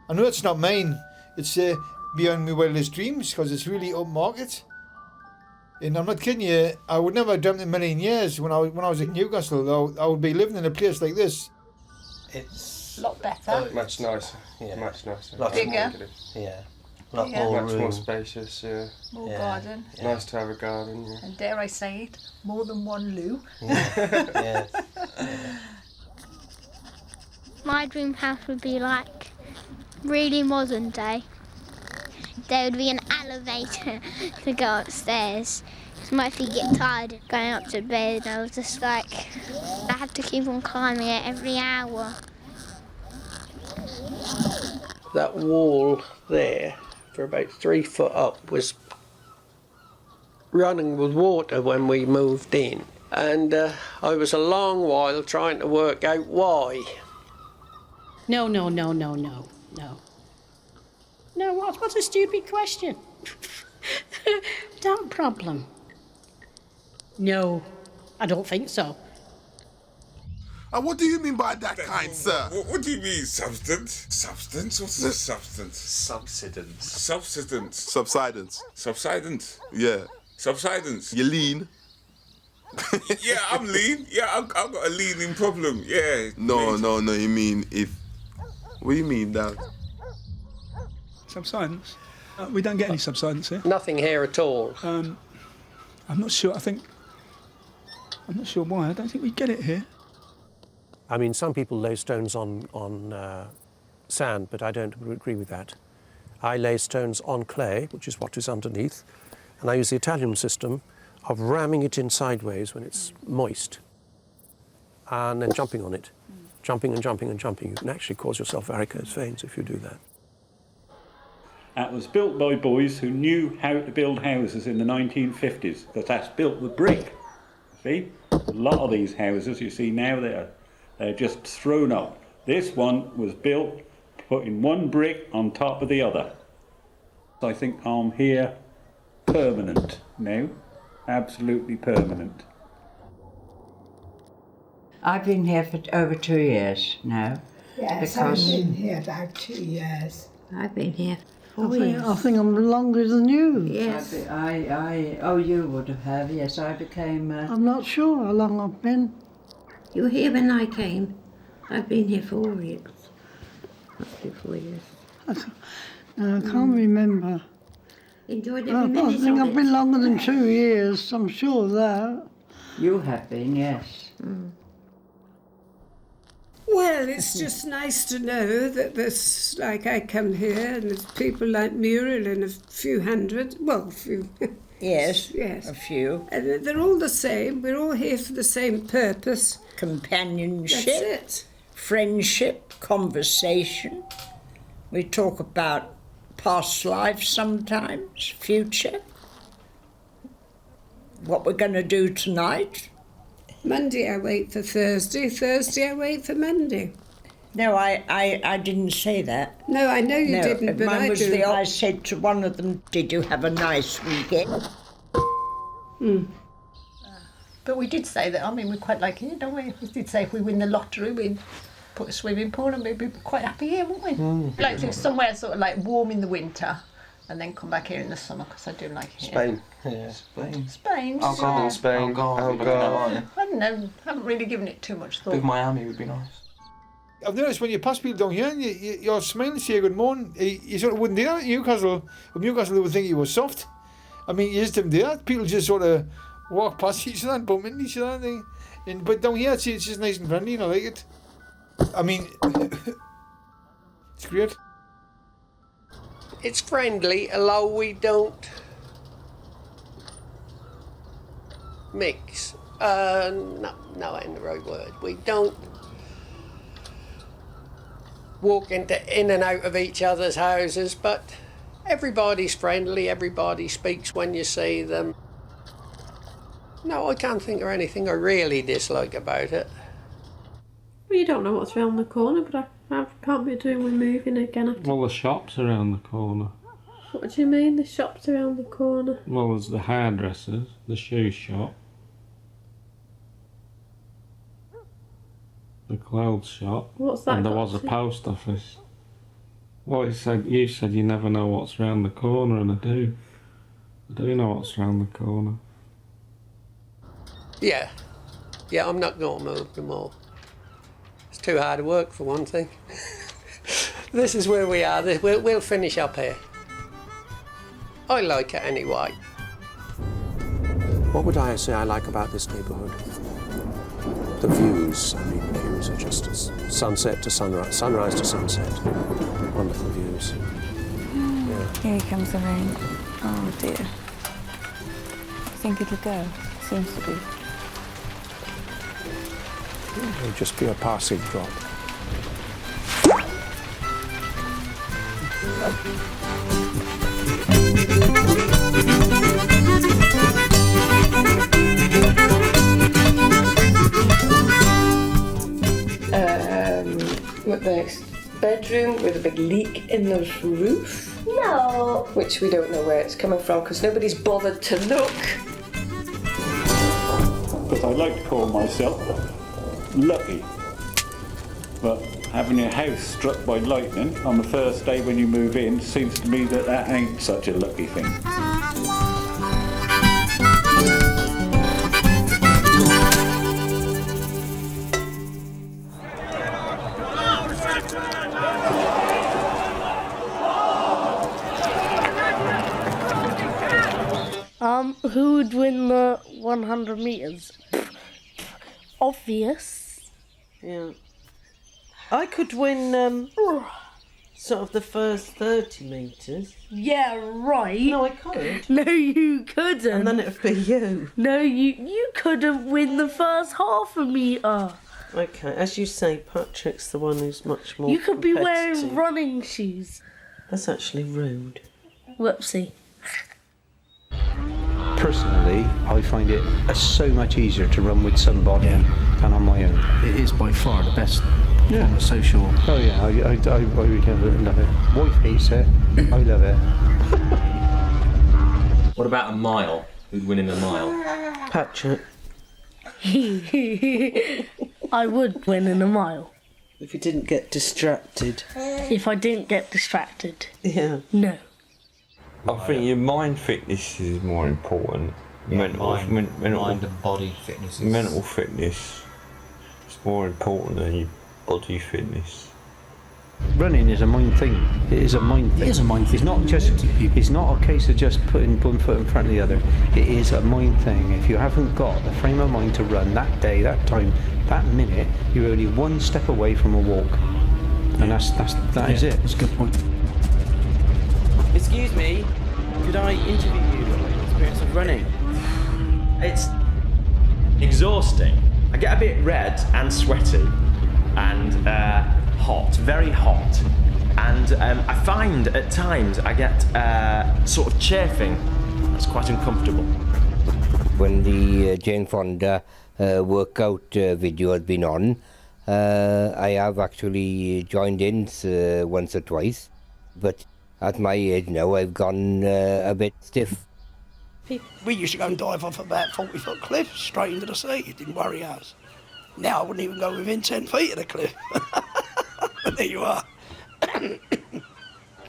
I know it's not mine. It's beyond my wildest dreams because it's really upmarket. And I'm not kidding you, I would never have dreamt in a million years when I was in Newcastle, I would be living in a place like this. It's a lot better. Much nicer. Yeah. Much nicer. Lots Bigger. Yeah. A lot Bigger. more Much room. more spacious, yeah. More Yeah. garden. It's nice to have a garden, yeah. And dare I say it, more than one loo. Yeah. My dream house would be like really modern day. There would be an elevator to go upstairs. So my feet get tired going up to bed. I was just like, I had to keep on climbing it every hour. That wall there, for about 3 foot up, was running with water when we moved in. And I was a long while trying to work out why. No. No, what's a stupid question? Damn problem. No, I don't think so. What do you mean by that, kind sir? What do you mean, substance? Substance? What's the substance? Subsidence. Subsidence. Subsidence. Subsidence. Yeah. Subsidence. You're lean. Yeah, I'm lean. Yeah, I've got a leaning problem. Yeah. No, you mean if... What do you mean, Dad? Subsidence? We don't get any subsidence here. Nothing here at all. I'm not sure. I'm not sure why. I don't think we get it here. I mean, some people lay stones on sand, but I don't agree with that. I lay stones on clay, which is what is underneath, and I use the Italian system of ramming it in sideways when it's moist, and then jumping on it. Jumping and jumping and jumping. You can actually cause yourself varicose veins if you do that. It was built by boys who knew how to build houses in the 1950s, because that's built with brick. See? A lot of these houses you see now, they're just thrown up. This one was built putting one brick on top of the other. I think I'm here permanent now, absolutely permanent. I've been here for over 2 years now. Yes, because I've been here about 2 years. I've been here I think I'm longer than you. Yes. You would have, yes. I became... I'm not sure how long I've been. You were here when I came. I've been here 4 years. Roughly 4 years. I can't remember. Enjoyed I every minute think of I've been longer than 2 years, I'm sure of that. You have been, yes. Well, it's just nice to know that there's, like, I come here and there's people like Muriel and a few hundred, well, a few. Yes, yes, a few. And they're all the same. We're all here for the same purpose. Companionship. That's it. Friendship, conversation. We talk about past lives sometimes, future. What we're going to do tonight. Monday I wait for Thursday, Thursday I wait for Monday. No, I didn't say that. No, I know you didn't, but mine I was do. I said to one of them, did you have a nice weekend? But we did say that, I mean, we quite like it, don't we? We did say if we win the lottery, we'd put a swimming pool and we'd be quite happy here, wouldn't we? Like to somewhere sort of like warm in the winter and then come back here in the summer, because I do like it here. Spain. Yeah, Spain. Spain. Algarve in Spain. Algarve. I don't know, haven't really given it too much thought. Miami would be nice. I've noticed when you pass people down here and you're smiling to say good morning, you sort of wouldn't do that in Newcastle. In Newcastle, they would think you were soft. I mean, you just didn't do that. People just sort of walk past each other and bump into each other. But down here, it's just nice and friendly and I like it. I mean, It's great. It's friendly, although we don't mix. No, that ain't the right word. We don't walk in and out of each other's houses, but everybody's friendly, everybody speaks when you see them. No, I can't think of anything I really dislike about it. Well, you don't know what's round the corner, but I can't be doing with moving again. Well, the shop's around the corner. What do you mean, the shop's around the corner? Well, there's the hairdressers, the shoe shop, the clothes shop. What's that And there got was a to- post office. Well, you said you never know what's round the corner, and I do. I do know what's round the corner. Yeah, I'm not going to move no more. It's too hard to work for one thing. This is where we are. We'll finish up here. I like it anyway. What would I say I like about this neighbourhood? The views. I mean, the views are just as sunset to sunrise, sunrise to sunset. Wonderful views. Yeah. Here comes the rain. Oh dear. I think it'll go. Seems to be. It'll just be a passing drop. With the bedroom with a big leak in the roof. No. Which we don't know where it's coming from because nobody's bothered to look. But I like to call myself lucky. But having your house struck by lightning on the first day when you move in seems to me that ain't such a lucky thing. Who would win the 100 metres? Obvious. Yeah. I could win sort of the first 30 metres. Yeah, right. No, I could. No, you couldn't. And then it'd be you. No, you couldn't win the first half a metre. Okay, as you say, Patrick's the one who's much more You could be wearing competitive. running shoes. That's actually rude. Whoopsie. Personally, I find it so much easier to run with somebody than on my own. It is by far the best form of social. Oh yeah, I really love it. Wife hates it, I love it. What about a mile? Who'd win in a mile? Patrick. I would win in a mile. If you didn't get distracted. If I didn't get distracted. Yeah. No. I think your mind fitness is more important. Mind and body fitness. Mental fitness is more important than your body fitness. Running is a mind thing. It is a mind thing. It is a mind thing. It's not a case of just putting one foot in front of the other. It is a mind thing. If you haven't got the frame of mind to run that day, that time, that minute, you're only one step away from a walk. And that is it. That's a good point. Excuse me, could I interview you about your experience of running? It's exhausting. I get a bit red and sweaty and hot, very hot. And I find at times I get sort of chafing. That's quite uncomfortable. When the Jane Fonda workout video has been on, I have actually joined in once or twice, but at my age now I've gone a bit stiff. We used to go and dive off about 40-foot cliff straight into the sea. It didn't worry us. Now I wouldn't even go within 10 feet of the cliff. But there you are.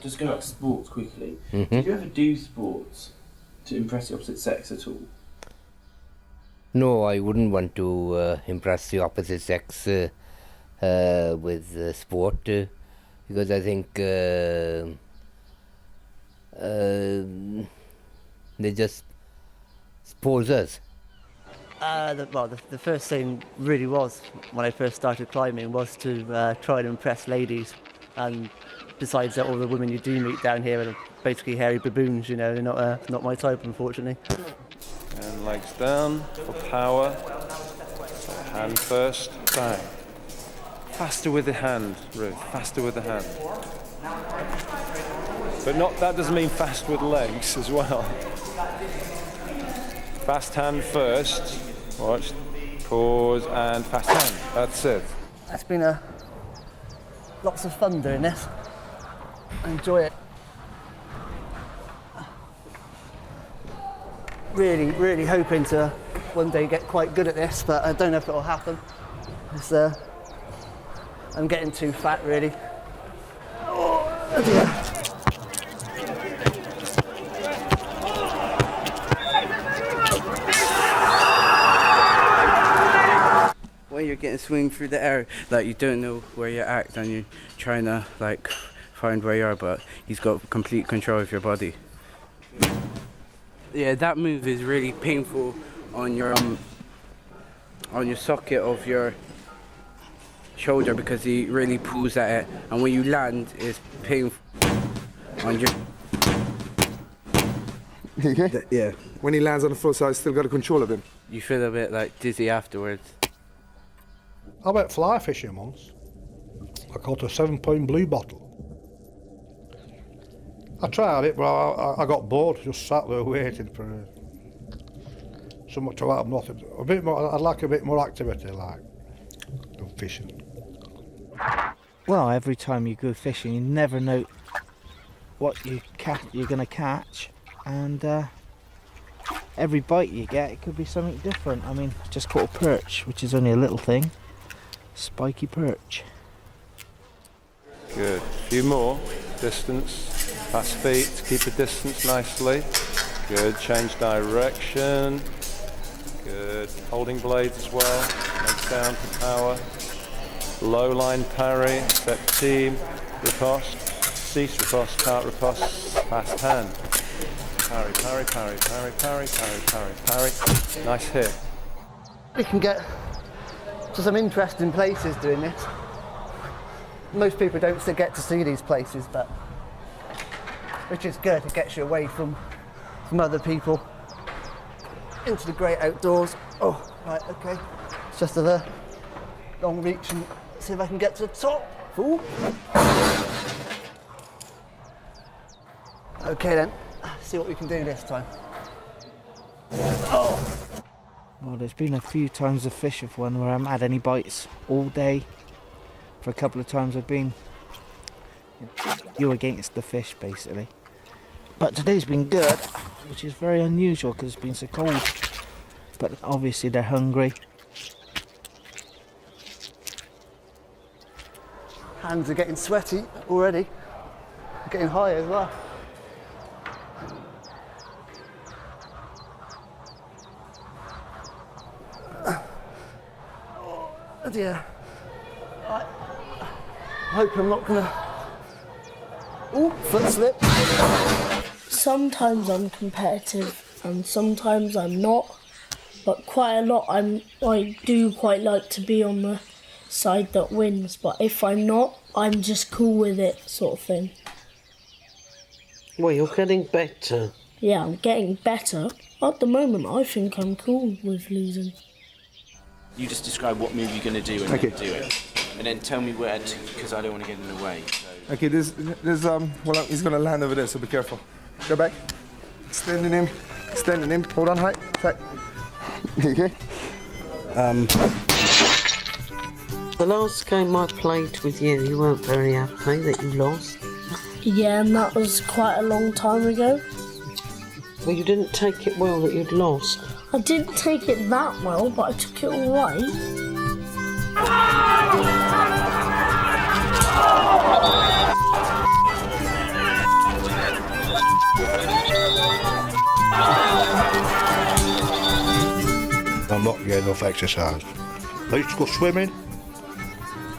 Just go back to sports quickly. Mhm. Did you ever do sports to impress the opposite sex at all? No, I wouldn't want to impress the opposite sex with sport because I think they just spoils us. The first thing really was, when I first started climbing, was to try and impress ladies. And besides that, all the women you do meet down here are basically hairy baboons, you know, they're not my type, unfortunately. And legs down for power. Hand first, bang. Faster with the hand, Ruth, faster with the hand. But that doesn't mean fast with legs as well. Fast hand first, watch, pause and fast hand, that's it. It's been lots of fun doing this. I enjoy it. Really, really hoping to one day get quite good at this, but I don't know if it'll happen. I'm getting too fat, really. Oh dear. When you're getting swinged through the air, like you don't know where you're at and you're trying to like find where you are, but he's got complete control of your body. Yeah, that move is really painful on your socket of your shoulder because he really pulls at it, and when you land, it's painful on your. Okay. Yeah. When he lands on the floor, so I still got control of him. You feel a bit like dizzy afterwards. I went fly fishing once. I caught a 7-pound blue bottle. I tried it, but I got bored. Just sat there waiting for something to happen. Nothing. A bit more. I'd like a bit more activity, like than fishing. Well, every time you go fishing, you never know what you're going to catch, and every bite you get, it could be something different. I mean, just caught a perch, which is only a little thing. Spiky perch. Good. A few more. Distance. Fast feet. Keep the distance nicely. Good. Change direction. Good. Holding blades as well. Legs down for power. Low line parry. Set team. Riposte. Cease riposte. Cart riposte. Fast hand. Parry, parry, parry, parry, parry, parry, parry, parry. Nice hit. We can get to some interesting places doing this. Most people don't get to see these places, but which is good. It gets you away from other people into the great outdoors. Oh, right, okay. It's just a long reach and see if I can get to the top. Ooh. Okay then, see what we can do this time. Oh. Well, there's been a few times I've fished with one where I haven't had any bites all day. For a couple of times I've been you against the fish, basically. But today's been good, which is very unusual because it's been so cold. But obviously they're hungry. Hands are getting sweaty already. Getting high as well. Oh dear. I hope I'm not gonna. Ooh, foot slip. Sometimes I'm competitive and sometimes I'm not, but quite a lot I do quite like to be on the side that wins, but if I'm not, I'm just cool with it, sort of thing. Well, you're getting better. Yeah, I'm getting better. At the moment, I think I'm cool with losing. You just describe what move you're going to do and Okay. then do it. And then tell me where to, because I don't want to get in the way. So. Okay, there's well, he's gonna land over there, so be careful. Go back. Extending him. Hold on, tight. Okay. The last game I played with you, you weren't very happy that you lost. Yeah, and that was quite a long time ago. Well, you didn't take it well that you'd lost. I didn't take it that well, but I took it all right. I'm not getting enough exercise. I used to go swimming,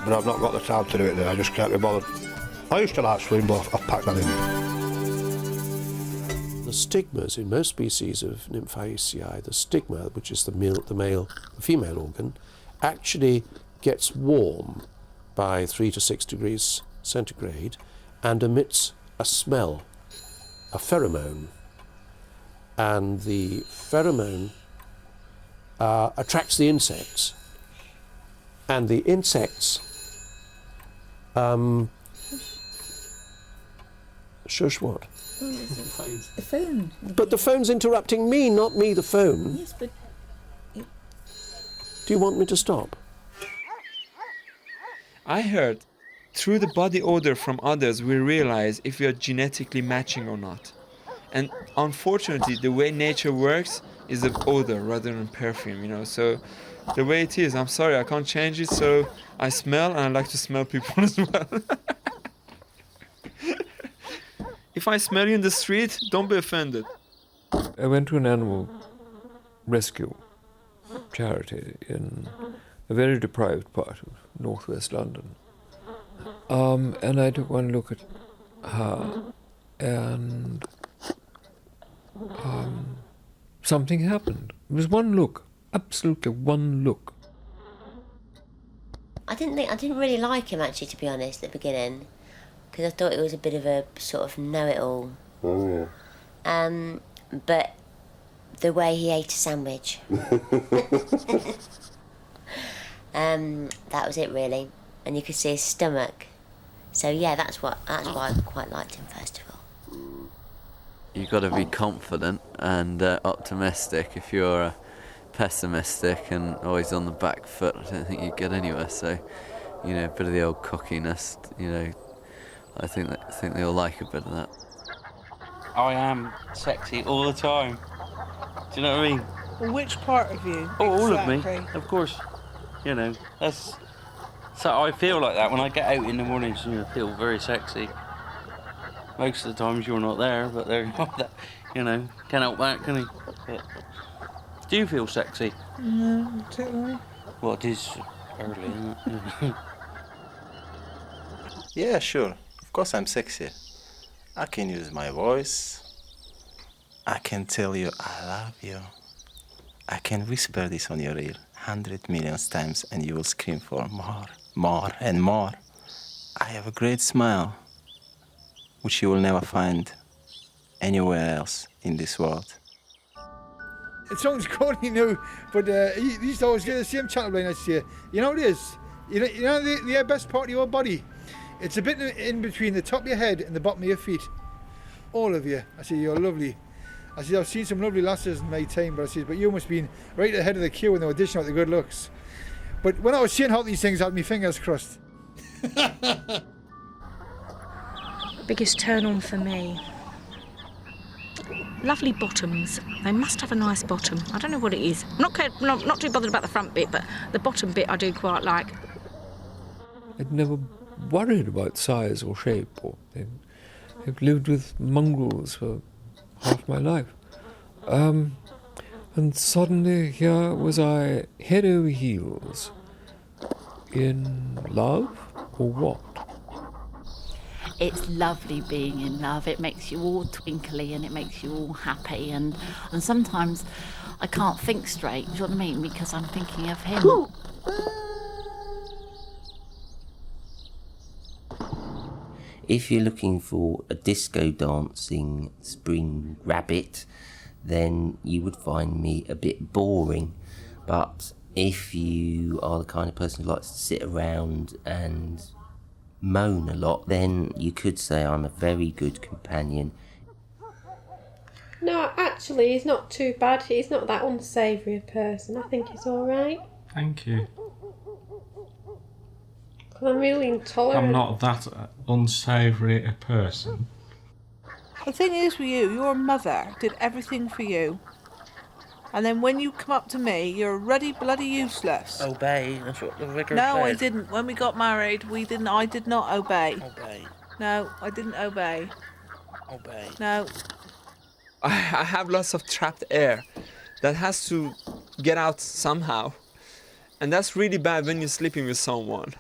but I've not got the time to do it now. I just can't be bothered. I used to like swimming, but I've packed that in. The stigmas in most species of Nymphaceae, the stigma, which is the female organ, actually gets warm by 3 to 6 degrees centigrade, and emits a smell, a pheromone. And the pheromone attracts the insects. And the insects shush what? The phone. But the phone's interrupting me, not me the phone. Yes, but... Do you want me to stop? I heard, through the body odor from others, we realize if we are genetically matching or not. And unfortunately, the way nature works is of odor rather than perfume, you know. So the way it is, I'm sorry, I can't change it, so I smell and I like to smell people as well. If I smell you in the street, don't be offended. I went to an animal rescue charity in a very deprived part of northwest London. And I took one look at her, and something happened. It was one look, absolutely one look. I didn't really like him actually, to be honest, at the beginning, because I thought it was a bit of a sort of know-it-all. Oh yeah. But the way he ate a sandwich, that was it really, and you could see his stomach. So yeah, that's why I quite liked him first of all. You've got to be confident and optimistic. If you're pessimistic and always on the back foot, I don't think you get anywhere. So, you know, a bit of the old cockiness, you know, I think they all like a bit of that. I am sexy all the time. Do you know what I mean? Well, which part of you? Oh, all of exactly? me, of course. You know, that's... So I feel like that when I get out in the mornings, you know, I feel very sexy. Most of the times you're not there, but they're not that, you know, can't help that, can he? But do you feel sexy? No, particularly. Well, it is early, isn't it? Yeah, sure. Of course I'm sexy. I can use my voice. I can tell you I love you. I can whisper this on your ear 100 million times and you will scream for more, more and more. I have a great smile, which you will never find anywhere else in this world. It sounds corny now, but you used to always get the same chat line I say. You know what it is? You know the best part of your body? It's a bit in between the top of your head and the bottom of your feet. All of you. I say, you're lovely. I said, I've seen some lovely lasses in my time, but I said, but you must have been right ahead of the queue in the audition with the good looks. But when I was saying all these things, I had my fingers crossed. Biggest turn on for me. Lovely bottoms. They must have a nice bottom. I don't know what it is. Not too bothered about the front bit, but the bottom bit I do quite like. I'd never worried about size or shape, or I've lived with mongrels for half my life. And suddenly here was I, head over heels, in love, or what? It's lovely being in love. It makes you all twinkly and it makes you all happy, and sometimes I can't think straight, do you know what I mean? Because I'm thinking of him. If you're looking for a disco dancing spring rabbit, then you would find me a bit boring. But if you are the kind of person who likes to sit around and moan a lot, then you could say I'm a very good companion. No, actually, he's not too bad. He's not that unsavoury a person. I think he's alright. Thank you. I'm really intolerant. I'm not that unsavoury a person. The thing is with you, your mother did everything for you. And then when you come up to me, you're already bloody useless. Obey, that's what the vicar No, said. I didn't. When we got married, I did not obey. Obey. No, I didn't obey. Obey. No. I have lots of trapped air that has to get out somehow. And that's really bad when you're sleeping with someone.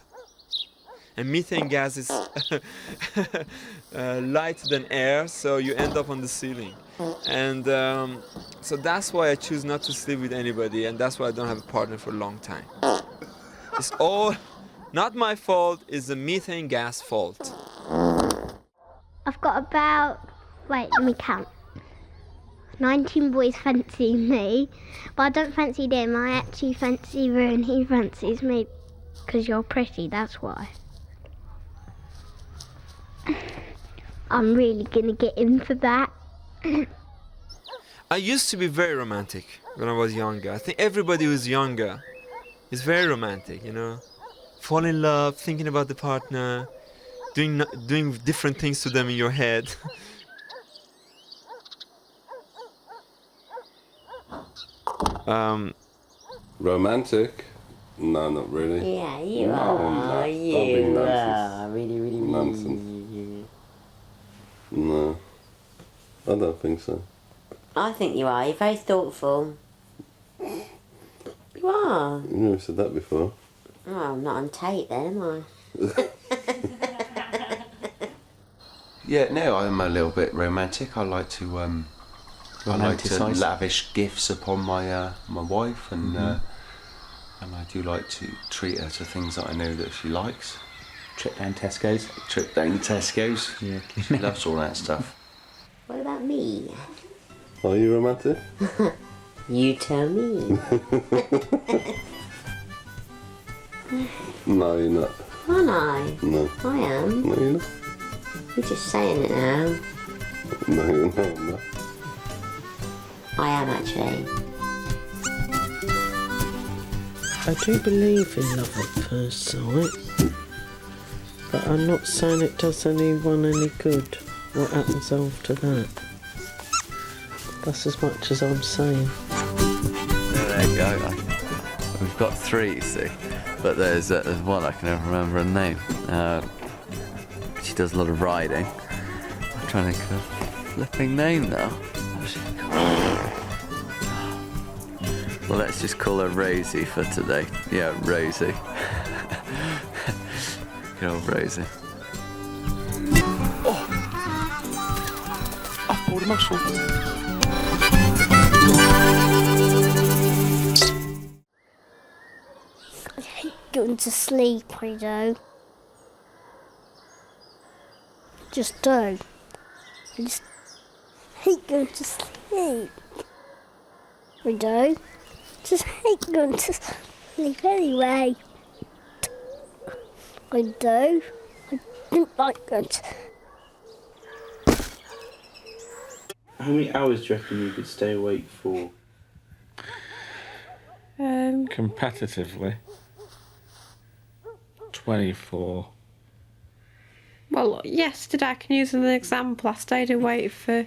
And methane gas is lighter than air, so you end up on the ceiling. And so that's why I choose not to sleep with anybody, and that's why I don't have a partner for a long time. It's all not my fault, it's the methane gas fault. got about, wait, let me count. 19 boys fancy me, but I don't fancy them. I actually fancy Roo and he fancies me because you're pretty, that's why. I'm really gonna get in for that. I used to be very romantic when I was younger. I think everybody who's younger is very romantic, you know. Fall in love, thinking about the partner, doing different things to them in your head. Romantic? No, not really. Yeah, you No, are. I'm not. Don't be You nonsense. are. Really, really, Nonsense. No, I don't think so. I think you are. You're very thoughtful. You are. You never said that before. Oh, I'm not on tape then, am I? Yeah, no, I'm a little bit romantic. I like to Romanticise? lavish gifts upon my my wife, and I do like to treat her to things that I know that she likes. Trip down Tesco's. Trip down Tesco's. Yeah. She loves all that stuff. What about me? Are you romantic? You tell me. No, you're not. Aren't I? No. I am. No, you're not. You're just saying it now. No, you're not. I'm not. I am actually. I do believe in love at first sight, but I'm not saying it does anyone any good. What happens after that? That's as much as I'm saying. There you go. We've got 3, you see, but there's one I can never remember her name. She does a lot of riding. I'm trying to think of a flipping name now. What's she called? Well, let's just call her Rosie for today. Yeah, Rosie. Good old Rosie. I pulled a muscle. I hate going to sleep, I do. Just do. I just hate going to sleep. I do. Just hate going to sleep anyway. I do. I don't like going to... How many hours do you reckon you could stay awake for? Competitively. 24. Well, yesterday I can use as an example. I stayed awake for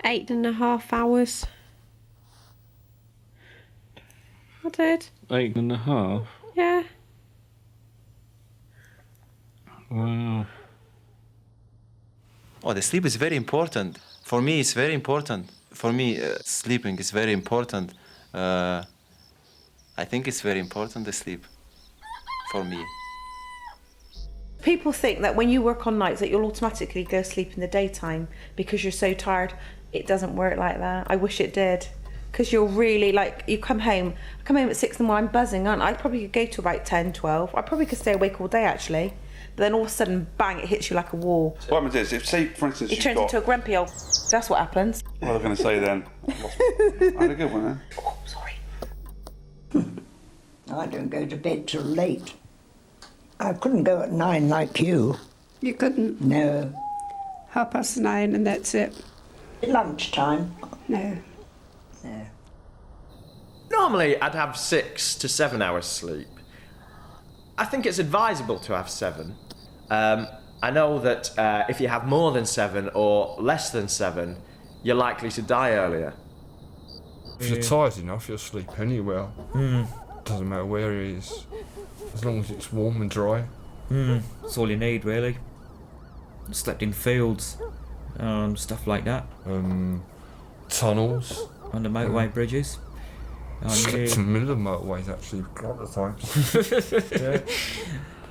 8.5 hours. I did. 8.5? Yeah. Wow. Oh, the sleep is very important. For me, it's very important. For me, sleeping is very important. I think it's very important, the sleep, for me. People think that when you work on nights that you'll automatically go sleep in the daytime because you're so tired. It doesn't work like that. I wish it did. Because you're really, like, you come home at 6 in the morning, I'm buzzing, aren't I? I probably could go to about 10, 12. I probably could stay awake all day, actually. But then all of a sudden, bang, it hits you like a wall. What happens is, if, say, for instance, It turns into a grumpy old... That's what happens. What was I going to say then? I had a good one then. Oh, sorry. I don't go to bed till late. I couldn't go at 9 like you. You couldn't? No. 9:30 and that's it? Lunchtime? No. No. Normally, I'd have 6 to 7 hours sleep. I think it's advisable to have 7. I know that if you have more than 7 or less than 7, you're likely to die earlier. If you're tired enough, you'll sleep anywhere. Doesn't matter where it is, as long as it's warm and dry. That's all you need, really. Slept in fields, stuff like that. Tunnels. Under motorway bridges. Slept in the middle of motorways, actually, a couple of times.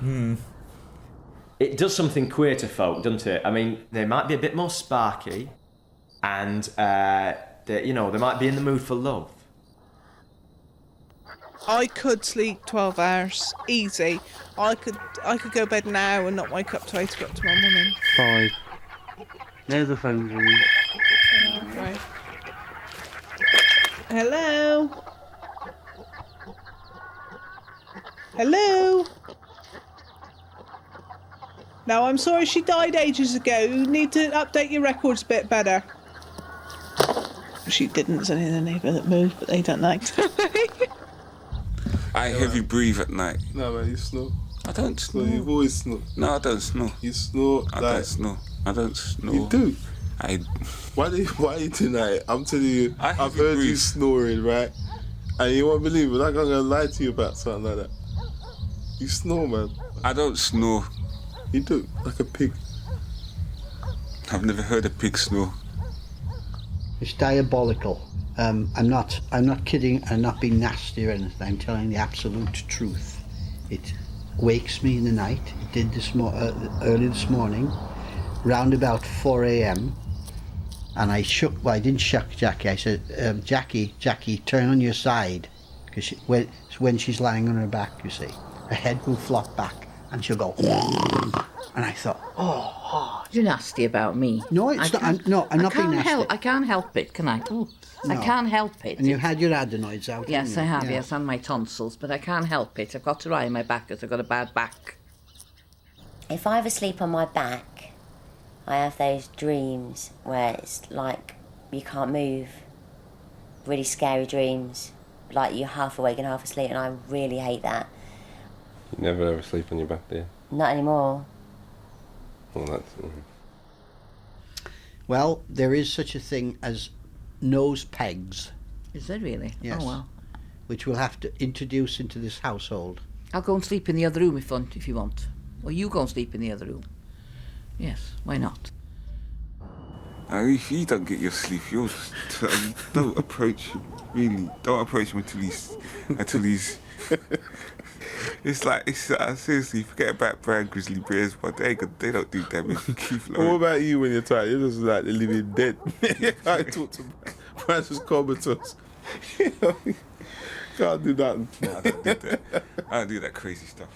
Yeah. It does something queer to folk, doesn't it? I mean, they might be a bit more sparky, and they might be in the mood for love. I could sleep 12 hours, easy. I could go to bed now and not wake up till 8 o'clock tomorrow morning. 5. Now the phone's ringing. Right. Hello? Hello? No, I'm sorry, she died ages ago. You need to update your records a bit better. She didn't. There's only the neighbour that moved, but they don't like to. I heavy breathe at night. No, man, you snore. I don't snore. You've always snore. No, I don't snore. You snore. I don't snore. I don't snore. You do. Why are you doing that? I'm telling you, I've heard you snoring, right? And you won't believe it. I'm not gonna lie to you about something like that. You snore, man. I don't snore. You do, like a pig. I've never heard a pig snore. It's diabolical. I'm not kidding. I'm not being nasty or anything. I'm telling the absolute truth. It wakes me in the night. It did early this morning, round about 4 a.m. And I shook. Well, I didn't shock Jackie. I said, Jackie, turn on your side, because when she's lying on her back, you see, her head will flop back, and she'll go. And I thought, oh, you're nasty about me. No, it's not. I'm not being nasty. I can't help it, can I? No. I can't help it. And you've had your adenoids out. Yes, haven't you? I have. Yeah. Yes, and my tonsils, but I can't help it. I've got to lie on my back because I've got a bad back. If I ever sleep on my back, I have those dreams where it's like you can't move. Really scary dreams. Like you're half awake and half asleep, and I really hate that. You never ever sleep on your back, do you? Not anymore. Well, that's... Well, there is such a thing as nose pegs. Is there really? Yes. Oh, well. Which we'll have to introduce into this household. I'll go and sleep in the other room if you want. Or you go and sleep in the other room. Yes, why not? If you don't get your sleep, don't approach him. Really, don't approach him until he's. It's like seriously, forget about brown grizzly bears, but they don't do damage. What about you when you're tired? You're just like the living dead. I talk to Francis Comatose. Can't do nothing. No, I don't do that. I don't do that crazy stuff.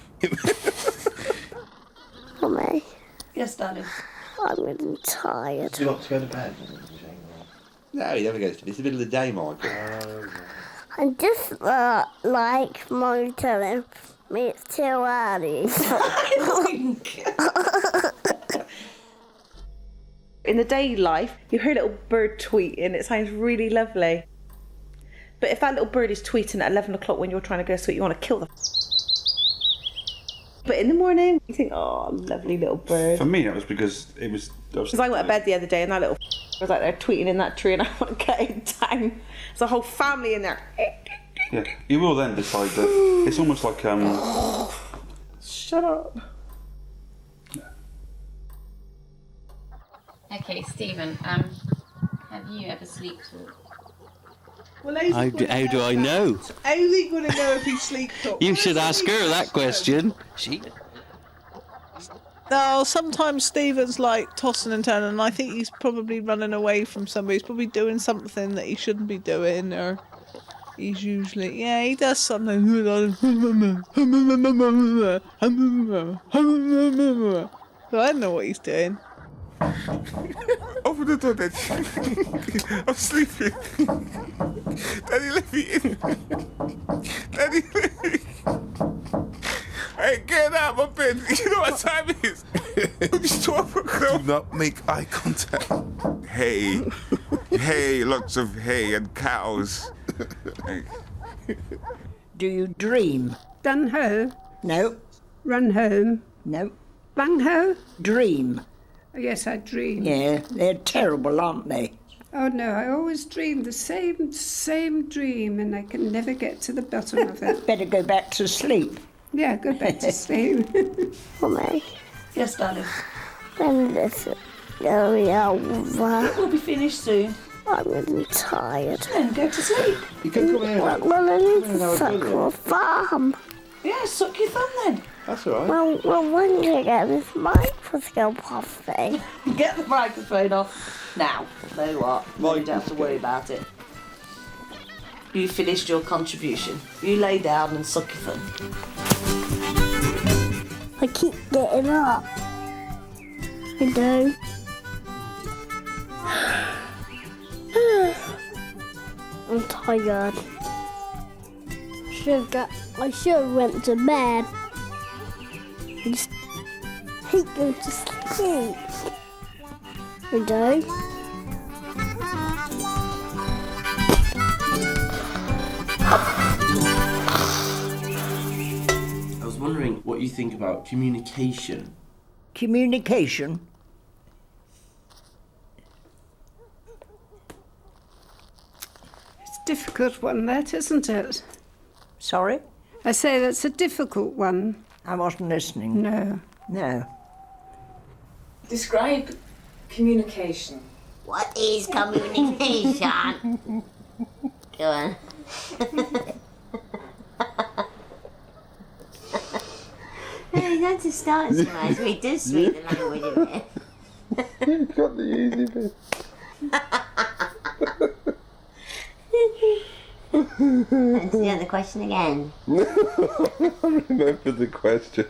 Mummy, Yes, darling. I'm really tired. Do you want to go to bed? No, he never goes to bed. It's the middle of the day, Michael. I'm just like Mummy telling me it's too early. In the day life, you hear a little bird tweeting. It sounds really lovely. But if that little bird is tweeting at 11 o'clock when you're trying to go to sleep, you want to kill them. But in the morning, you think, oh, lovely little bird. For me, that was because it was... Because I went to bed the other day and that little was like there tweeting in that tree and I want to get it down. There's a whole family in there. Yeah, you will then decide that it's almost like... Shut up. Okay, Stephen, have you ever sleep-talked? Well, How do I know? How's he going to know if he sleep talks? You should ask her that question. She... No, sometimes Stephen's like tossing and turning, and I think he's probably running away from somebody. He's probably doing something that he shouldn't be doing, or he's usually, yeah, he does something. So I don't know what he's doing. Open the door, Daddy. I'm sleeping. Daddy, let me in. Daddy, let me in. Hey, get out of my bed. You know what time it is? It's 12 o'clock. Do not make eye contact. Hay. Hay, lots of hay and cows. Hey. Do you dream? Done ho. No. Run home. No. Bang ho. Dream. Yes, I dream. Yeah, they're terrible, aren't they? Oh no, I always dream the same dream and I can never get to the bottom of it. Better go back to sleep. Yeah, go back to sleep. Mummy, Yes, darling. when this going over? It will be finished soon. I'm really tired. Then go to sleep. You can come here. Well, I need to suck your thumb. Yeah, suck your thumb then. That's all right. Well, when do you get this microscope off thing? Get the microphone off now. Know what? You don't have to worry about it. You finished your contribution. You lay down and suck your thumb. I keep getting up. I do. I'm tired. I should have went to bed. I just hate going to sleep. I do. I was wondering what you think about communication. Communication? It's a difficult one, that, isn't it? Sorry? I say that's a difficult one. I wasn't listening. No. No. Describe communication. What is communication? Go on. Hey, that's a start, Spice. We do speak the language of it. You got the easy bit. Let's do the question again. I remember the question.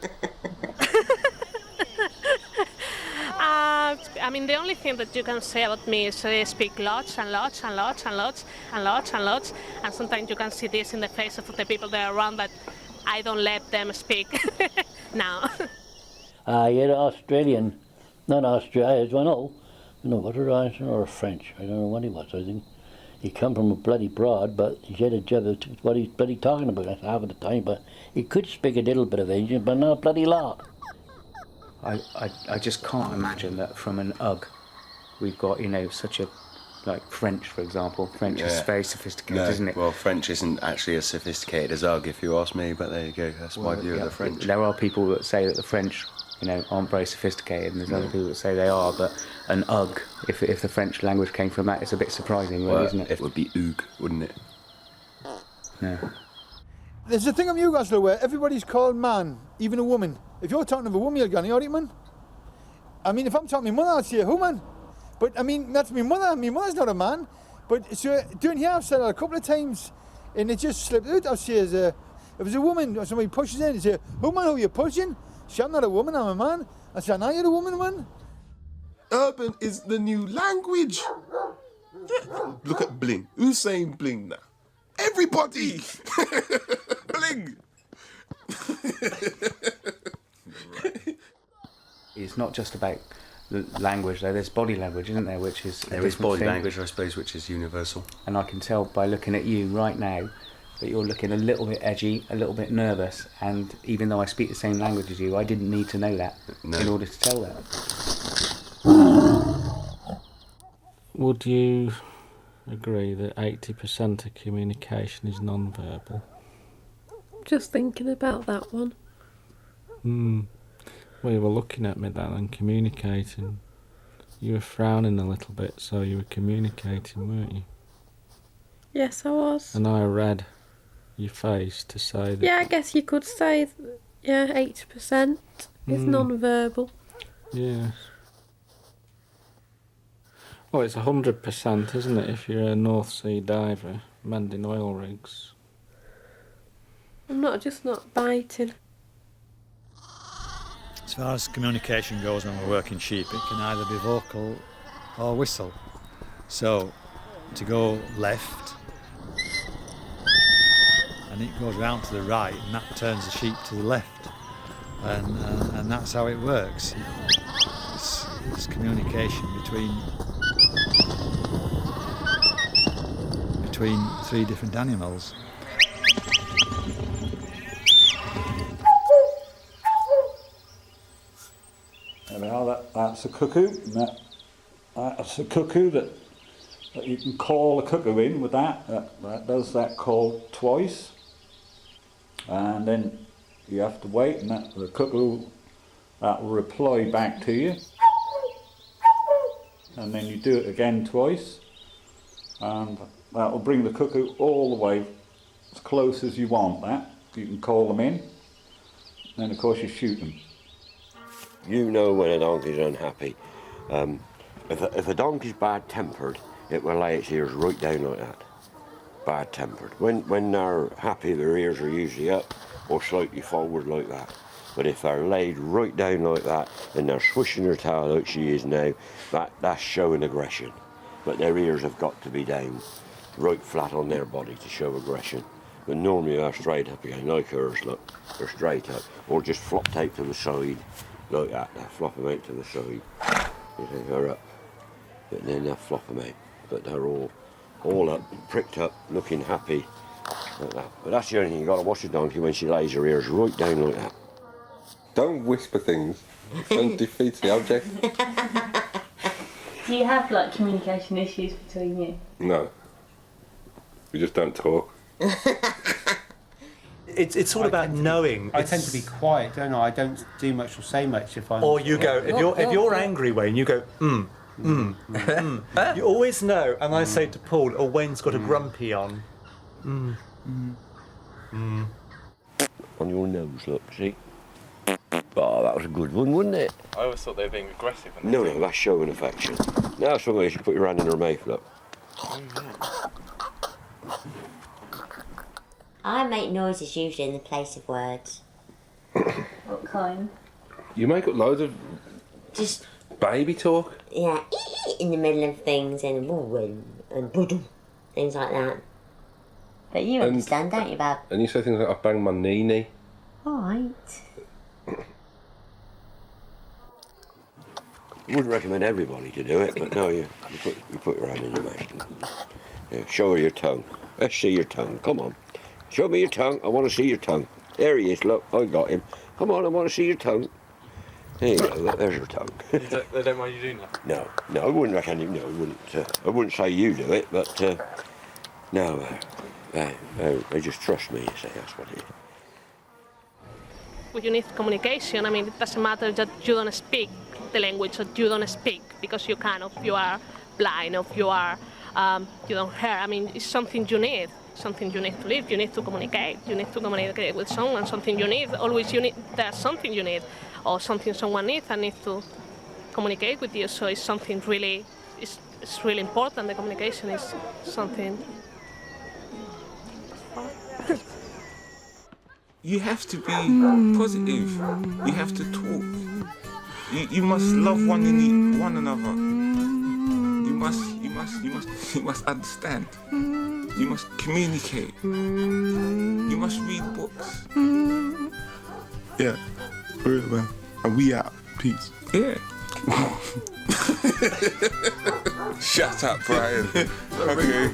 I mean, the only thing that you can say about me is I speak lots and lots and lots and lots and lots and lots, and sometimes you can see this in the face of the people that are around that I don't let them speak now. You're Australian, not Australian, I know. No, what a Russian or a French, I don't know what he was, I think. He come from a bloody broad, but he said a job of what he's bloody talking about half of the time, but he could speak a little bit of Asian, but not a bloody lot. I just can't imagine that from an UG we've got, such a, like French, for example. French is very sophisticated, isn't it? Well, French isn't actually as sophisticated as UG, if you ask me, but there you go, that's my view of the French. There are people that say that the French, aren't very sophisticated, and there's other people that say they are, but an UG, if the French language came from that, it's a bit surprising, really, isn't it? It would be UG, wouldn't it? No. There's a thing in Newcastle where everybody's called man, even a woman. If you're talking to a woman, you're going, "You alright, man?" I mean, if I'm talking to my mother, I'd say, "Who, man?" But I mean, that's my mother. My mother's not a man. But so doing here, I've said that a couple of times, and it just slipped out. I'll say, if it's a woman or somebody pushes in, they say, "Who, man? Who you pushing?" Say, "I'm not a woman. I'm a man." I say, "Now you're a woman, man." Urban is the new language. Look at bling. Who's saying bling now? Everybody. Bling. It's not just about the language, though. There's body language, isn't there? Which is there is body language, I suppose, which is universal. And I can tell by looking at you right now that you're looking a little bit edgy, a little bit nervous. And even though I speak the same language as you, I didn't need to know that in order to tell that. Would you agree that 80% of communication is non-verbal? Just thinking about that one. Well, you were looking at me then and communicating. You were frowning a little bit, so you were communicating, weren't you? Yes, I was. And I read your face to say that... Yeah, I guess you could say, 80% is non-verbal. Yes. Well, it's 100%, isn't it, if you're a North Sea diver mending oil rigs? I'm not biting. As far as communication goes when we're working sheep, it can either be vocal or whistle. So, to go left, and it goes round to the right, and that turns the sheep to the left. And that's how it works. It's communication between three different animals. Now that's a cuckoo. That's a cuckoo that you can call a cuckoo in with that. That does that call twice, and then you have to wait, and the cuckoo that will reply back to you, and then you do it again twice, and that will bring the cuckoo all the way as close as you want. That you can call them in, and then of course you shoot them. You know when a donkey's unhappy. If a donkey's bad-tempered, it will lay its ears right down like that. Bad-tempered. When they're happy, their ears are usually up or slightly forward like that. But if they're laid right down like that and they're swishing their tail like she is now, that's showing aggression. But their ears have got to be down. right flat on their body to show aggression. But normally they're straight up again, like hers, look. They're straight up. Or just flop tape to the side, like that. They flop them out to the side. You take her up. But then they'll flop them out. But they're all up, pricked up, looking happy, like that. But that's the only thing, you've got to watch a donkey when she lays her ears right down like that. Don't whisper things. It defeats the object. Do you have like communication issues between you? No. We just don't talk. It's all about knowing. I tend to be quiet, don't I? I don't do much or say much if I'm... Or you go, if you're angry, Wayne, you go, You always know, and I say to Paul, oh, Wayne's got a grumpy on. On your nose, look, see? Oh, that was a good one, wasn't it? I always thought they were being aggressive. No, that's showing affection. Now that's something you should put your hand in her mouth, look. I make noises usually in the place of words. What kind? You make up loads of Just, baby talk. yeah, in the middle of things and things like that. But you understand, don't you, Bab? And you say things like, I banged my knee. Alright. I wouldn't recommend everybody to do it, but no, you put your hand in your mouth. Yeah, show her your tongue. Let's see your tongue, come on. Show me your tongue, I want to see your tongue. There he is, look, I got him. Come on, I want to see your tongue. There you go, look, there's your tongue. They don't mind you doing that? No, I wouldn't recommend him, no, I wouldn't say you do it, but no, they just trust me, you say, that's what it is. You need communication. I mean, it doesn't matter that you don't speak the language or you don't speak because you are blind or you don't hear. I mean, it's something you need to live. You need to communicate. You need to communicate with someone. Something you need. Always there's something you need or something someone needs and needs to communicate with you. So it's something really, it's really important. The communication is something. You have to be positive. You have to talk. You must love one another. You must understand. You must communicate. You must read books. Yeah, for real, man. And we out. Peace. Yeah. Shut up, Brian. Okay.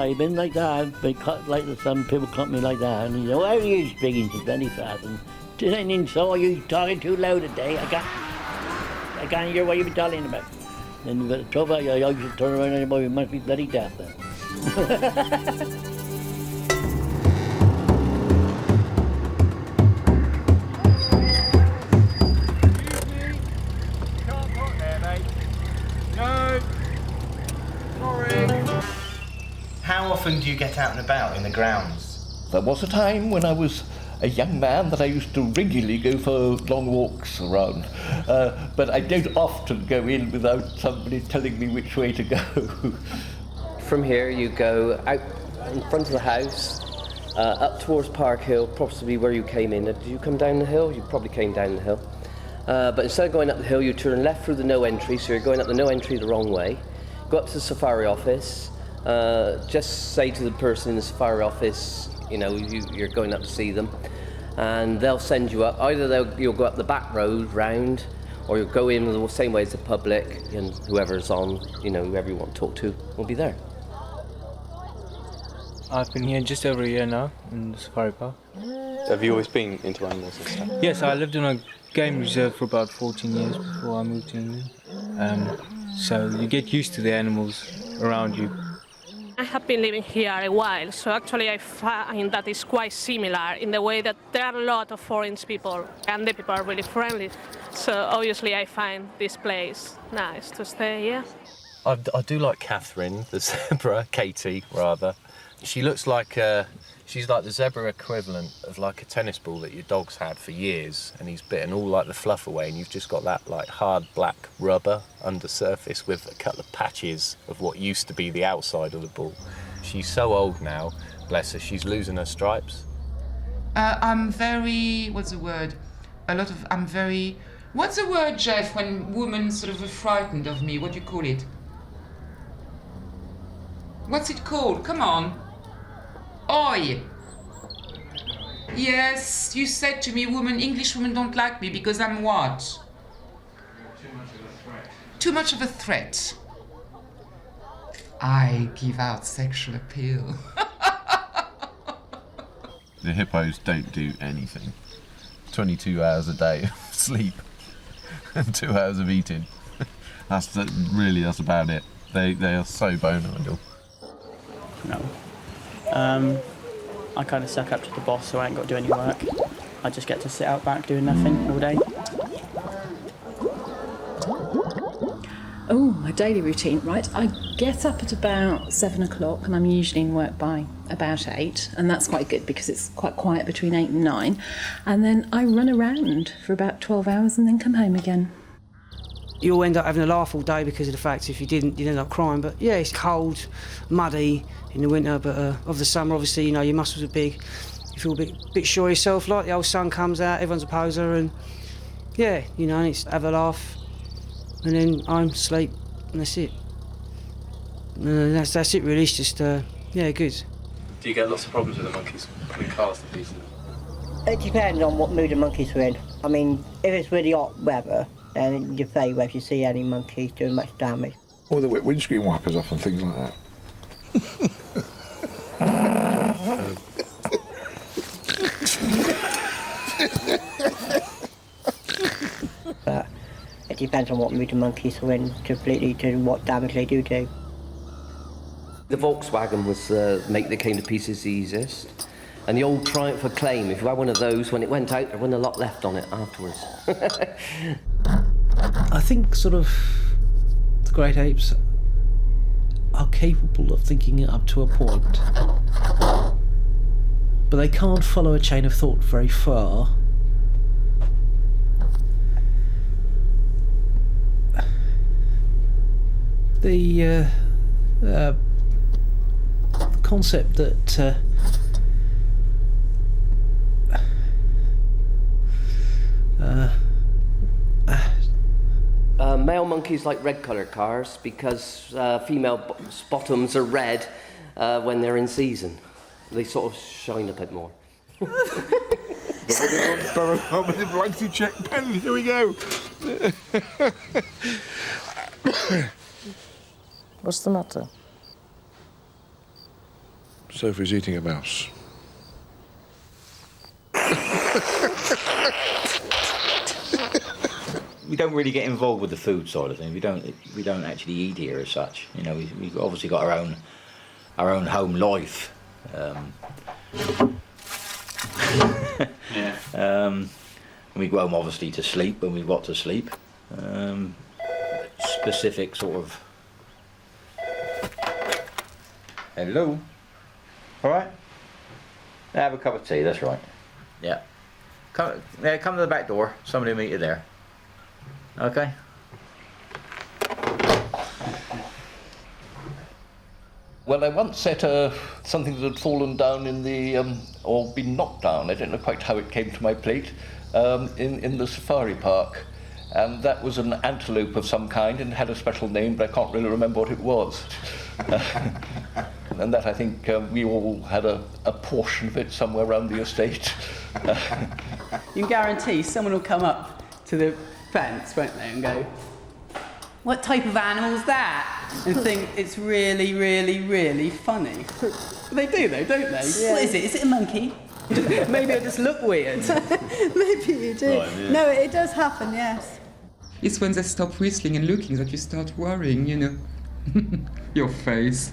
I've been like that. I've been cut like some people cut me like that. And you know, how are you speaking to Benny Fat? And didn't so you talking too loud today? I can't hear what you've been talking about. Then you got the trouble. I should turn around and you must be bloody deaf then. How often do you get out and about in the grounds? There was a time when I was a young man that I used to regularly go for long walks around. But I don't often go in without somebody telling me which way to go. From here you go out in front of the house, up towards Park Hill, possibly where you came in. Did you come down the hill? You probably came down the hill. But instead of going up the hill, you turn left through the no entry, so you're going up the no entry the wrong way. Go up to the safari office. Just say to the person in the safari office, you know, you're going up to see them, and they'll send you up. Either you'll go up the back road round, or you'll go in the same way as the public, and whoever's on, you know, whoever you want to talk to will be there. I've been here just over a year now in the safari park. Have you always been into animals and stuff? Yes, I lived in a game reserve for about 14 years before I moved to England. So you get used to the animals around you. I have been living here a while, so actually I find that it's quite similar in the way that there are a lot of foreign people and the people are really friendly. So obviously I find this place nice to stay here. I do like Catherine, the zebra, Katie rather. She looks like she's like the zebra equivalent of like a tennis ball that your dog's had for years, and he's bitten all like the fluff away, and you've just got that like hard black rubber under surface with a couple of patches of what used to be the outside of the ball. She's so old now, Bless her, she's losing her stripes. I'm very, what's the word? What's the word, Jeff, when women sort of are frightened of me? What do you call it? What's it called? Come on. Oi. Yes, you said to me, English women don't like me because I'm what? Too much of a threat. Too much of a threat. I give out sexual appeal. The hippos don't do anything. 22 hours a day of sleep and 2 hours of eating. That's about it. They are so bone idle. No. I kind of suck up to the boss, so I ain't got to do any work. I just get to sit out back doing nothing all day. Oh, my daily routine, right? I get up at about 7 o'clock and I'm usually in work by about 8, and that's quite good because it's quite quiet between 8 and 9. And then I run around for about 12 hours and then come home again. You'll end up having a laugh all day because of the fact if you didn't, you'd end up crying. But yeah, it's cold, muddy in the winter, but of the summer, obviously, you know, your muscles are big. You feel a bit sure of yourself, like the old sun comes out, everyone's a poser, and yeah, you know, it's have a laugh, and then home, sleep, and that's it. That's it really, it's just, yeah, good. Do you get lots of problems with the monkeys putting cars to pieces? It depends on what mood the monkeys are in. I mean, if it's really hot weather, then you favour if you see any monkeys doing much damage. Or the windscreen wipers off and things like that. But it depends on what mood the monkeys are in completely to what damage they do. The Volkswagen was the make that came to pieces the easiest. And the old Triumph Acclaim, if you had one of those, when it went out, there wasn't a lot left on it afterwards. I think sort of the great apes are capable of thinking it up to a point, but they can't follow a chain of thought very far. The concept that male monkeys like red-coloured cars because female bottoms are red when they're in season. They sort of shine a bit more. Blanky check pen, here we go. What's the matter? Sophie's eating a mouse. We don't really get involved with the food side of things. We don't actually eat here as such. You know, we've obviously got our own home life. Yeah. We go home obviously to sleep when we've got to sleep. Specific sort of. Hello. All right. Have a cup of tea. That's right. Yeah. Come to the back door. Somebody will meet you there. Okay. Well, I once set something that had fallen down in the, or been knocked down, I don't know quite how it came to my plate, in the safari park. And that was an antelope of some kind and had a special name, but I can't really remember what it was. And that, I think, we all had a portion of it somewhere around the estate. You can guarantee someone will come up to the fence, won't they, and go, "What type of animal is that?" and think it's really, really, really funny. They do, though, don't they? Yeah. What is it? Is it a monkey? Maybe I just look weird. Maybe you do. Right, yeah. No, it does happen, yes. It's when they stop whistling and looking that you start worrying, you know. Your face.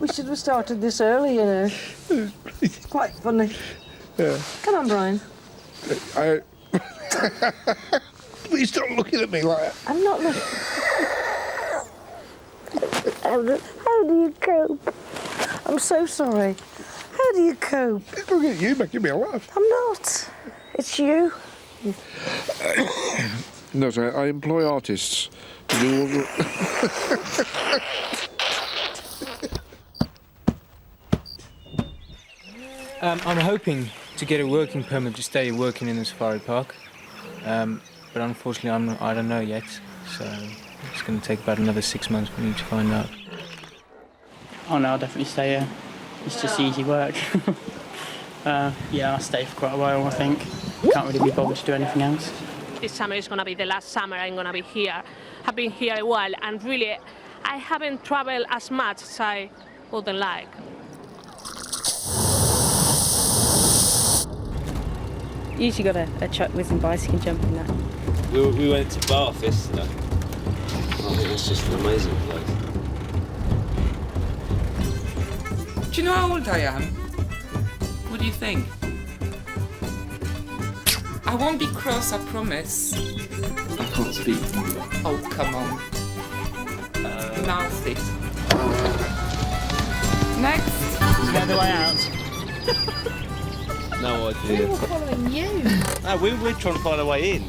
We should have started this early, you know. It's quite funny. Yeah. Come on, Brian. Please stop looking at me like that. I'm not looking. How do you cope? I'm so sorry. How do you cope? Look at you making me laugh. I'm not. It's you. No, sir, I employ artists to do all the... I'm hoping to get a working permit to stay working in the safari park, but unfortunately I don't know yet, so it's going to take about another 6 months for me to find out. Oh no, I'll definitely stay here. It's just easy work. Yeah, I'll stay for quite a while, I think. Can't really be bothered to do anything else. This summer is going to be the last summer I'm going to be here. I've been here a while, and really, I haven't traveled as much as I would like. Usually got a chuck whizzing bicycle jumping that. We went to Bath yesterday. I think it's just an amazing place. Do you know how old I am? What do you think? I won't be cross, I promise. I can't speak. Oh, come on. Mouth it. Next. Is that the way out? No idea. We were following you. No, we're trying to find a way in.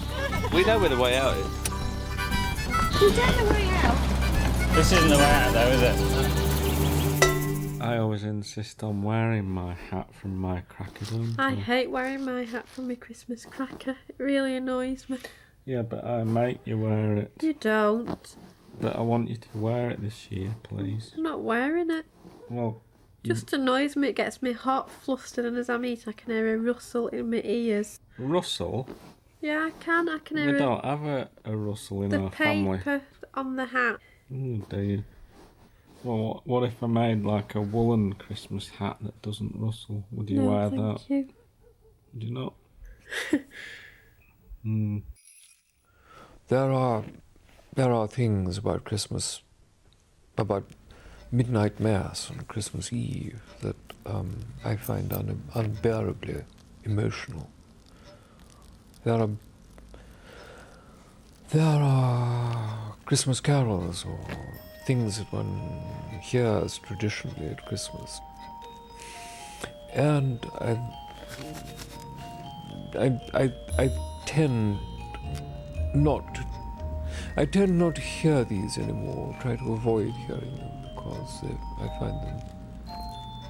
We know where the way out is. You don't know the way out. This isn't the way out though, is it? I always insist on wearing my hat from my cracker dome. I hate wearing my hat from my Christmas cracker. It really annoys me. Yeah, but I make you wear it. You don't. But I want you to wear it this year, please. I'm not wearing it. Well, Just annoys me. It gets me hot, flustered, and as I'm eating, I can hear a rustle in my ears. Russell? Yeah, I can hear We it. don't have a Russell in The our family. paper on the hat. Oh dear. Well, what if I made like a woolen Christmas hat that doesn't rustle? Would you No, wear thank that? you. Would you not? There are things about Christmas, about midnight mass on Christmas Eve that I find unbearably emotional. There are Christmas carols or things that one hears traditionally at Christmas, and I tend not to hear these anymore. Try to avoid hearing them because I find them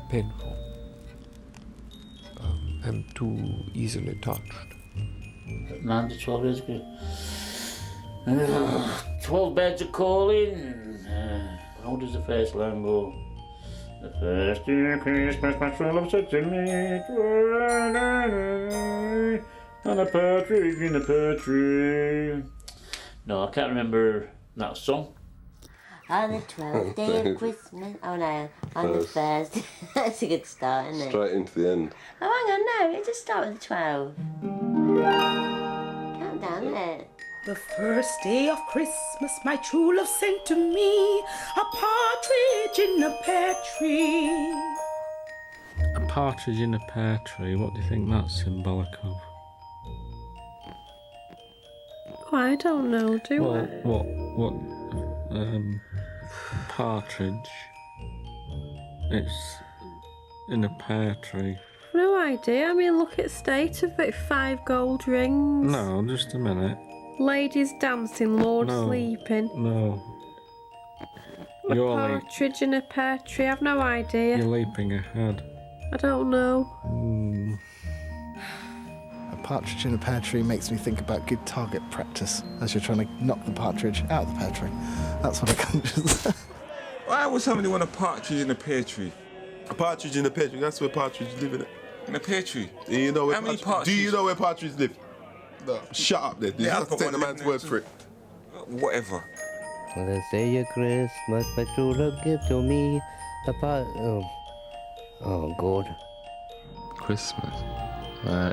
painful. I'm too easily touched. 9 to 12 years ago. 12 birds are calling. How does the first line go? The first year Christmas, my true love said to me, and a partridge in a pear tree. No, I can't remember that song. On the 12th day of Christmas. Oh no, on the first. That's a good start, isn't it? Straight into the end. Oh, hang on, no, it just started with 12. Count down there. The first day of Christmas, my true love sent to me a partridge in a pear tree. A partridge in a pear tree, what do you think that's symbolic of? Oh, I don't know, do I? What, partridge, it's in a pear tree. No idea. I mean, look at the state of it. 5 gold rings. No, just a minute. Ladies dancing, Lord No. sleeping. No. A You're partridge in a pear tree. I've no idea. You're leaping ahead. I don't know. A partridge in a pear tree makes me think about good target practice as you're trying to knock the partridge out of the pear tree. That's what it conjures. Why would somebody want a partridge in a pear tree? A partridge in a pear tree, that's where partridge live, innit? In a pear tree? Do you know where How many partridge, do you know where partridge live? No. Shut up then. You Yeah, have I've to got take the one man's living word there for it. Whatever. On the day of Christmas, my true love gave to me a Oh, God. Christmas.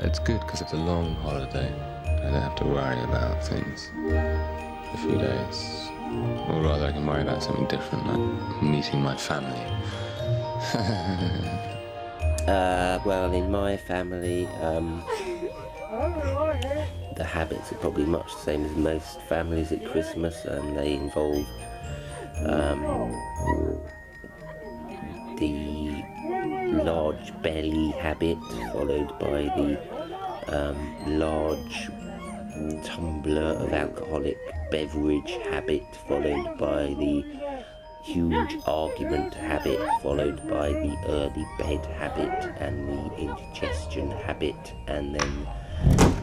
It's good because it's a long holiday. I don't have to worry about things for a few days. Or rather, I can worry about something different, like meeting my family. Well, in my family, the habits are probably much the same as most families at Christmas, and they involve the large belly habit, followed by the large tumbler of alcoholic beverage habit, followed by the huge argument habit, followed by the early bed habit and the indigestion habit, and then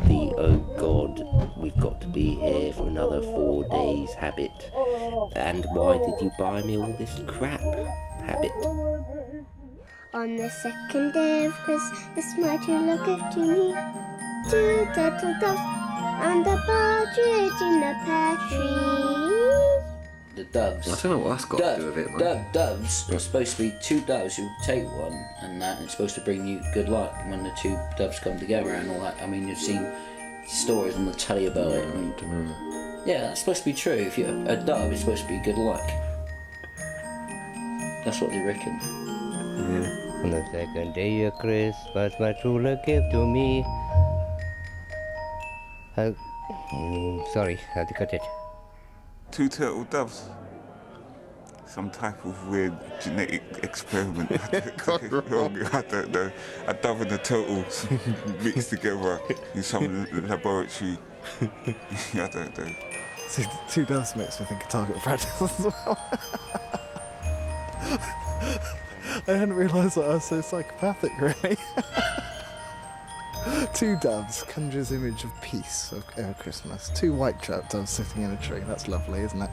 the oh god, we've got to be here for another 4 days habit, and why did you buy me all this crap habit. On the second day of Christmas, my true love gave to me 2 turtle doves and a partridge in a pear tree. The doves. I don't know what that's got to do with it, man. Doves are supposed to be 2 doves who take one, and it's supposed to bring you good luck when the 2 doves come together and all that. I mean, you've seen stories on the telly about it. I mean, yeah, that's supposed to be true. If you're a dove, it's supposed to be good luck. That's what they reckon. On the second day of Christmas, my true love gave to me. Sorry, I got it. 2 turtle doves. Some type of weird genetic experiment. I don't know. A dove and a turtle mixed together in some laboratory. I don't know. See, 2 doves makes me think of target practice as well. I hadn't realised that I was so psychopathic, really. 2 doves conjures image of peace over Christmas. 2 white doves sitting in a tree. That's lovely, isn't it?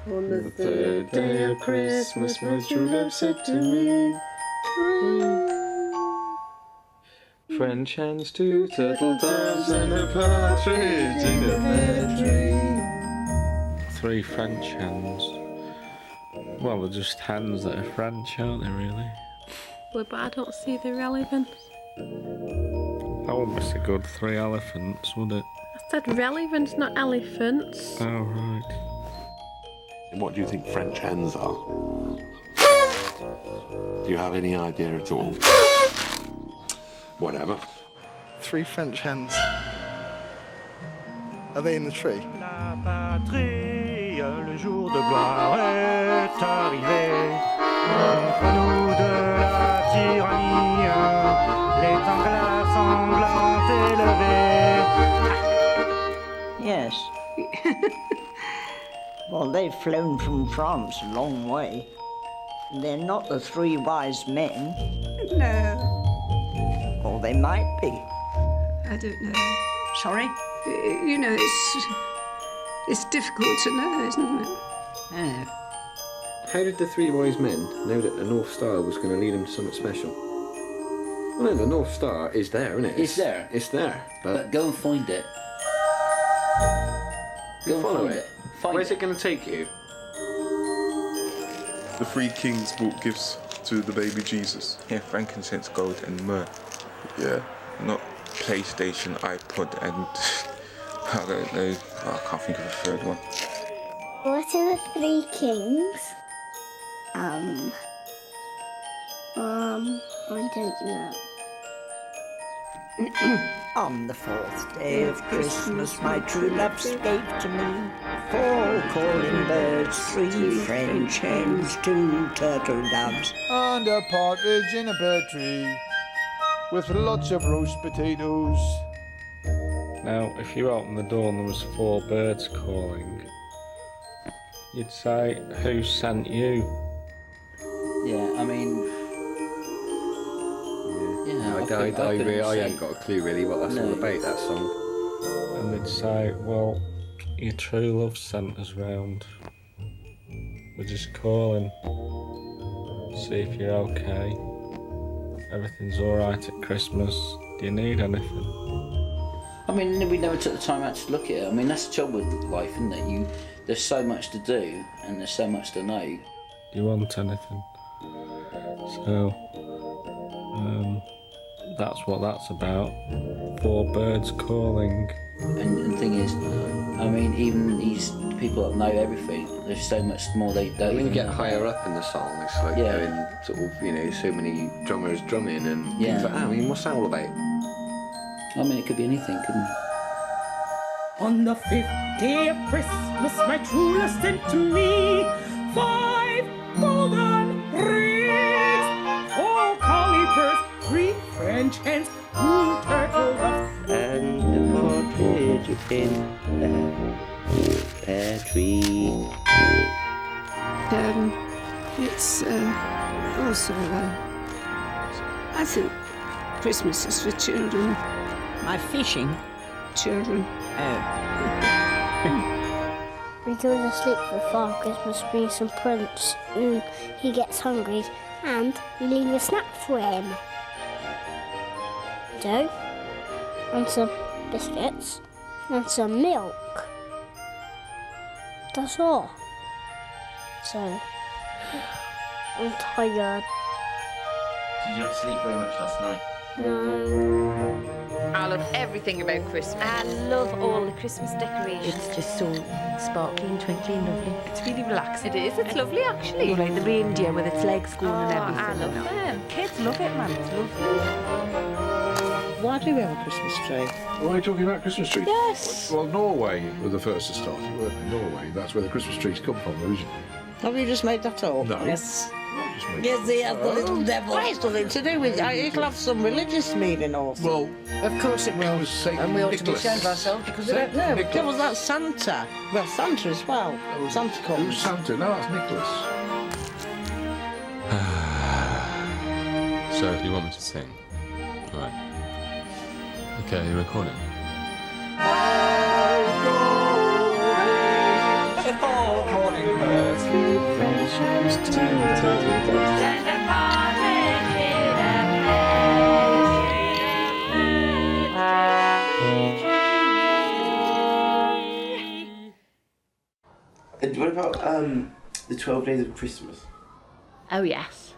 On the third day of Christmas, my true love said to me, 3 French hens, 2 turtle doves, and a partridge in a pear tree. 3 French hens. Well, they're just hens that are French, aren't they, really? But I don't see the relevance. That would be a good 3 elephants, would it? I said relevance, not elephants. Oh, right. And what do you think French hens are? Do you have any idea at all? Whatever. 3 French hens. Are they in the tree? La patrie, le jour de gloire est arrivé. Contre nous de la tyrannie, les tanglats sanglants élevés. Yes. Well, they've flown from France a long way. They're not the 3 wise men. No. Or they might be. I don't know. Sorry? You know, it's difficult to know, isn't it? Oh. How did the 3 wise men know that the North Star was going to lead them to something special? Well, no, the North Star is there, isn't it? It's there. It's there. But go and find it. Go and follow find it. Find Where's it going to take you? The 3 kings brought gifts to the baby Jesus. Yeah, frankincense, gold, and myrrh. Yeah. Not PlayStation, iPod, and I don't know. I can't think of a 3rd one. What are the 3 kings? I don't know. On the 4th day of Christmas, my true love gave to me 4 calling birds, 3 French hens, 2 turtle doves, and a partridge in a pear tree, with lots of roast potatoes. Now, if you opened the door and there was 4 birds calling, you'd say, who sent you? Yeah, I mean... Yeah, I ain't got a clue really what that's all about, that song. And they'd say, well, your true love sent us round. We're just calling. See if you're okay. Everything's alright at Christmas. Do you need anything? I mean, we never took the time out to look at it. I mean, that's the trouble with life, isn't it? There's so much to do, and there's so much to know. Do you want anything? So, that's what that's about. 4 birds calling. And the thing is, I mean, even these people that know everything, there's so much more they don't. When you get higher up in the song, it's like going sort of, you know, so many drummers drumming and things like that. I mean, what's that all about? I mean, it could be anything, couldn't it? On the 5th day of Christmas, my true love sent to me 5 golden rings, 4 collie birds, 3 French hens, 2 turtle doves, and a partridge in the pear tree. It's also, I think Christmas is for children. My fishing? Children. We go to sleep for Father Christmas, bring some prints, and he gets hungry, and we leave a snack for him. Dough, and some biscuits, and some milk. That's all. So, I'm tired. Did you not sleep very much last night? No. I love everything about Christmas. I love all the Christmas decorations. It's just so sparkly and twinkly and lovely. It's really relaxing. It is. It's lovely, actually. You like the reindeer with its legs going and everything. I love them. Kids love it, man. It's lovely. Why do we have a Christmas tree? Why are you talking about Christmas trees? Yes. Well, Norway were the first to start it, weren't they? Norway, that's where the Christmas trees come from originally. Have you just made that up? No. Yes. Just made Yes, he has the little devil. Why, it's nothing to do with it. It'll have some religious meaning also. Well, of course it will. was Saint And we ought to be Nicholas. ashamed of ourselves because we Saint don't know. Nicholas. Yeah, well, that's Santa. Well, Santa as well. Santa comes. Who's Santa? No, that's Nicholas. So, do you want me to sing? Right. Okay, are you recording? And what about the 12 Days of Christmas? Oh, yes.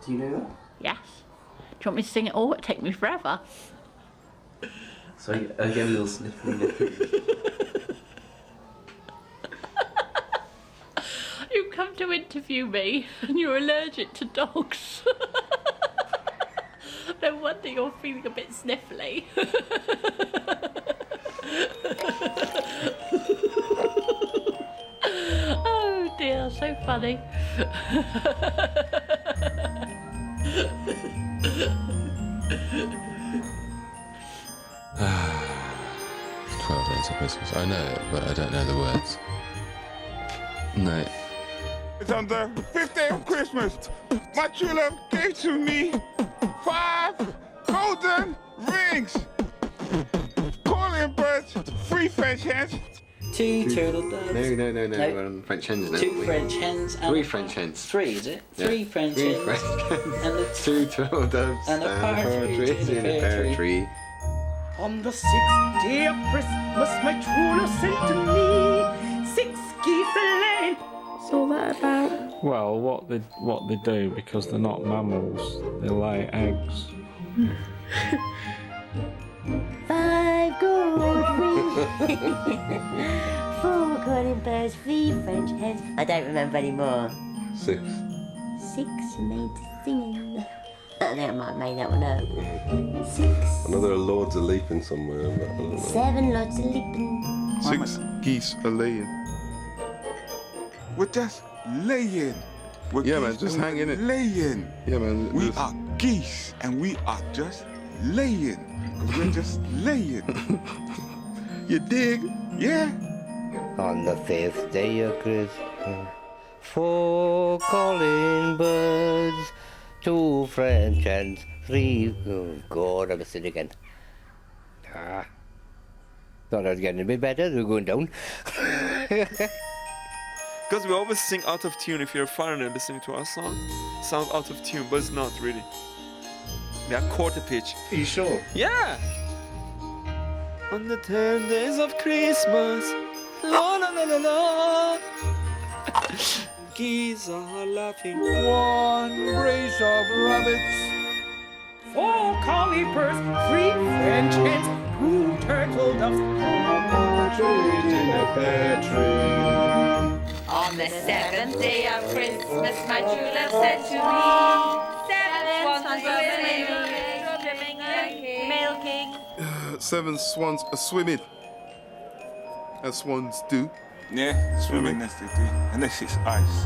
Do you know that? Yes. Do you want me to sing it all? It'll take me forever. So I get a little sniffly. You come to interview me and you're allergic to dogs. No wonder you're feeling a bit sniffly. Oh dear, so funny. 12 Days of Christmas. I know it, but I don't know the words. No. It's on the 5th day of Christmas. My true love gave to me 5 golden rings. Calling birds, 3 French hens. 2 turtle doves. No. No. We're on French hens now. 2 French hens. And 3 French hens. 3, is it? Yeah. 3 French 3 hens. French hens. And the 2 turtle doves. and a partridge in a pear tree. On the 6th day of Christmas, my true love sent to me 6 geese a-laying. So that about? Well, what they do, because they're not mammals, they lay eggs. 5 gold rings, 4 golden birds, 3 French hens. I don't remember anymore. 6. 6 made singing. I think I might have made that one up. 6. I know there are lords of leaping somewhere, but I don't know. 7 lots of leaping. 6 geese a laying. We're just laying. We're Yeah, geese man, just and hang in we're it. Laying. Yeah, man. We just- are geese and we are just laying. We're just laying. You dig? Yeah. On the 5th day of Christmas, 4 calling birds, 2 French hens, 3... Oh, God, I missed it again. Thought I was getting a bit better, they're going down. Because we always sing out of tune if you're a foreigner listening to our song. Sounds out of tune, but it's not really. We are quarter pitch. Are you sure? Yeah! On the 10 days of Christmas, la la la la la. Geese are laughing. 1 brace of rabbits. 4 collie birds, 3 French hens, 2 turtle doves, Partridge in a pear tree. On the 7th day of Christmas, my true love said to me, 7 swans milking. 7 swans a swimming. As swans do. Yeah, swimming, that's the thing. Unless it's ice.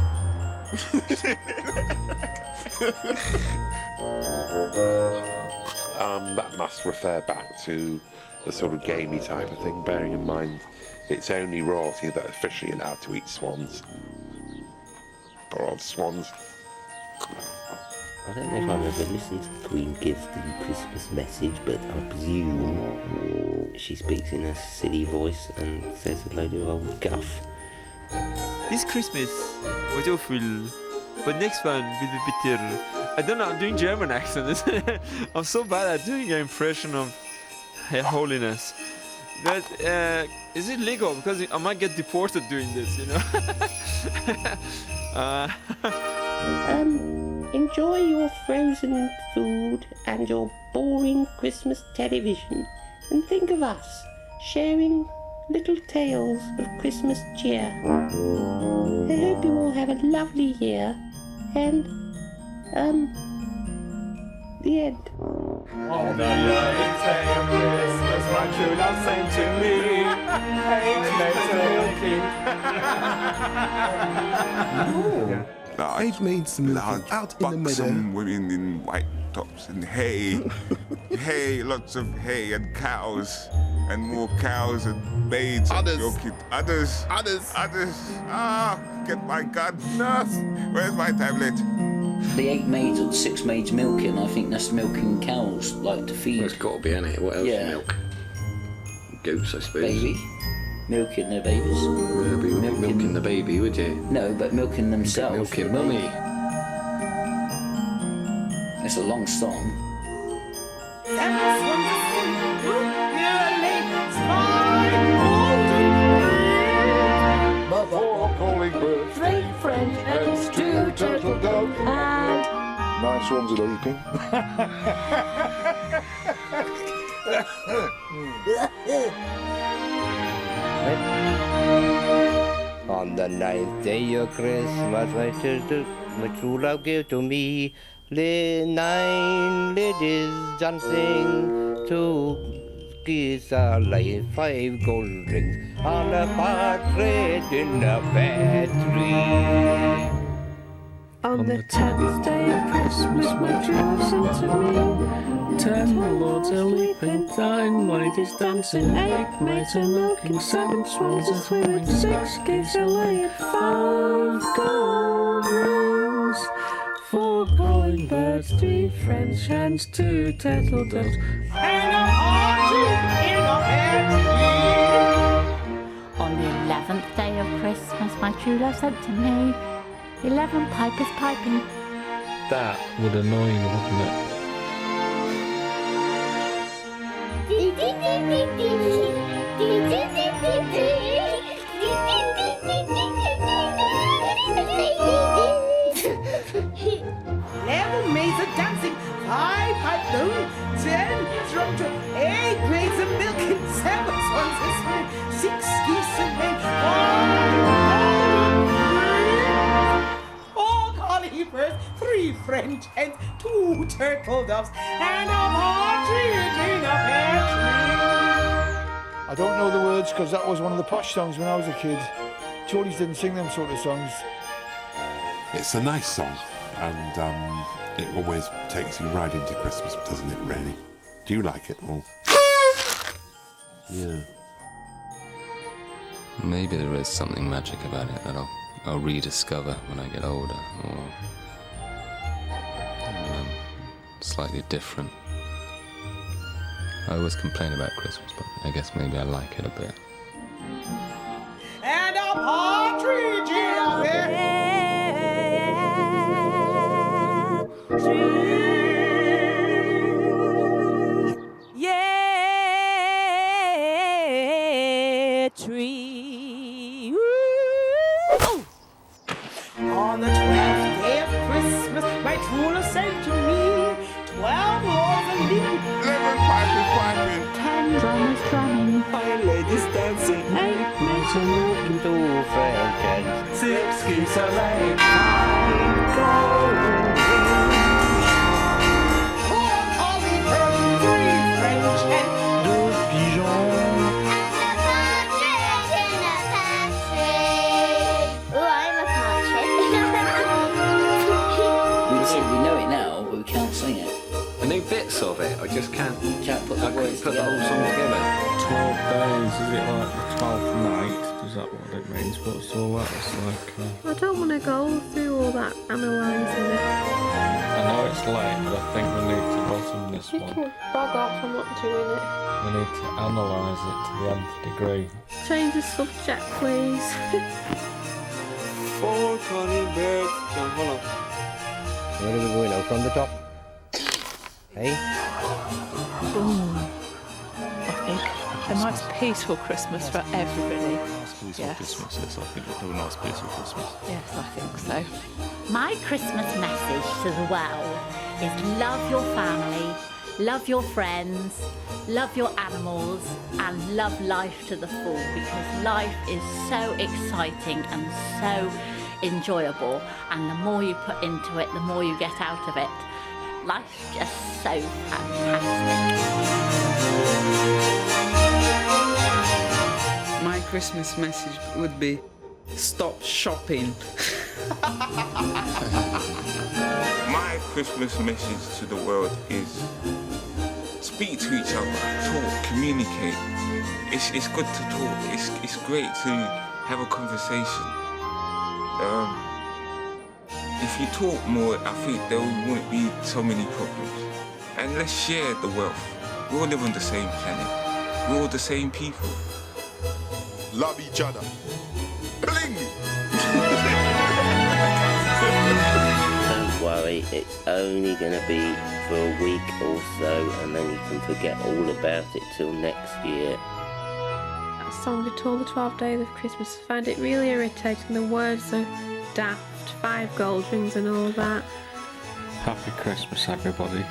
that must refer back to the sort of gamey type of thing, bearing in mind it's only royalty that are officially allowed to eat swans. Poor old swans. I don't know if I've ever listened to the Queen give the Christmas message, but I presume she speaks in a silly voice and says a load of old guff. This Christmas was awful, but next one will be better. I don't know, I'm doing German accent. I'm so bad at doing an impression of Her Holiness. But is it legal? Because I might get deported doing this, you know? Enjoy your frozen food and your boring Christmas television, and think of us, sharing little tales of Christmas cheer. I hope you all have a lovely year, and, the end. On the 9th day of Christmas, my true love sent to me 8 means large out in the meadow. buxom women in white tops and hay. Hay, lots of hay and cows. And more cows and maids and milking. Others. Ah, get my gun. Nurse, where's my tablet? The 8 maids or the 6 maids milking, I think that's milking cows, like to feed. Well, it's got to be, innit? What else Yeah. milk? Goats, I suppose. Baby. Milking their babies. Yeah, but you wouldn't be milking the baby, would you? No, but milking themselves. Milking mummy. It's a long song. Four calling birds, 3 French hens, 2 turtle doves, and... nice ones are leaping. On the 9th day of Christmas, my true love gave to me 9 ladies dancing, 2 geese are laying 5 gold rings on a partridge in a pear tree. On the 10th day of Christmas, my true love sent to me 10 lords are leaping, 9 ladies dancing, 8 maids are milking, 7 swans are swimming, 6 geese are laying 5 gold rings, 4 calling birds, 3 French hens, 2 turtle doves, And a partridge in a pear tree. On the 11th day of Christmas, my true love sent to me 11 pipers piping. That would annoy me, wouldn't it? Eleven maids are dancing, 5 pipe down, 10 drum to 8 maids are milking, 7 swans are swimming, 6 geese are laying, 4 collie birds, 3 French hens, 2 turtle doves, and a partridge in a pear tree. I don't know the words because that was one of the posh songs when I was a kid. Geordies didn't sing them sort of songs. It's a nice song, and it always takes you right into Christmas, doesn't it, really? Do you like it? Or... yeah. Maybe there is something magic about it that I'll rediscover when I get older, or slightly different. I always complain about Christmas, but I guess maybe I like it a bit. And a partridge in a pear tree. On the 12th day of Christmas, my true love sent to me 12 lords are leaping, 11 pipers piping, 10 drummers drumming, 5 ladies dancing, 8 maids are milking, 2 French hens, 6 geese are laying, 5 gold rings, 4 collie birds, 3 French hens, 2 pigeons. We know it now, but we can't sing it. I know bits of it. I just can't. Can't put the I couldn't words put the whole together. song together. 12 days, is it like the 12th night? Is that what it means? What's all that? It's like, I don't want to go through all that analysing it. I know it's late, but I think we need to bottom this You one. can bog off, I'm not doing it. We need to analyse it to the nth degree. Change the subject, please. 4 calling birds. No, hold on. Where are we going now? From the top? Hey? I think a nice peaceful Christmas for everybody. Peaceful Christmas, yes, I think we'll have a nice peaceful Christmas. Yes, I think so. My Christmas message to the world is love your family, love your friends, love your animals, and love life to the full, because life is so exciting and so enjoyable, and the more you put into it, the more you get out of it. Life's just so fantastic. My Christmas message would be stop shopping. My Christmas message to the world is speak to each other, talk, communicate. It's good to talk. It's great to have a conversation. If you talk more, I think there won't be so many problems. And let's share the wealth. We all live on the same planet. We're all the same people. Love each other. Bling! Don't worry, it's only going to be for a week or so, and then you can forget all about it till next year. That song, They Told the 12 Days of Christmas, I find it really irritating. The words are daft, 5 gold rings and all that. Happy Christmas, everybody.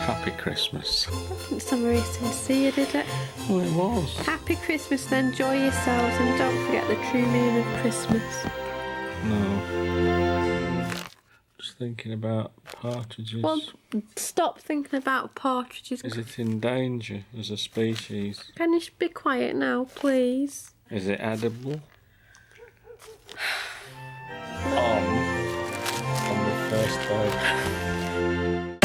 Happy Christmas. I think some very sincere, did it? Well, it was. Happy Christmas and enjoy yourselves, and don't forget the true meaning of Christmas. No. Just thinking about partridges. Well, stop thinking about partridges. Is it in danger as a species? Can you be quiet now, please? Is it edible? On the first day.